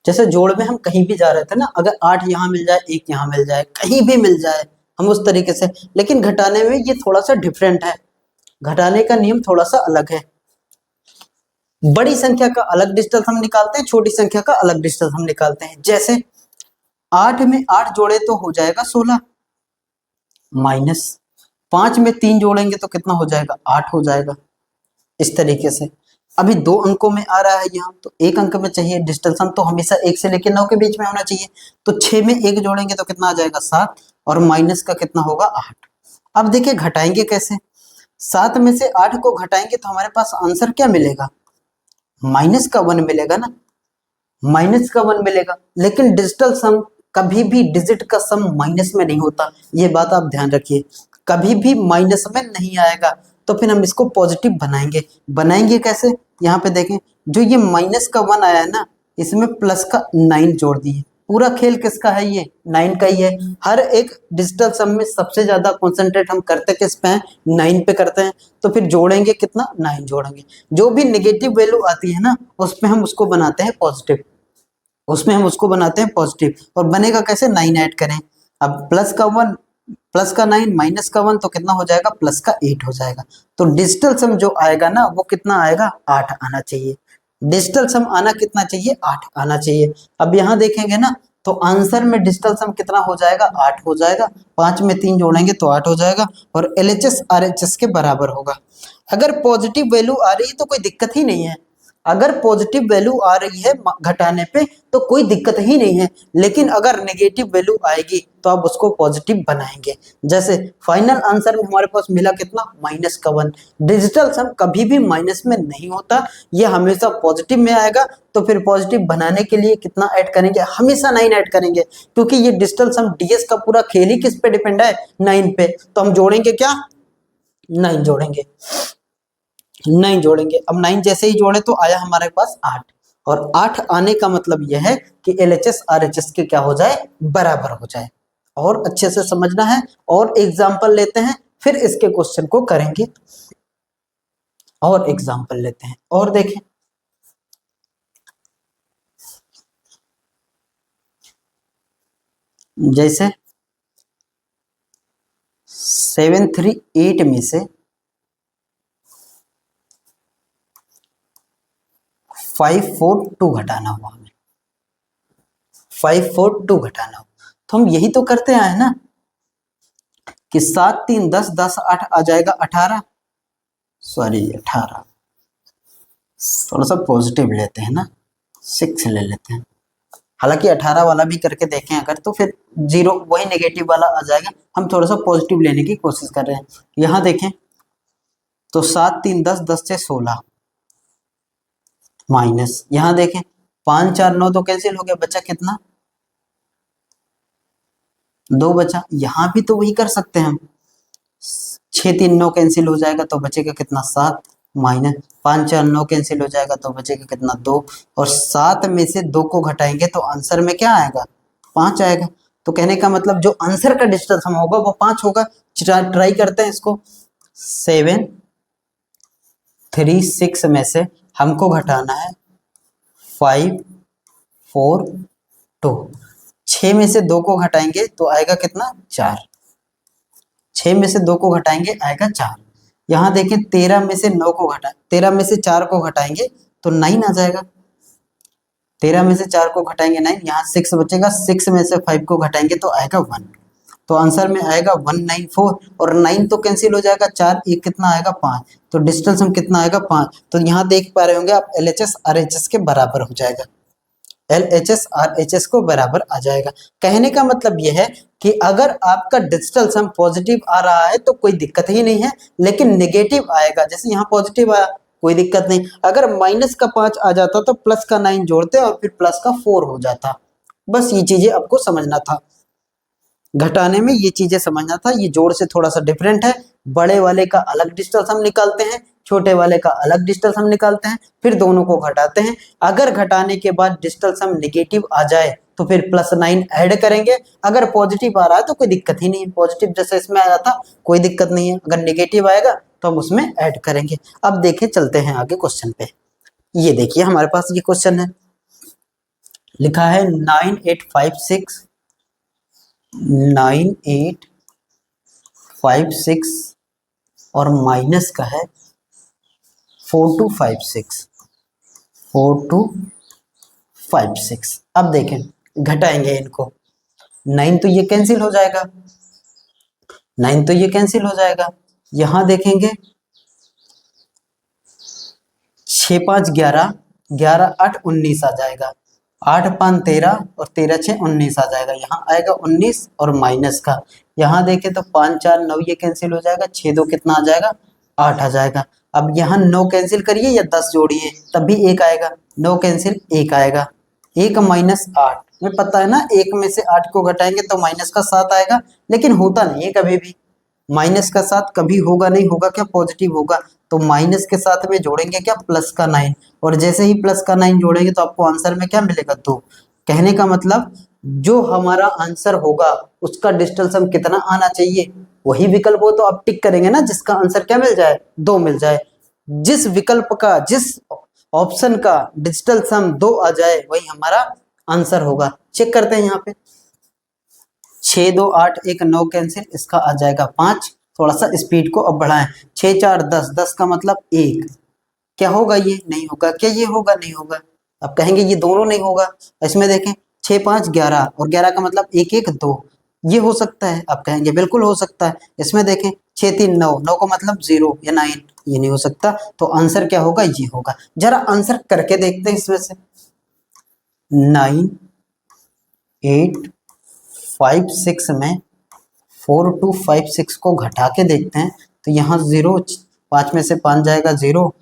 जैसे जोड़ में हम कहीं भी जा रहे थे ना, अगर 8 यहाँ मिल जाए, 1 यहाँ मिल जाए, कहीं भी मिल जाए, हम उस तरीके से। लेकिन घटाने में ये थोड़ा सा डिफरेंट है, घटाने का नियम थोड़ा सा अलग है। बड़ी संख्या का अलग डिजिटल सम निकालते हैं, छोटी संख्या का अलग डिजिटल सम निकालते हैं। जैसे 8 में 8 जोड़े तो हो जाएगा 16, माइनस 5 में 3 जोड़ेंगे तो कितना हो जाएगा, 8 हो जाएगा। इस तरीके से अभी 2 अंकों में आ रहा है यहाँ, तो 1 अंक में चाहिए डिजिटल सम, तो हमेशा 1 से लेकर 9 के बीच में होना चाहिए। तो 6 में 1 जोड़ेंगे तो कितना आ जाएगा, 7, और माइनस का कितना होगा, 8। अब देखिए घटाएंगे कैसे, 7 में से 8 को घटाएंगे तो हमारे पास आंसर क्या मिलेगा, माइनस का 1 मिलेगा ना, माइनस का 1 मिलेगा। लेकिन डिजिटल सम कभी भी डिजिट का सम माइनस में नहीं होता, ये बात आप ध्यान रखिए, कभी भी माइनस में नहीं आएगा। तो फिर हम इसको पॉजिटिव बनाएंगे। बनाएंगे कैसे, यहाँ पे देखें, जो ये माइनस का 1 आया है ना, इसमें प्लस का 9 जोड़ दिए। पूरा खेल किसका है, ये 9 का ही है। हर एक डिजिटल सम में सबसे ज्यादा कॉन्सेंट्रेट हम करते किस पे हैं, 9 पे करते हैं। तो फिर जोड़ेंगे कितना, 9 जोड़ेंगे। जो भी नेगेटिव वैल्यू आती है ना, उसमें हम उसको बनाते हैं पॉजिटिव, उसमें हम उसको बनाते हैं पॉजिटिव। और बनेगा कैसे, 9 ऐड करें। अब प्लस का 1 प्लस का 9 माइनस का 1 तो कितना हो जाएगा, प्लस का 8 हो जाएगा। तो डिजिटल सम जो आएगा ना, वो कितना आएगा, 8 आना चाहिए। डिजिटल सम आना कितना चाहिए, 8 आना चाहिए। अब यहाँ देखेंगे ना, तो आंसर में डिजिटल सम कितना हो जाएगा, 8 हो जाएगा। 5 में 3 जोड़ेंगे तो 8 हो जाएगा, और LHS RHS के बराबर होगा। अगर पॉजिटिव वैल्यू आ रही है तो कोई दिक्कत ही नहीं है, अगर पॉजिटिव वैल्यू आ रही है घटाने पे तो कोई दिक्कत ही नहीं है। लेकिन अगर नेगेटिव वैल्यू आएगी तो आप उसको पॉजिटिव बनाएंगे। जैसे फाइनल आंसर में हमारे पास मिला कितना, माइनस का 1। डिजिटल सम कभी भी माइनस में नहीं होता, ये हमेशा पॉजिटिव में आएगा। तो फिर पॉजिटिव बनाने के लिए कितना ऐड करेंगे, हमेशा 9 ऐड करेंगे, क्योंकि ये डिजिटल सम DS का पूरा खेल ही किस पे डिपेंड है, 9 पे। तो हम जोड़ेंगे क्या, 9 जोड़ेंगे, 9 जोड़ेंगे। अब 9 जैसे ही जोड़े तो आया हमारे पास 8, और 8 आने का मतलब यह है कि LHS RHS के क्या हो जाए, बराबर हो जाए। और अच्छे से समझना है, और एग्जाम्पल लेते हैं, फिर इसके क्वेश्चन को करेंगे। और एग्जाम्पल लेते हैं और देखें, जैसे 738 में से 542 घटाना हुआ, हमें 542 घटाना हो, तो हम यही तो करते आए ना कि 7 3 10 10 8 आ जाएगा 18, सॉरी 18, थोड़ा सा पॉजिटिव लेते हैं ना, 6 ले लेते हैं। हालांकि 18 वाला भी करके देखें अगर, तो फिर 0 वही नेगेटिव वाला आ जाएगा। हम थोड़ा सा पॉजिटिव लेने की कोशिश कर रहे हैं। यहाँ देखें तो 7 3 10 10 से 16 माइनस, यहाँ देखें 5 4 9 तो कैंसिल हो गया, बचा कितना, 2 बचा। यहाँ भी तो वही कर सकते हैं हम, 6 3 9 कैंसिल हो जाएगा तो बचेगा कितना, 7, माइनस 5 4 9 कैंसिल हो जाएगा तो बचेगा कितना, 2, और 7 में से 2 को घटाएंगे तो आंसर में क्या आएगा, 5 आएगा। तो कहने का मतलब जो आंसर का डिजिटल सम होगा वो 5 होगा। ट्राई करते हैं इसको। 7 3 6 में से हमको घटाना है 5 4 2, 6 में से 2 को घटाएंगे तो आएगा कितना, 4, 6 में से 2 को घटाएंगे आएगा 4। यहाँ देखें 13 में से 9 को घटा 13 में से 4 को घटाएंगे तो 9 आ जाएगा। 13 में से 4 को घटाएंगे 9, यहाँ 6 बचेगा, 6 में से 5 को घटाएंगे तो आएगा 1, तो आंसर में आएगा 194, और 9 तो कैंसिल हो जाएगा, 4 1 कितना आएगा, 5, तो डिस्टेंस सम कितना आएगा, 5। तो यहाँ देख पा रहे होंगे आप, LHS RHS के बराबर हो जाएगा, LHS RHS को बराबर आ जाएगा। कहने का मतलब यह है कि अगर आपका डिजिटल सम पॉजिटिव आ रहा है तो कोई दिक्कत ही नहीं है, लेकिन नेगेटिव आएगा, जैसे यहाँ पॉजिटिव आया कोई दिक्कत नहीं, अगर माइनस का 5 आ जाता तो प्लस का 9 जोड़ते और फिर प्लस का 4 हो जाता। बस ये चीजें आपको समझना था, घटाने में ये चीजें समझना था। ये जोड़ से थोड़ा सा डिफरेंट है, बड़े वाले का अलग डिजिटल सम निकालते हैं, छोटे वाले का अलग डिजिटल सम निकालते हैं, फिर दोनों को घटाते हैं। अगर घटाने के बाद डिजिटल सम नेगेटिव आ जाए तो फिर +9 ऐड करेंगे। अगर पॉजिटिव आ रहा है तो कोई दिक्कत ही नहीं है, पॉजिटिव जैसे इसमें आया था कोई दिक्कत नहीं है। अगर नेगेटिव आएगा तो हम उसमें ऐड करेंगे। अब देखें, चलते हैं आगे क्वेश्चन पे। ये देखिए हमारे पास ये क्वेश्चन है, लिखा है 9856 9856 और माइनस का है 4256 4256। अब देखें, घटाएंगे इनको, 9 तो ये कैंसिल हो जाएगा, 9 तो ये कैंसिल हो जाएगा। यहां देखेंगे 6 5 11, 11 8 19 आ जाएगा, 8 5 13 और 13 6 19 आ जाएगा। यहाँ आएगा 19 और माइनस का, यहाँ देखें तो 5 4 9 ये कैंसिल हो जाएगा, 6 2 कितना आ जाएगा 8 आ जाएगा। अब यहाँ 9 कैंसिल करिए या 10 जोड़िए तब भी 1 आएगा, 9 कैंसिल 1 आएगा, 1 माइनस 8, में पता है ना 1 में से 8 को घटाएंगे तो माइनस का 7 आएगा, लेकिन होता नहीं है कभी भी माइनस का 7, कभी होगा नहीं, होगा क्या पॉजिटिव होगा। तो माइनस के साथ में जोड़ेंगे क्या प्लस का 9, और जैसे ही प्लस का 9 जोड़ेंगे तो आपको आंसर में क्या मिलेगा 2। कहने का मतलब जो हमारा आंसर होगा उसका डिजिटल सम कितना आना चाहिए, वही विकल्प हो तो आप टिक करेंगे ना जिसका आंसर क्या मिल जाए 2 मिल जाए। जिस विकल्प का, जिस ऑप्शन का डिजिटल सम 2 आ जाए वही हमारा आंसर होगा। चेक करते हैं यहाँ पे, 6 2 8 1 9 कैंसिल, इसका आ जाएगा 5। थोड़ा सा स्पीड को अब बढ़ाएं, 6 4 10, 10 का मतलब 1, क्या होगा ये नहीं होगा, क्या ये होगा नहीं होगा। अब कहेंगे ये दोनों नहीं होगा, इसमें देखें 6 5 11 और 11 का मतलब 1 1 2, ये हो सकता है। आप कहेंगे बिल्कुल हो सकता है। इसमें देखें 6 3 9, 9 का मतलब 0 या 9, ये नहीं हो सकता। तो आंसर क्या होगा, ये होगा। जरा आंसर करके देखते हैं इसमें से, 9 8 5 6 में 4 2 5 6 को घटा के देखते हैं तो यहाँ 0, 5 में से 5 जाएगा 0,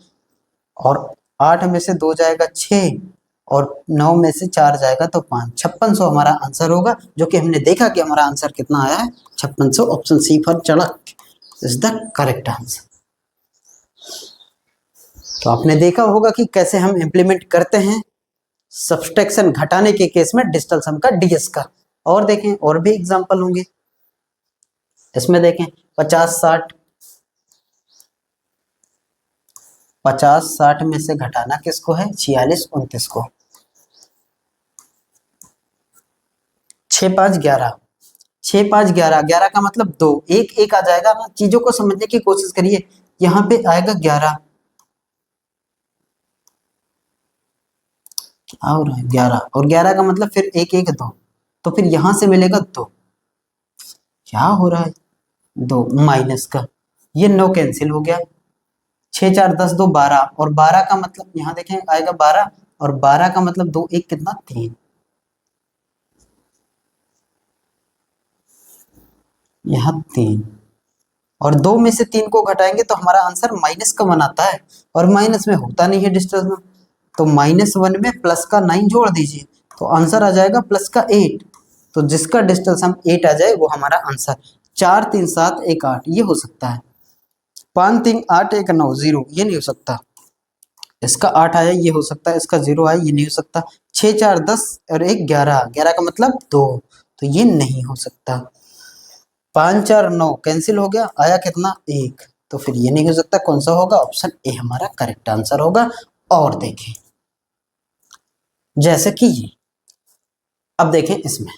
और 8 में से 2 जाएगा 6, और 9 में से 4 जाएगा तो 5, 5600 हमारा आंसर होगा। जो कि हमने देखा कि हमारा आंसर कितना आया है 5600। ऑप्शन सी फॉर चड़क इज द करेक्ट आंसर। तो आपने देखा होगा कि कैसे हम इंप्लीमेंट करते हैं सब्सट्रैक्शन घटाने के केस में डिजिटल सम का, डीएस का। और देखें और भी एग्जांपल होंगे, इसमें देखें 50 60, 50 60 में से घटाना किसको है 46 29 को। 6 5 11, 6 5 11, 11 का मतलब 2, 1 1 आ जाएगा ना। चीजों को समझने की कोशिश करिए, यहाँ पे आएगा 11, क्या हो रहा है 11, और 11 का मतलब फिर 1 1 2, तो फिर यहां से मिलेगा 2, क्या हो रहा है 2 माइनस का, ये 9 कैंसिल हो गया, 6 4 10 2 12, और 12 का मतलब यहाँ देखें आएगा 12, और 12 का मतलब 2 1 कितना 3, यहाँ 3, और 2 में से 3 को घटाएंगे तो हमारा आंसर माइनस का 1 आता है, और माइनस में होता नहीं है डिजिटल में। तो -1 में प्लस का 9 जोड़ दीजिए तो आंसर आ जाएगा प्लस का 8। तो जिसका डिजिटल सम 8 आ जाए वो हमारा आंसर। 4 3 7 1 8 ये हो सकता है, 5 3 8 1 9 0 ये नहीं हो सकता, इसका 8 आया ये हो सकता है, इसका 0 आया ये नहीं हो सकता, 6 4 10 और 1 11, 11 का मतलब 2, तो ये नहीं हो सकता। 5 4 9 कैंसिल हो गया, आया कितना 1, तो फिर ये नहीं हो सकता। कौन सा होगा, ऑप्शन ए हमारा करेक्ट आंसर होगा। और देखें जैसे कि ये, अब देखें इसमें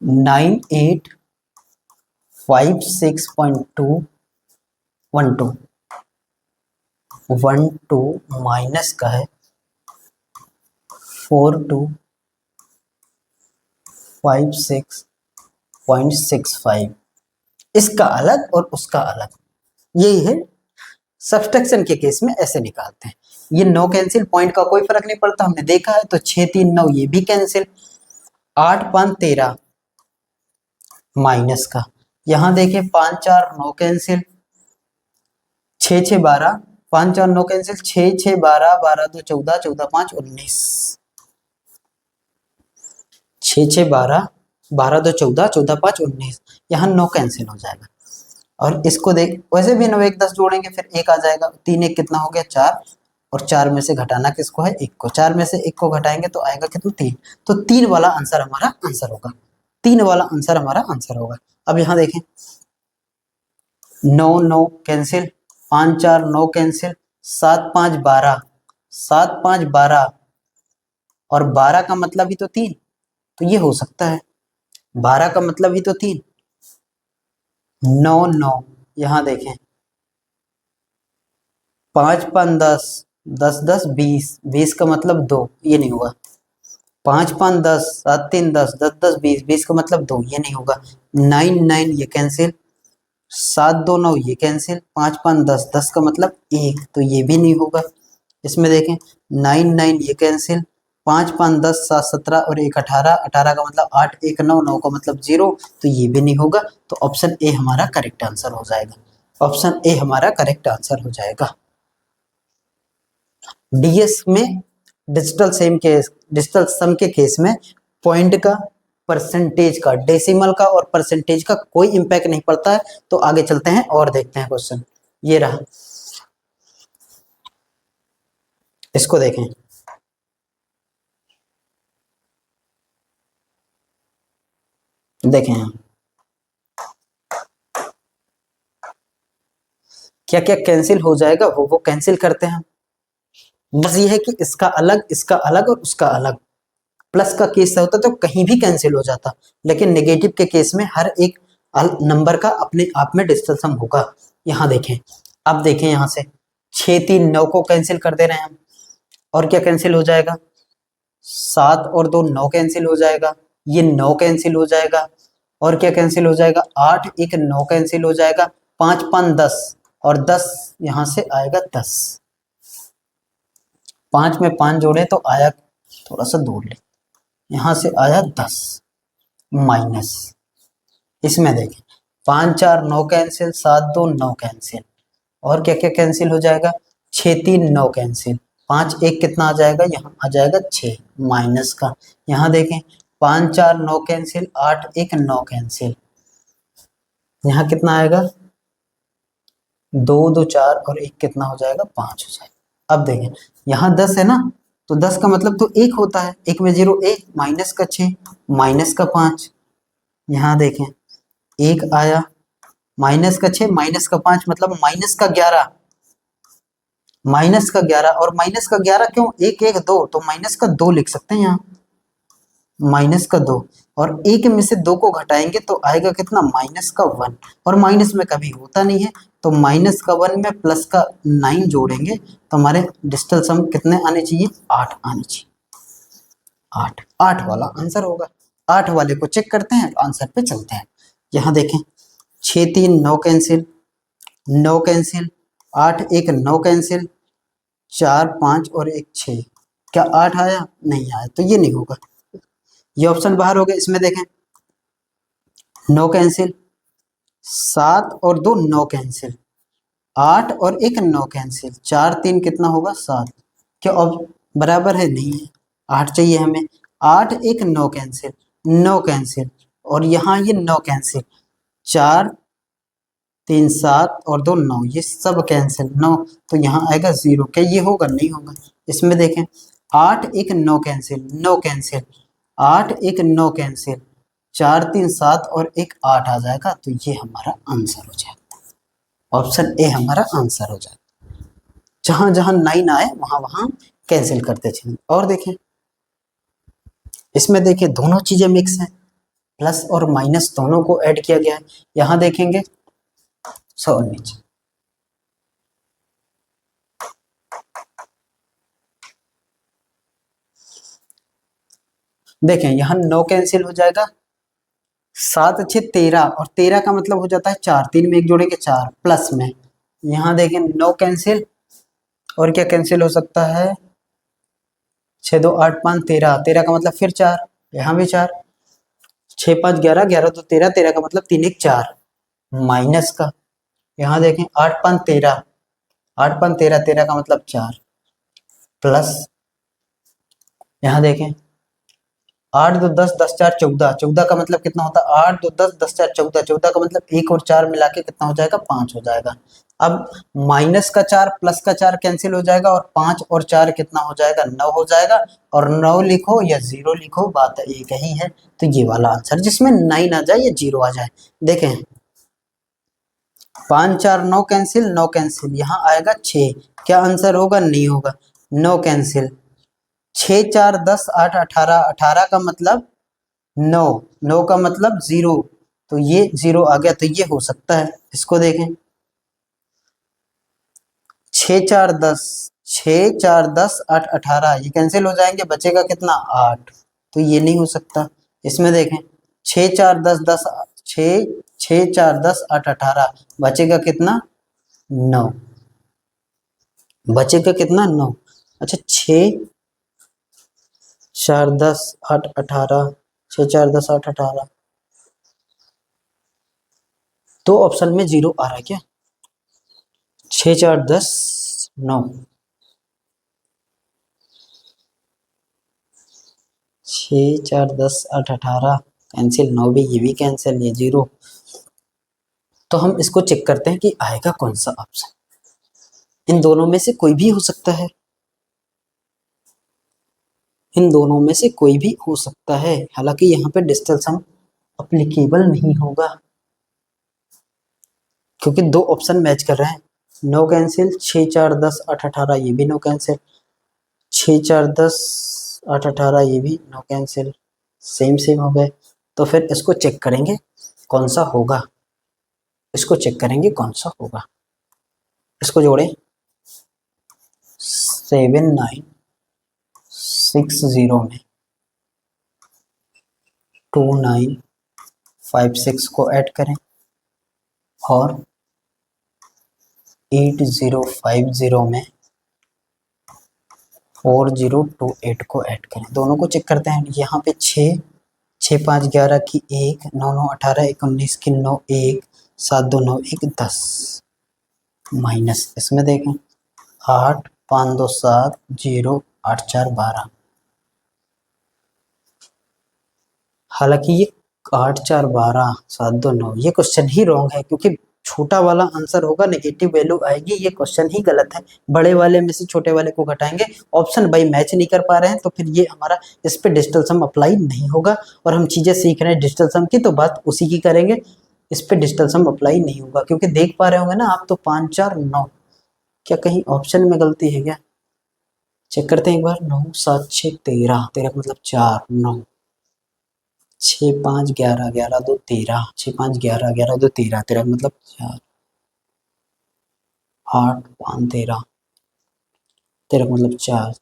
9856.212 माइनस का है 4256.65, इसका अलग और उसका अलग, यही है सब्सट्रैक्शन के केस में ऐसे निकालते हैं। ये 9 कैंसिल, पॉइंट का कोई फर्क नहीं पड़ता, हमने देखा है। तो 6 3 9 ये भी कैंसिल, 8 5 13 माइनस का, यहां देखें 5 4 9 कैंसिल, 6 6 12, 5 4 9 कैंसिल, 6 6 12 12 2 14 14 5 19, 6 6 12 12 2 14 14 5 19, यहाँ 9 कैंसिल हो जाएगा। और इसको देख, वैसे भी 9 1 10 जोड़ेंगे फिर 1 आ जाएगा, 3 1 कितना हो गया 4, और 4 में से घटाना किसको है, 1 को। 4 में से 1 को घटाएंगे तो आएगा कितना, 3। तो 3 वाला आंसर हमारा आंसर होगा, 3 वाला आंसर हमारा आंसर होगा। अब यहाँ देखें, 9 9 कैंसिल, 5 4 9 कैंसिल, 7 5 12, 7 5 12 और 12 का मतलब ही तो 3, तो ये हो सकता है, 12 का मतलब ही तो 3। 9 9 यहाँ देखें, 5 5 10, 10 10 20, 20 का मतलब 2, ये नहीं होगा। 5 5 10, 7 3 10, 10 10 20, 20 का मतलब 2, ये नहीं होगा। 9 9 ये कैंसिल, 7 2 9 ये कैंसिल, 5 5 10, 10 का मतलब 1, तो ये भी नहीं होगा। इसमें देखें, 9 9 ये कैंसिल, 5 5 10, 7 17 और 1 18, 18 का मतलब 8, 1 9, 9 का मतलब 0, तो ये भी नहीं होगा। तो ऑप्शन ए हमारा करेक्ट आंसर हो जाएगा, ऑप्शन ए हमारा करेक्ट आंसर हो जाएगा। डीएस में डिजिटल सम के केस में पॉइंट का, परसेंटेज का, डेसिमल का और परसेंटेज का कोई इंपैक्ट नहीं पड़ता है। तो आगे चलते हैं और देखते हैं क्वेश्चन, ये रहा, इसको देखें। देखें हम क्या क्या कैंसिल हो जाएगा, वो कैंसिल करते हैं। बस ये है कि इसका अलग और उसका अलग। प्लस का केस होता तो कहीं भी कैंसिल हो जाता, लेकिन नेगेटिव के केस में हर एक नंबर का अपने आप में डिजिटल सम होगा। यहाँ देखें, अब देखें यहाँ से 6 3 9 को कैंसिल कर दे रहे हैं हम, और क्या कैंसिल हो जाएगा, 7 और 2 9 कैंसिल हो जाएगा, ये 9 कैंसिल हो जाएगा, और क्या कैंसिल हो जाएगा, 8 1 9 कैंसिल हो जाएगा, 5 5 10 और 10 यहाँ से आएगा 10, 5 में 5 जोड़े तो आया, थोड़ा सा दूर ले, यहाँ से आया 10 माइनस, इसमें देखें 5 4 9 कैंसिल, 7 2 9 कैंसिल, और क्या क्या कैंसिल हो जाएगा, 6 3 9 कैंसिल, 5 1 कितना आ जाएगा, यहाँ आ जाएगा 6 माइनस का। यहाँ देखें 5 4 9 कैंसिल, 8 1 9 कैंसिल, यहाँ कितना आएगा, 2 2 4 और 1 कितना हो जाएगा, 5 हो जाएगा। अब देखें यहाँ 10 है ना, तो 10 का मतलब तो 1 होता है, 1 में 0 1, माइनस का 6 माइनस का 5, यहाँ देखें 1 आया, माइनस का 6 माइनस का 5 मतलब माइनस का 11, माइनस का 11, और माइनस का 11 क्यों, 1 1 2, तो माइनस का 2 लिख सकते हैं यहाँ, माइनस का 2, और 1 में से 2 को घटाएंगे तो आएगा कितना, माइनस का 1, और माइनस में कभी होता नहीं है, तो माइनस का 1 में प्लस का 9 जोड़ेंगे तो हमारे डिजिटल सम कितने आने चाहिए, 8 आने चाहिए, 8 8 वाला आंसर होगा। 8 वाले को चेक करते हैं, आंसर पे चलते हैं। यहाँ देखें 6 3 9 कैंसिल, 9 कैंसिल, 8 1 9 कैंसिल, 4 5 और 1 6, क्या 8 आया, नहीं आया, तो ये नहीं होगा, ये ऑप्शन बाहर हो गया। इसमें देखें 9 कैंसिल, 7 और 2 9 कैंसिल, 8 और 1 9 कैंसिल, 4 3 कितना होगा, 7, क्या अब बराबर है, नहीं है, 8 चाहिए हमें, 8 1 9 कैंसिल, 9 कैंसिल, और यहाँ ये 9 कैंसिल, 4 3 7 और 2 9, ये सब कैंसिल 9, तो यहाँ आएगा 0, क्या ये होगा, नहीं होगा। इसमें देखें 8 1 9 कैंसिल, 9 कैंसिल, 8 1 9 कैंसिल, 4 3 7 और 1 8 आ जाएगा, तो ये हमारा आंसर हो जाएगा, ऑप्शन ए हमारा आंसर हो जाएगा। जहां जहां 9 आए वहां वहां कैंसिल करते चलें। और देखें इसमें देखिए दोनों चीजें मिक्स हैं, प्लस और माइनस दोनों को ऐड किया गया है। यहां देखेंगे 100 नीचे, देखें यहाँ 9 कैंसिल हो जाएगा, 7 6 13, और 13 का मतलब हो जाता है 4, 3 में 1 जोड़ेंगे 4, प्लस में यहाँ देखें 9 कैंसिल, और क्या कैंसिल हो सकता है, 6 2 8 5 13, 13 का मतलब फिर 4, यहाँ भी 4, 6 5 11, 11 2 13, 13 का मतलब 3 1 4, माइनस का यहाँ देखें 8 5 13, 8 5 13, 13 का मतलब 4, प्लस यहाँ देखें 8 2 10, 10 4 14, 14 का मतलब कितना होता है, 8 2 10, 10 4 14, 14 का मतलब 1 और 4 मिला के कितना हो जाएगा, 5 हो जाएगा। अब माइनस का 4 प्लस का 4 कैंसिल हो जाएगा और 5 और 4 कितना हो जाएगा, 9 हो जाएगा। और 9 लिखो या 0 लिखो, बात एक ही है। तो ये वाला आंसर जिसमें 9 आ जाए या 0 आ जाए। देखें 5 4 9 कैंसिल, 9 कैंसिल, यहाँ आएगा 6। क्या आंसर होगा, नहीं होगा, 9 कैंसिल। 6 4 10 8 18, 18 का मतलब 9, 9 का मतलब 0, तो ये 0 आ गया, तो ये हो सकता है। इसको देखें 6 4 10, 6 4 10 8 18, ये कैंसिल हो जाएंगे, बचेगा कितना, 8, तो ये नहीं हो सकता। इसमें देखें 6 4 10 10, 6 6 4 10 8 18, बचेगा कितना, 9, बचेगा कितना, 9। अच्छा 6 4 10 8 18, 6 4 10 8 18, तो ऑप्शन में 0 आ रहा है क्या, 6 4 10 9, 6 4 10 8 18 कैंसिल, 9 भी, ये भी कैंसिल, ये 0। तो हम इसको चेक करते हैं कि आएगा कौन सा ऑप्शन। इन दोनों में से कोई भी हो सकता है, इन दोनों में से कोई भी हो सकता है। हालांकि यहाँ पे डिजिटल सम अप्लीकेबल नहीं होगा, क्योंकि दो ऑप्शन मैच कर रहे हैं। 9 कैंसिल, 6 4 10 8 18, ये भी 9 कैंसिल, 6 4 10 8 18, ये भी 9 कैंसिल, सेम सेम हो गए। तो फिर इसको चेक करेंगे कौन सा होगा, इसको चेक करेंगे कौन सा होगा। इसको जोड़ें 7 9 6 0 में 2 9 5 6 को ऐड करें और 8 0 5 0 में 4 0 2 8 को ऐड करें। दोनों को चेक करते हैं। यहाँ पे 6 6 5 11 की 1, 9 9 18 1 19 की 9 1, 7 2 9 1 10, माइनस इसमें देखें 8 5 2 7 0 8 4 12। हालांकि ये 8 4 12 7 2 9, ये क्वेश्चन ही रॉन्ग है, क्योंकि छोटा वाला आंसर होगा, नेगेटिव वैल्यू आएगी, ये क्वेश्चन ही गलत है। बड़े वाले में से छोटे वाले को घटाएंगे, ऑप्शन बाई मैच नहीं कर पा रहे हैं, तो फिर ये हमारा इस पे डिजिटल सम अप्लाई नहीं होगा। और हम चीजें सीख रहे हैं डिजिटल सम की, तो बात उसी की करेंगे, इस पे डिजिटल सम अप्लाई नहीं होगा। क्योंकि देख पा रहे होंगे ना आप, तो 5 4 9, क्या कहीं ऑप्शन में गलती है क्या, चेक करते हैं एक बार। 9 7 6 13, 13 का मतलब 4, 9 6 5 11 11 2 13, 6 5 11 11 2 13, 13 मतलब 4, 8 5 13, 13 मतलब 4,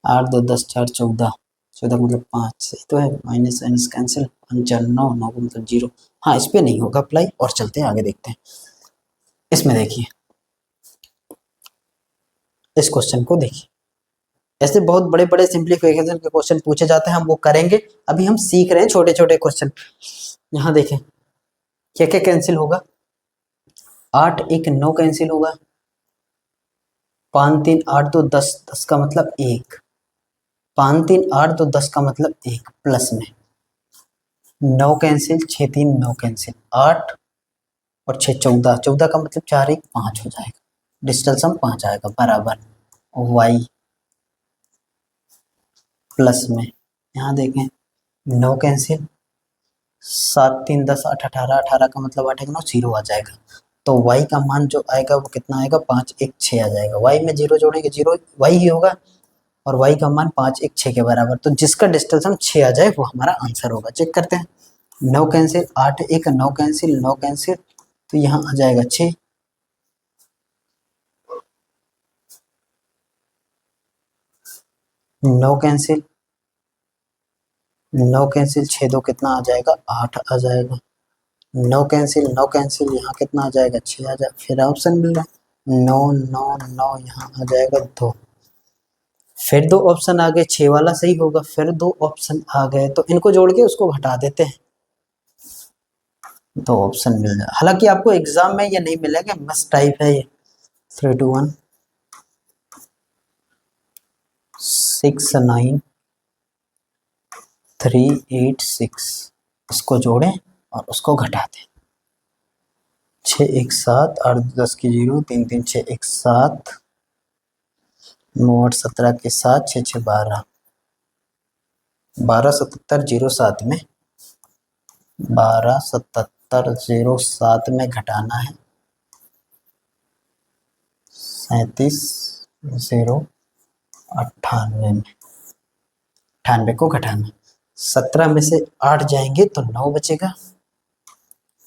8 2 10 4 14, 14 मतलब 5, सही तो है। माइनस माइनस कैंसिल, 5 4 9, 9 का मतलब 0। हाँ इस पे नहीं होगा अप्लाई। और चलते हैं आगे, देखते हैं। इसमें देखिए, इस क्वेश्चन को देखिए, ऐसे बहुत बड़े बड़े सिंप्लीफिकेशन के क्वेश्चन पूछे जाते हैं, हम वो करेंगे। अभी हम सीख रहे हैं छोटे छोटे क्वेश्चन। यहाँ देखें क्या क्या कैंसिल होगा, 8 1 9 कैंसिल होगा, 5 3 8 2 10, 10 का मतलब 1, 5 3 8 2 10 का मतलब 1, प्लस में 9 कैंसिल, 6 3 9 कैंसिल, 8 और 6 14, 14 का मतलब 4 1 5 हो जाएगा, डिजिटल सम 5 आएगा, बराबर y प्लस में, यहाँ देखें 9 कैंसिल, 7 3 10 8 18, 18 का मतलब 8 1 9, 0 आ जाएगा। तो y का मान जो आएगा वो कितना आएगा, 5 1 6 आ जाएगा। y में 0 जोड़ेंगे, 0 y ही होगा, और y का मान 5 1 6 के बराबर। तो जिसका डिजिटल सम 6 आ जाए वो हमारा आंसर होगा। चेक करते हैं, 9 कैंसिल, 8 1 9 कैंसिल, 9 कैंसिल, तो यहाँ आ जाएगा 6, 9 कैंसिल, 9 कैंसिल, 6 2 कितना आ जाएगा, 8 आ जाएगा। 9 कैंसिल, 9 कैंसिल, यहाँ कितना आ जाएगा, 6 आ जाएगा। फिर ऑप्शन मिल रहा है 9 9 9, यहाँ आ जाएगा 2। फिर दो ऑप्शन आ गए, 6 वाला सही होगा। फिर दो ऑप्शन आ गए, तो इनको जोड़ के उसको घटा देते हैं, दो ऑप्शन मिल जाए। हालांकि आपको एग्जाम में ये नहीं मिलेगा, मस्ट टाइप है ये। 3 2 1 6 9 3 8 6, इसको जोड़ें और उसको घटा दें। छः एक सात, 8 10 की 0, 3 3 6 1 7, 9 8 17 के 7, 6 6 12, 127707 में 127707 में घटाना है 37,098 में, 98 को घटाना, 17 में से 8 जाएंगे तो 9 बचेगा,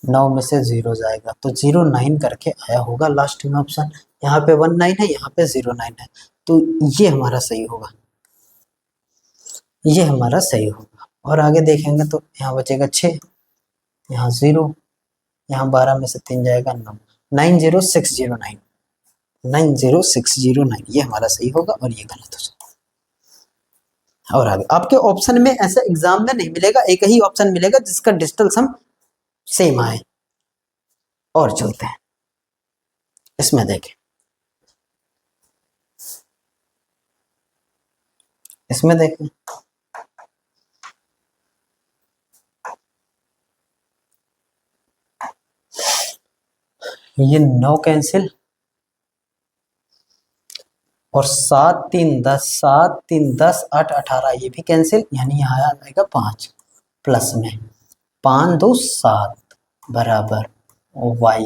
9 में से 0 जाएगा तो 09 करके आया होगा लास्ट में ऑप्शन। यहाँ पे 19 है, यहाँ पे 09 है, तो ये हमारा सही होगा, ये हमारा सही होगा। और आगे देखेंगे तो यहाँ बचेगा 6, यहाँ 0, यहाँ 12 में से 3 जाएगा 9, 90609, 90609 ये हमारा सही होगा और ये गलत हो जाएगा। और आगे आपके ऑप्शन में ऐसा एग्जाम में नहीं मिलेगा, एक ही ऑप्शन मिलेगा जिसका डिजिटल सम सेम आए। और चलते हैं इसमें, देखें इसमें देखें, ये 9 कैंसिल और 7 3 10, 7 3 10 8 18 ये भी कैंसिल, यानी यहाँ आ जाएगा 5 प्लस में 5 2 7 बराबर y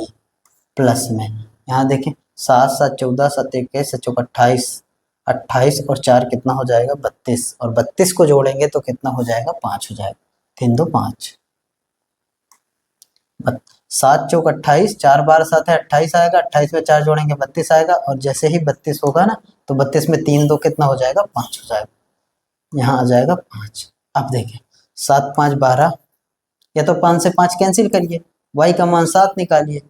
प्लस में, यहाँ देखें 7 7 14 7 21 7 28, 28 और 4 कितना हो जाएगा 32, और 32 को जोड़ेंगे तो कितना हो जाएगा 5 हो जाएगा, 3 2 5, 7 चौक 28, 4 बार 7 है 28 आएगा, 28 में 4 जोड़ेंगे 32 आएगा, और जैसे ही 32 होगा ना तो 32 में 3 2 कितना हो जाएगा 5 हो जाएगा, यहाँ आ जाएगा 5। अब देखें 7 5 12, या तो 5 से 5 कैंसिल करिए, y का मान 7 निकालिए,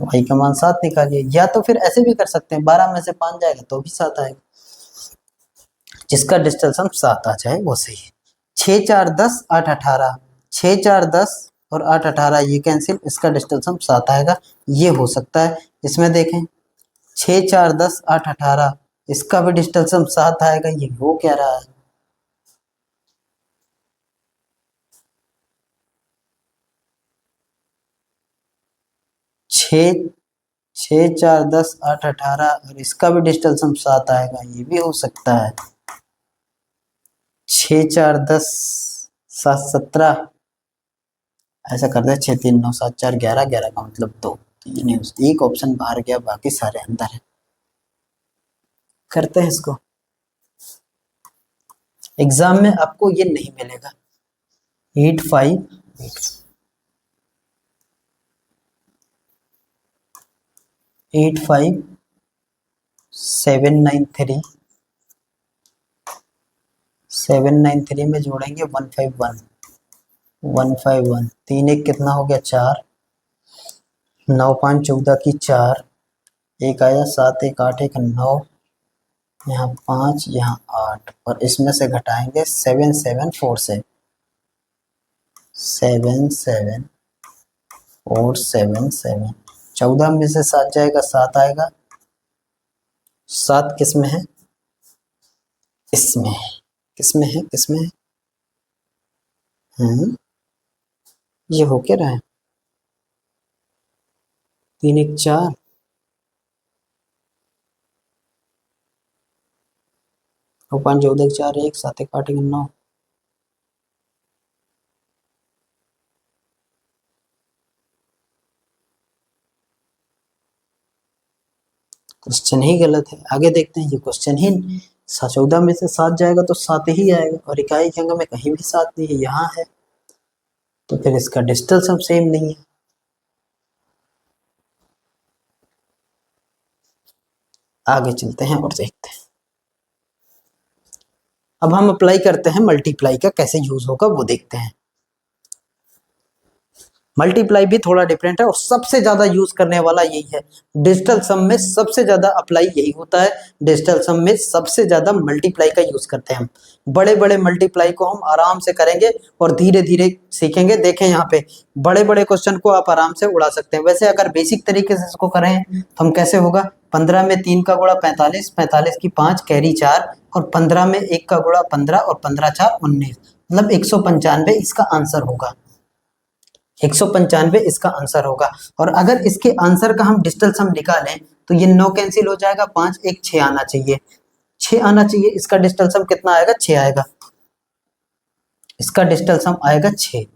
y का मान 7 निकालिए, या तो फिर ऐसे भी कर सकते हैं 12 में से 5 जाएगा तो भी 7 आएगा, जिसका डिजिटल सम 7 आ जाए वो सही है। 6 4 10 8 18, 6 4 10 और 8 18 ये कैंसिल, इसका डिजिटल सम 7 आएगा, ये हो सकता है। इसमें देखें 6 4 10 8 18, इसका भी डिजिटल सम 7 आएगा, ये वो क्या रहा है, 6 6 4 10 8 18 और इसका भी डिजिटल सम 7 आएगा, ये भी हो सकता है। 6 4 10 7 17, ऐसा करते हैं 6 3 9 7 4 11, 11 का मतलब 2, ये नहीं, एक ऑप्शन बाहर गया बाकी सारे अंदर है। करते हैं इसको, एग्जाम में आपको ये नहीं मिलेगा। 8 5 8 5 7 9 3, 7 9 3 में जोड़ेंगे 151, 151, 3 1 कितना हो गया 4, 9 5 14 की 4, एक आया 7 1 8 1 9, यहाँ 5 यहाँ 8, और इसमें से घटाएंगे 7 7 4 से, 7 7 4 7 7, 14 में से 7 जाएगा 7 आएगा, 7 किस में है, इसमें है, किसमें है, किसमें है, ये हो क्या रहा है, 3 1 4, और 5 14 4 1 7 1 8 1 9, क्वेश्चन ही गलत है। आगे देखते हैं, ये क्वेश्चन ही 14 में से 7 जाएगा तो 7 ही आएगा, और इकाई के अंक में कहीं भी 7 नहीं है, यहाँ है, तो फिर इसका डिजिटल सम सेम नहीं है। आगे चलते हैं और देखते हैं, अब हम अप्लाई करते हैं मल्टीप्लाई का कैसे यूज होगा वो देखते हैं। मल्टीप्लाई भी थोड़ा डिफरेंट है और सबसे ज्यादा यूज करने वाला यही है, डिजिटल सम में सबसे ज्यादा अप्लाई यही होता है, डिजिटल सम में सबसे ज्यादा मल्टीप्लाई का यूज करते हैं हम। बड़े बड़े मल्टीप्लाई को हम आराम से करेंगे और धीरे धीरे सीखेंगे। देखें यहाँ पे बड़े बड़े क्वेश्चन को आप आराम से उड़ा सकते हैं। वैसे अगर बेसिक तरीके से इसको करें तो हम कैसे होगा, 15 में 3 का गुणा 45, 45 की 5 कैरी 4, और 15 में 1 का गुणा 15 और 15 4 19, मतलब 195 इसका आंसर होगा। 195 इसका आंसर होगा। और अगर इसके आंसर का हम डिजिटल सम निकालें तो ये 9 कैंसिल हो जाएगा, 5 1 6 आना चाहिए, 6 आना चाहिए। इसका डिजिटल सम कितना आएगा? 6 आएगा। इसका डिजिटल सम आएगा 6।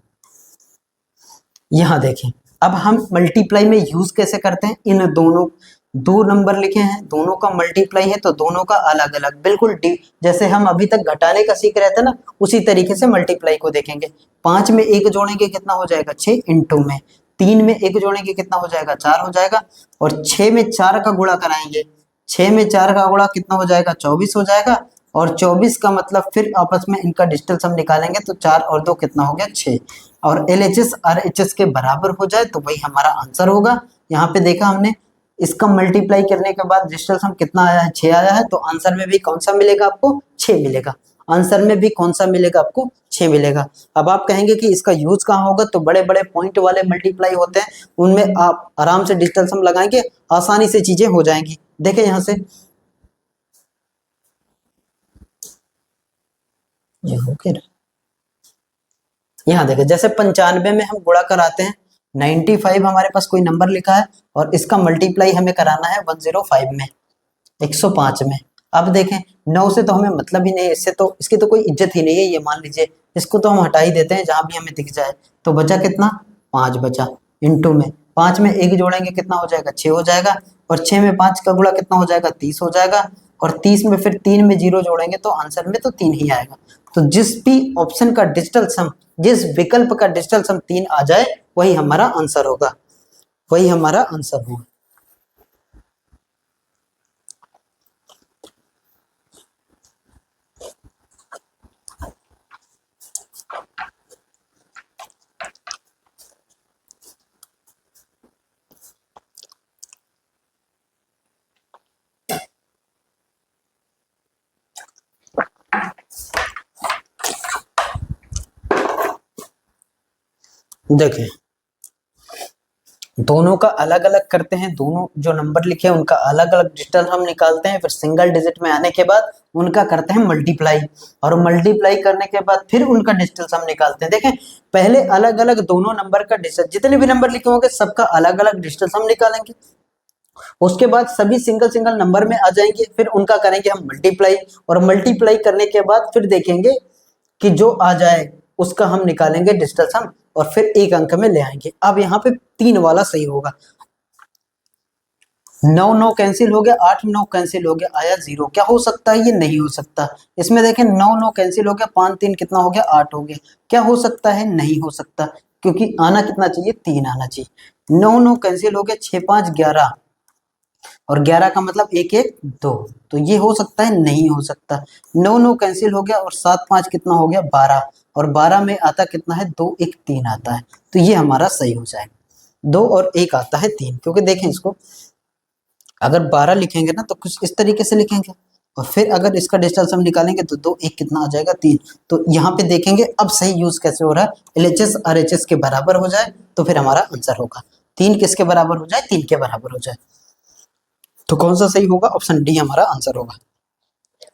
यहां देखें, अब हम मल्टीप्लाई में यूज कैसे करते हैं? इन दोनों, दो नंबर लिखे हैं, दोनों का मल्टीप्लाई है तो दोनों का अलग अलग, बिल्कुल जैसे हम अभी तक घटाने का सीख रहे थे ना, उसी तरीके से मल्टीप्लाई को देखेंगे। 5 में 1 जोड़ेंगे कितना हो जाएगा? 6 इंटू में 3 में 1 जोड़ेंगे कितना हो जाएगा? 4 हो जाएगा। और 6 में 4 का गुणा कराएंगे, 6 में 4 का गुणा कितना हो जाएगा? 24 हो जाएगा। और 24 का मतलब फिर आपस में इनका डिजिटल सम निकालेंगे तो 4 और 2 कितना हो गया? 6। और LHS RHS के बराबर हो जाए तो वही हमारा आंसर होगा। यहाँ पे देखा हमने, इसका मल्टीप्लाई करने के बाद डिजिटल सम कितना आया है? 6 आया है। तो आंसर में भी कौन सा मिलेगा आपको? 6 मिलेगा। आंसर में भी कौन सा मिलेगा आपको? 6 मिलेगा। अब आप कहेंगे कि इसका यूज कहाँ होगा? तो बड़े बड़े पॉइंट वाले मल्टीप्लाई होते हैं, उनमें आप आराम से डिजिटल सम लगाएंगे, आसानी से चीजें हो जाएंगी। देखें यहाँ से, ये हो क्या, यहाँ देखें, जैसे 95 में हम गुणा कराते हैं, 95 हमारे पास कोई नंबर लिखा है और इसका मल्टीप्लाई हमें कराना है 105 में, 105 में। अब देखें, 9 से तो हमें मतलब ही नहीं है, इससे तो इसकी तो कोई इज्जत ही नहीं है। ये मान लीजिए इसको तो हम हटा ही देते हैं जहां भी हमें दिख जाए। तो बचा कितना? 5 बचा। इंटू में 5 में 1 जोड़ेंगे कितना हो जाएगा? 6 हो जाएगा। और 6 में 5 का गुणा कितना हो जाएगा? 30 हो जाएगा। और 30 में फिर 3 में 0 जोड़ेंगे तो आंसर में तो 3 ही आएगा। तो जिस भी ऑप्शन का डिजिटल सम, जिस विकल्प का डिजिटल सम 3 आ जाए वही हमारा आंसर होगा, वही हमारा आंसर होगा। देखें, दोनों का अलग अलग करते हैं, दोनों जो नंबर लिखे हैं उनका अलग अलग डिजिटल हम निकालते हैं, फिर सिंगल डिजिट में आने के बाद उनका करते हैं मल्टीप्लाई, और मल्टीप्लाई करने के बाद फिर उनका डिजिटल सम निकालते हैं। देखें, पहले अलग अलग दोनों नंबर का डिजिटल, जितने भी नंबर लिखे होंगे सबका अलग अलग डिजिटल सम निकालेंगे। उसके बाद सभी सिंगल सिंगल नंबर में आ जाएंगे, फिर उनका करेंगे हम मल्टीप्लाई, और मल्टीप्लाई करने के बाद फिर देखेंगे कि जो आ जाए उसका हम निकालेंगे डिजिटल सम और फिर एक अंक में ले आएंगे। अब यहाँ पे 3 वाला सही होगा। 9 9 कैंसिल हो गया, 8 9 कैंसिल हो गया, आया 0। क्या हो सकता है? ये नहीं हो सकता। इसमें देखें, 9 9 कैंसिल हो गया, 5 3 कितना हो गया? 8 हो गया। क्या हो सकता है? नहीं हो सकता, क्योंकि आना कितना चाहिए? 3 आना चाहिए। 9 9 कैंसिल हो गया, 6 5 11, और 11 का मतलब 1 1 2, तो ये हो सकता है? नहीं हो सकता। 9 9 कैंसिल हो गया, और 7 5 कितना हो गया? 12, और 12 में आता कितना है? 2 1 3 आता है, तो ये हमारा सही हो जाएगा। 2 और 1 आता है 3, क्योंकि देखें इसको, अगर 12 लिखेंगे ना तो कुछ इस तरीके से लिखेंगे, और फिर अगर इसका डिजिटल सम निकालेंगे तो 2 1 कितना आ जाएगा? 3। तो यहाँ पे देखेंगे अब सही यूज कैसे हो रहा है। LHS RHS के बराबर हो जाए तो फिर हमारा आंसर होगा। 3 किसके बराबर हो जाए? 3 के बराबर हो जाए। तो कौन सा सही होगा? ऑप्शन डी हमारा आंसर होगा।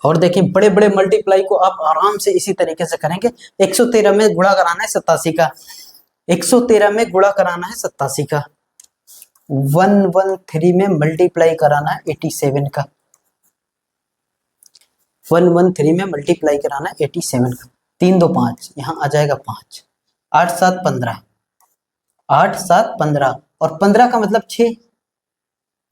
और देखिए, बड़े बड़े मल्टीप्लाई को आप आराम से इसी तरीके से करेंगे। 113 में गुणा कराना है 87 का, 113 में गुणा कराना है 87 का, 113 में मल्टीप्लाई कराना है 87 का, 113 में मल्टीप्लाई कराना है 87 का। 3 2 5, यहाँ आ जाएगा 5, 8 7 15, 8 7 15, और 15 का मतलब 6,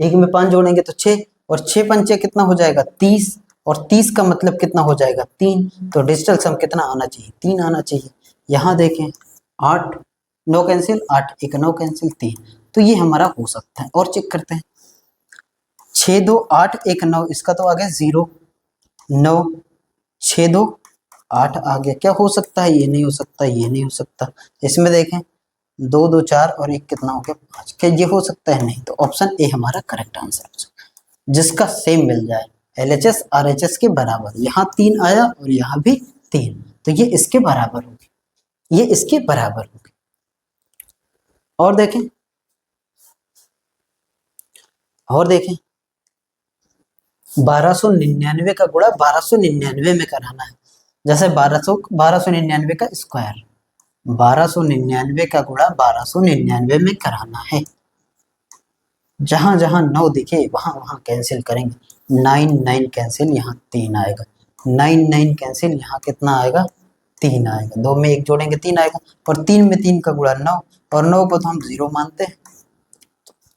एक में 5 जोड़ेंगे तो 6, और 6 पंचे कितना हो जाएगा? 30, और 30 का मतलब कितना हो जाएगा? 3। तो डिजिटल सम कितना आना चाहिए? 3 आना चाहिए। यहाँ देखें, 8 9 कैंसिल, 8 1 9 कैंसिल, 3, तो ये हमारा हो सकता है। और चेक करते हैं, 6 2 8 1 9, इसका तो आ गया 0 9, 6 2 8 आ गया। क्या हो सकता है? ये नहीं हो सकता, ये नहीं हो सकता। इसमें देखें, 2 2 4 और 1 कितना हो गया? 5। क्या ये हो सकता है? नहीं। तो ऑप्शन ए हमारा करेक्ट आंसर हो सकता है, जिसका सेम मिल जाए, LHS RHS के बराबर। यहाँ 3 आया और यहाँ भी 3, तो ये इसके बराबर होगी, ये इसके बराबर होगी। और देखें, और देखें, 1299 का गुणा 1299 में कराना है। जैसे 1299 का स्क्वायर, 1299 का गुणा 1299 में कराना है। जहां जहां 9 दिखे वहां वहां कैंसिल करेंगे। 9 9 कैंसिल, यहाँ 3 आएगा। 9 9 कैंसिल, यहाँ कितना आएगा? 3 आएगा। 2 में 1 जोड़ेंगे 3 आएगा। और 3 में 3 का गुणा 9, और 9 को तो हम 0 मानते हैं,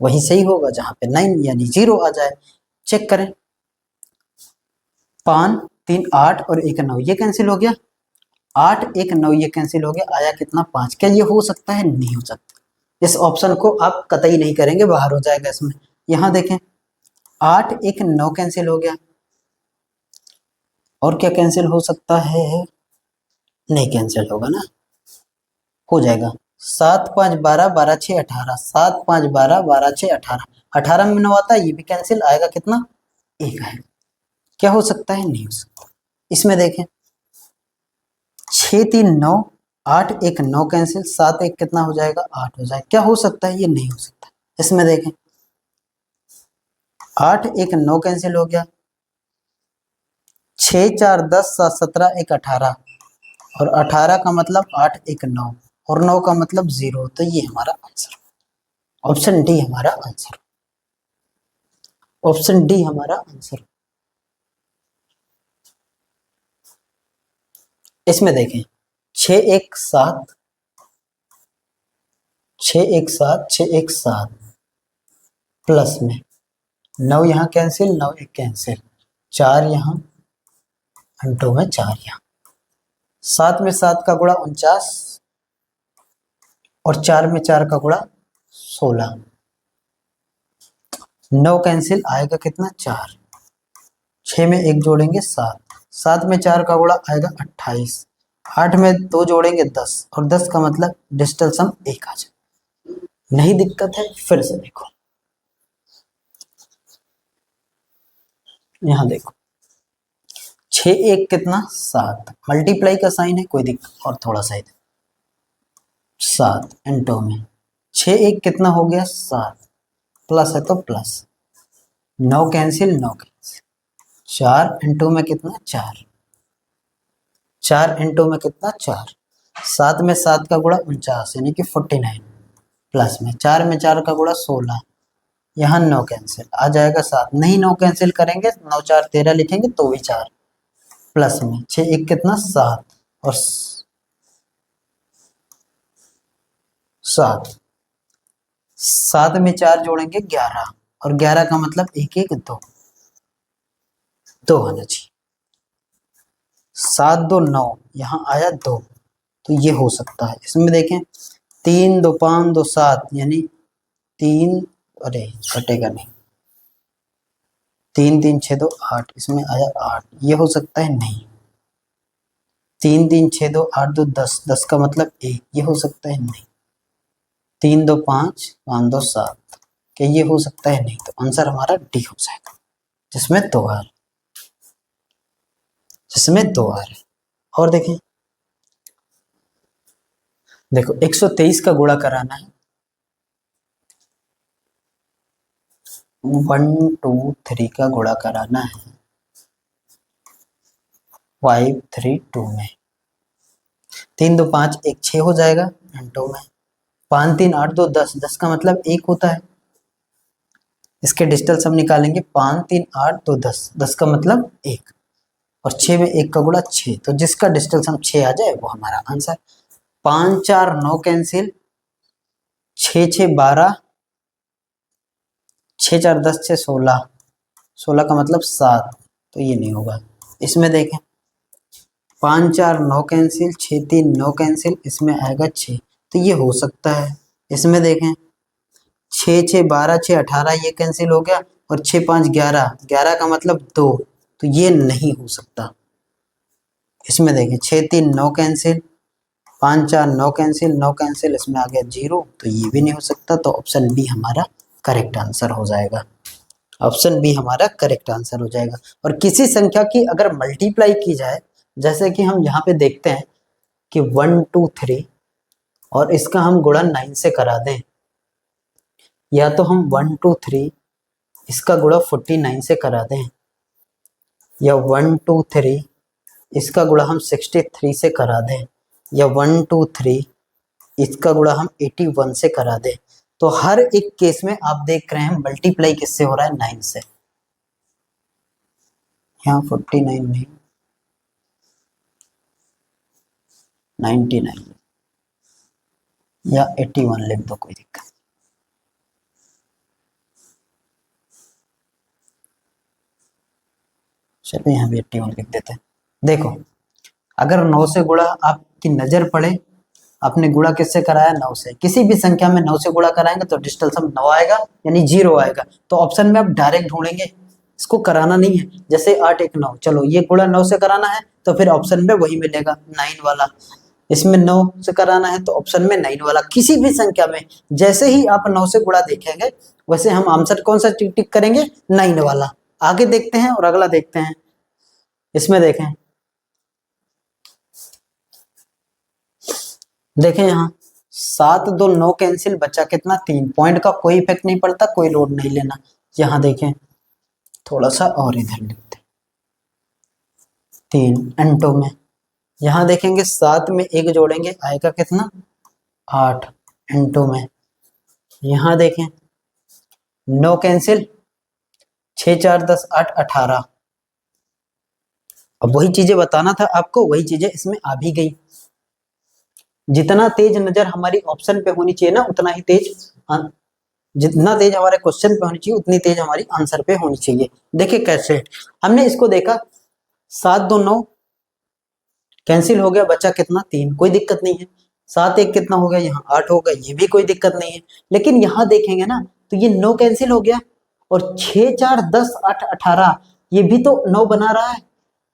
वही सही होगा जहां पे 9 यानी 0 आ जाए। चेक करें। 5 3 8 और 1 9, ये कैंसिल हो गया। 8 1 9 ये कैंसिल हो गया। आया कितना? 5। क्या ये हो सकता है? नहीं हो सकता। इस ऑप्शन को आप कतई नहीं करेंगे, बाहर हो जाएगा इसमें। यहां देखें, 8 1 9 कैंसिल हो गया। और क्या कैंसिल हो सकता है? नहीं कैंसिल होगा ना, हो जाएगा। 7 5 12 12 6 18, 7 5 12 12 6 18, 18 में 9 आता है, ये भी कैंसिल आएगा। कितना? 1 आएगा। क्या हो सकता है? नहीं हो सकता। इसमें देखें, 6 3 9, 8 1 9 कैंसिल, 7 1 कितना हो जाएगा? 8 हो जाएगा। क्या हो सकता है? ये नहीं हो सकता। इसमें देखें, 8 1 9 कैंसिल हो गया। 6 4 10 7 17 1 18, और 18 का मतलब 8 1 9, और 9 का मतलब 0। तो ये हमारा आंसर, ऑप्शन डी हमारा आंसर, ऑप्शन डी हमारा आंसर। इसमें देखें, 6 1 7, 6 1 7 6 1 7, प्लस में 9 यहाँ कैंसिल, 9 1 कैंसिल, 4 यहाँ, घंटों में 4 यहाँ, 7 में 7 का गुणा 49, और 4 में 4 का गुणा 16, 9 कैंसिल, आएगा कितना? 4, 6 में 1 जोड़ेंगे 7, 7 में 4 का गुणा आएगा 28, 8 में 2 जोड़ेंगे 10, और 10 का मतलब डिजिटल सम 1 आ जाए। नहीं दिक्कत है? फिर से देखो, यहां देखो, 6 1 कितना? 7, मल्टीप्लाई का साइन है, कोई दिक्कत, और थोड़ा सा 7 इंटू में 6 1 कितना हो गया? 7, प्लस है तो प्लस, 9 कैंसिल, 9 कैंसिल, 4 इंटू में कितना? 4, 4 इंटू में कितना? 4, 7 में 7 का गुणा 49 यानी कि 49, प्लस में 4 में 4 का गुणा 16, यहाँ 9 कैंसिल, आ जाएगा 7। नहीं 9 कैंसिल करेंगे, 9 4 13 लिखेंगे तो भी 4, प्लस में 6 1 कितना? 7, और 7, 7 में 4 जोड़ेंगे 11, और 11 का मतलब 1 1 2, 2 आना चाहिए। 7 2 9, यहाँ आया 2, तो ये हो सकता है। इसमें देखें, 3 2 5 2 7 यानी 3, अरे कटेगा नहीं, 3 3 6 2 8, इसमें आया 8, ये हो सकता है? नहीं। 3 3 6 2 8 2 10, 10 का मतलब 1, ये हो सकता है? नहीं। 3 2 5 5 2 7, क्या ये हो सकता है? नहीं। तो आंसर हमारा डी हो जाएगा, जिसमें 2 आ रहे, जिसमें 2 आ रहे। और देखें, देखो 123 का गुणा कराना है, 1 2 3 का गुणा कराना है 5 3 2 में, 3 2 5 1 6 हो जाएगा घंटों में, 5 3 8 2 10, 10 का मतलब 1 होता है। इसके डिजिटल सम निकालेंगे, 5 3 8 2 10, 10 का मतलब 1, और 6 में 1 का गुणा 6, तो जिसका डिजिटल सम 6 आ जाए वो हमारा आंसर। 5 4 9 कैंसिल, 6 6 12, 6 4 10 6 16, 16 का मतलब 7, तो ये नहीं होगा। इसमें देखें, 5 4 9 कैंसिल, 6 3 9 कैंसिल, इसमें आएगा 6, तो ये हो सकता है। इसमें देखें, 6 6 12 6 18, ये कैंसिल हो गया, और 6 5 11, 11 का मतलब 2, तो ये नहीं हो सकता। इसमें देखें, 6 3 9 कैंसिल, 5 4 9 कैंसिल, 9 कैंसिल, इसमें आ गया 0, तो ये भी नहीं हो सकता। तो ऑप्शन बी हमारा करेक्ट आंसर हो जाएगा, ऑप्शन बी हमारा करेक्ट आंसर हो जाएगा। और किसी संख्या की अगर मल्टीप्लाई की जाए, जैसे कि हम यहाँ पे देखते हैं कि 1 2 3, और इसका हम गुणा 9 से करा दें, या तो हम 1 2 3 इसका गुणा 49 से करा दें, या 1 2 3 इसका गुणा हम 63 से करा दें, या 1 2 3 इसका गुणा हम 81 से करा दे, तो हर एक केस में आप देख रहे हैं मल्टीप्लाई किससे हो रहा है, 9 से। यहाँ 49 नहीं, 99 या 81 लिख दो, कोई दिक्कत। चलो यहाँ भी 81 लिख देते हैं। देखो अगर 9 से गुणा आपकी नजर पड़े, आपने गुणा किससे कराया, 9 से। किसी भी संख्या में 9 से गुणा कराएंगे तो डिजिटल सम 9 आएगा, यानी 0 आएगा। तो ऑप्शन में आप डायरेक्ट ढूंढेंगे, इसको कराना नहीं है। जैसे 8 1 9, चलो ये गुणा 9 से कराना है तो फिर ऑप्शन में वही मिलेगा 9 वाला। इसमें 9 से कराना है तो ऑप्शन में 9 वाला। किसी भी संख्या में जैसे ही आप 9 से गुणा देखेंगे वैसे हम आंसर कौन सा टिक टिक करेंगे, 9 वाला। आगे देखते हैं और अगला देखते हैं। इसमें देखें, देखें यहाँ 7 2 9 कैंसिल, बचा कितना, 3। पॉइंट का कोई इफेक्ट नहीं पड़ता, कोई लोड नहीं लेना। यहाँ देखें थोड़ा सा और इधर लिखते, 3 एंटो में। यहाँ देखेंगे 7 में 1 जोड़ेंगे आएगा कितना, 8 एंटो में। यहाँ देखें 9 कैंसिल, 6 4 10 8 18। अब वही चीजें बताना था आपको, वही चीजें इसमें आ भी गई। जितना तेज नजर हमारी ऑप्शन पे होनी चाहिए ना, उतना ही तेज, जितना तेज हमारे क्वेश्चन पे होनी चाहिए उतनी तेज हमारी आंसर पे होनी चाहिए। देखिए कैसे हमने इसको देखा, 7 2 9 कैंसिल हो गया, बचा कितना, 3, कोई दिक्कत नहीं है। 7 1 कितना हो गया, यहाँ 8 हो गया, ये भी कोई दिक्कत नहीं है। लेकिन यहाँ देखेंगे ना तो ये 9 कैंसिल हो गया, और 6 4 10 8 18 ये भी तो 9 बना रहा है।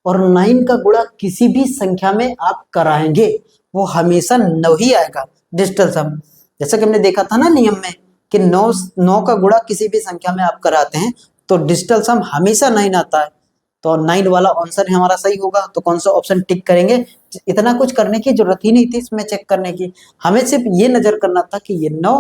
और 9 का गुणा किसी भी संख्या में आप कराएंगे वो हमेशा 9 ही आएगा डिजिटल सम। जैसा कि हमने देखा था ना नियम में कि 9 का गुणा किसी भी संख्या में आप कराते हैं तो डिजिटल सम हमेशा 9 आता है। तो 9 वाला आंसर हमारा सही होगा। तो कौन सा ऑप्शन टिक करेंगे, इतना कुछ करने की जरूरत ही नहीं थी इसमें चेक करने की। हमें सिर्फ ये नजर करना था कि ये 9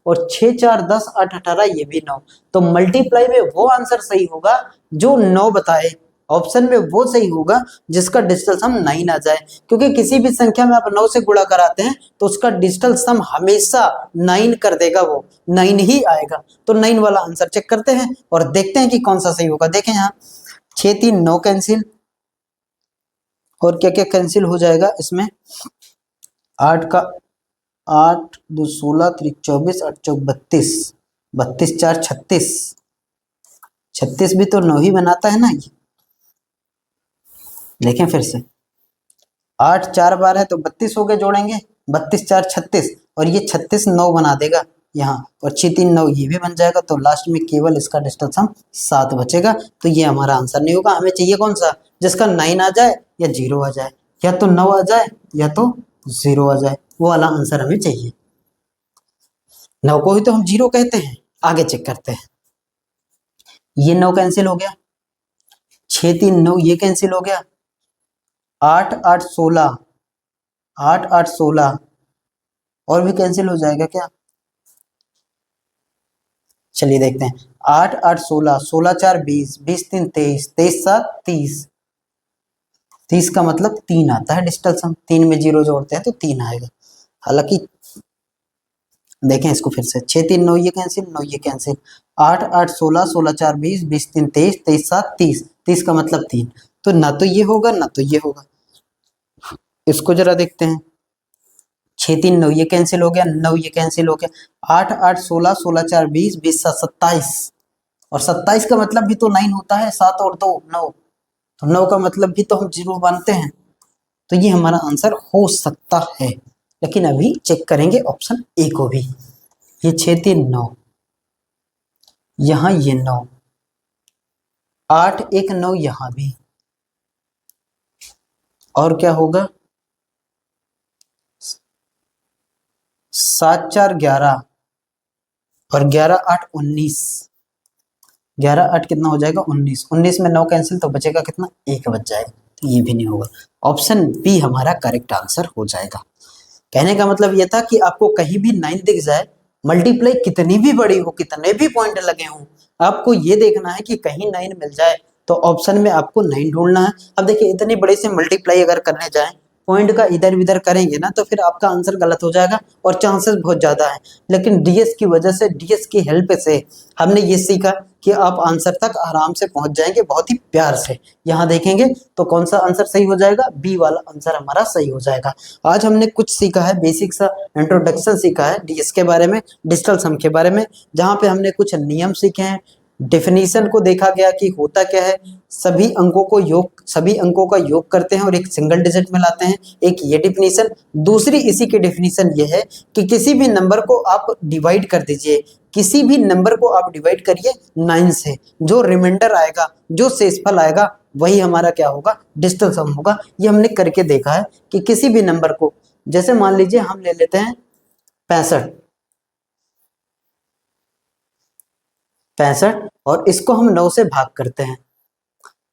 और 6 4 10 8 18 ये भी 9। तो मल्टीप्लाई में वो आंसर सही होगा जो 9 बताए, ऑप्शन में वो सही होगा जिसका डिजिटल सम 9 आ जाए। क्योंकि किसी भी संख्या में आप 9 से गुणा कराते हैं तो उसका डिजिटल सम हमेशा 9 कर देगा, वो 9 ही आएगा। तो 9 वाला आंसर चेक करते हैं और देखते हैं कि कौन सा सही होगा। देखें यहाँ 6 3 9 कैंसिल, और क्या क्या कैंसिल हो जाएगा इसमें, 8 का 8 2 16 3 24 8 4 32, 32 4 36, 36 भी तो 9 ही बनाता है ना ये। देखें फिर से, 8 4 बार है तो 32 हो गए, जोड़ेंगे 32 4 36, और ये 36 9 बना देगा यहाँ, और 6 3 9 ये भी बन जाएगा। तो लास्ट में केवल इसका डिजिटल सम 7 बचेगा। तो ये हमारा आंसर नहीं होगा। हमें चाहिए कौन सा, जिसका 9 आ जाए या 0 आ जाए, या तो 9 आ जाए या तो 0 आ जाए, वो वाला आंसर हमें चाहिए। 9 को ही तो हम 0 कहते हैं। आगे चेक करते हैं, ये 9 कैंसिल हो गया, 6 3 9 ये कैंसिल हो गया, 8 8 16, 8 8 16 और भी कैंसिल हो जाएगा क्या, चलिए देखते हैं। 8 8 16, 16 4 20, 20 3 23, 23 7 30, 30 का मतलब 3 आता है डिजिटल सम। 3 में 0 जोड़ते हैं तो 3 आएगा। हालांकि देखें इसको फिर से, 6 3 9 ये कैंसिल, 9 ये कैंसिल, 8 8 16, 16 4 20, 20 3 23, 23 7 30, 30 का मतलब 3। तो ना तो ये होगा ना तो ये होगा। इसको जरा देखते हैं, 6 3 9 ये कैंसिल हो गया, 9 ये कैंसिल हो गया, 8 8 16, 16 4 20, 20 7 27, और 27 का मतलब भी तो 9 होता है, 7 और 2 9, तो 9 का मतलब भी तो हम 0 मानते हैं। तो ये हमारा आंसर हो सकता है। लेकिन अभी चेक करेंगे ऑप्शन ए को भी। ये 6 3 9, यहां ये 9, 8 1 9 यहां भी, और क्या होगा, 7 4 11, और 11 8 19, 11 8 कितना हो जाएगा, 19, 19 में 9 कैंसिल तो बचेगा कितना, 1 बच जाएगा। तो ये भी नहीं होगा। ऑप्शन बी हमारा करेक्ट आंसर हो जाएगा। कहने का मतलब ये था कि आपको कहीं भी 9 दिख जाए, मल्टीप्लाई कितनी भी बड़ी हो, कितने भी पॉइंट लगे हों, आपको ये देखना है कि कहीं 9 मिल जाए। तो ऑप्शन में आपको 9 ढूंढना है। अब देखिए इतनी बड़ी से मल्टीप्लाई अगर करने जाए पॉइंट का इधर उधर करेंगे ना तो फिर आपका आंसर गलत हो जाएगा और चांसेस बहुत ज़्यादा है। लेकिन डीएस की वजह से, डीएस की हेल्प से हमने ये सीखा कि आप आंसर तक आराम से पहुंच जाएंगे बहुत ही प्यार से। यहाँ देखेंगे तो कौन सा आंसर सही हो जाएगा, बी वाला आंसर हमारा सही हो जाएगा। आज हमने कुछ सीखा है, बेसिक सा इंट्रोडक्शन सीखा है डीएस के बारे में, डिजिटल सम के बारे में, जहाँ पे हमने कुछ नियम सीखे हैं, डेफिनेशन को देखा गया कि होता क्या है, सभी अंकों का योग करते हैं और एक सिंगल डिजिट में लाते हैं, एक ये डेफिनेशन। दूसरी इसी की डेफिनेशन ये है कि किसी भी नंबर को आप डिवाइड कर दीजिए, किसी भी नंबर को आप डिवाइड करिए 9 से, जो रिमाइंडर आएगा, जो शेषफल आएगा, वही हमारा क्या होगा, डिजिटल सम होगा। ये हमने करके देखा है कि किसी भी नंबर को, जैसे मान लीजिए हम ले लेते हैं 65 और इसको हम 9 से भाग करते हैं,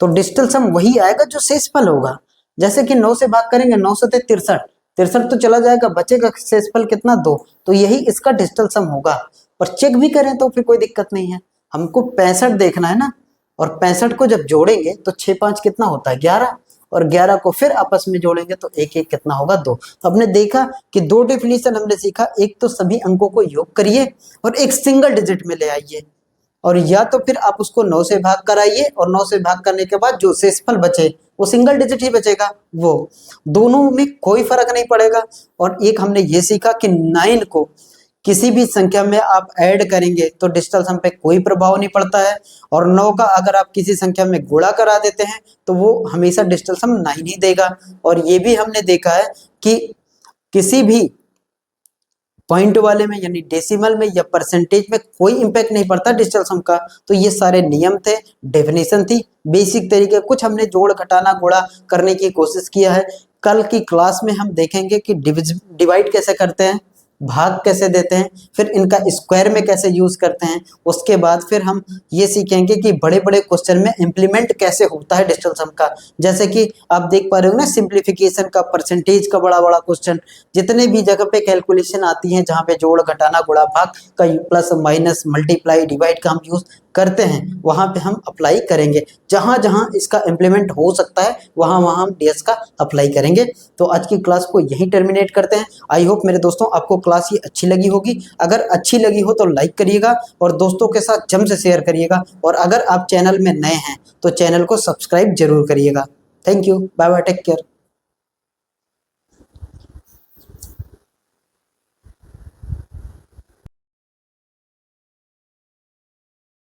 तो डिजिटल सम वही आएगा जो शेषफल होगा। जैसे कि 9 से भाग करेंगे, 9 से 63, 63 तो चला जाएगा, बचेगा शेषफल कितना, 2, तो यही इसका डिजिटल सम होगा। और चेक भी करें तो फिर कोई दिक्कत नहीं है, हमको 65 देखना है ना, और 65 को जब जोड़ेंगे तो 6 5 कितना होता है, 11, और 11 को फिर आपस में जोड़ेंगे तो 1 1 कितना होगा, 2। तो हमने देखा कि दो डेफिनेशन हमने सीखा, एक तो सभी अंकों को योग करिए और एक सिंगल डिजिट में ले आइए, और या तो फिर आप उसको 9 से भाग कराइए और 9 से भाग करने के बाद जो शेषफल बचे वो सिंगल डिजिट ही बचेगा, वो दोनों में कोई फर्क नहीं पड़ेगा। और एक हमने ये सीखा कि 9 को किसी भी संख्या में आप ऐड करेंगे तो डिजिटल सम पे कोई प्रभाव नहीं पड़ता है, और 9 का अगर आप किसी संख्या में गुणा करा देते हैं तो वो हमेशा डिजिटल सम 9 ही देगा। और ये भी हमने देखा है कि किसी भी पॉइंट वाले में यानी डेसिमल में या परसेंटेज में कोई इंपैक्ट नहीं पड़ता डिजिटल सम का। तो ये सारे नियम थे, डेफिनेशन थी, बेसिक तरीके, कुछ हमने जोड़ घटाना गुणा करने की कोशिश किया है। कल की क्लास में हम देखेंगे कि डिवाइड कैसे करते हैं, भाग कैसे देते हैं, फिर इनका स्क्वायर में कैसे यूज करते हैं। उसके बाद फिर हम ये सीखेंगे कि बड़े बड़े क्वेश्चन में इंप्लीमेंट कैसे होता है डिजिटल सम का। जैसे कि आप देख पा रहे हो ना, सिंप्लीफिकेशन का, परसेंटेज का बड़ा बड़ा क्वेश्चन, जितने भी जगह पे कैलकुलेशन आती है जहाँ पे जोड़ घटाना गुणा भाग का, प्लस माइनस मल्टीप्लाई डिवाइड का हम यूज करते हैं, वहां पे हम अप्लाई करेंगे। जहां जहां इसका इम्प्लीमेंट हो सकता है वहां वहां हम डीएस का अप्लाई करेंगे। तो आज की क्लास को यहीं टर्मिनेट करते हैं। आई होप मेरे दोस्तों आपको क्लास ये अच्छी लगी होगी। अगर अच्छी लगी हो तो लाइक करिएगा और दोस्तों के साथ जम से शेयर करिएगा, और अगर आप चैनल में नए हैं तो चैनल को सब्सक्राइब जरूर करिएगा। Thank you, bye bye, take care.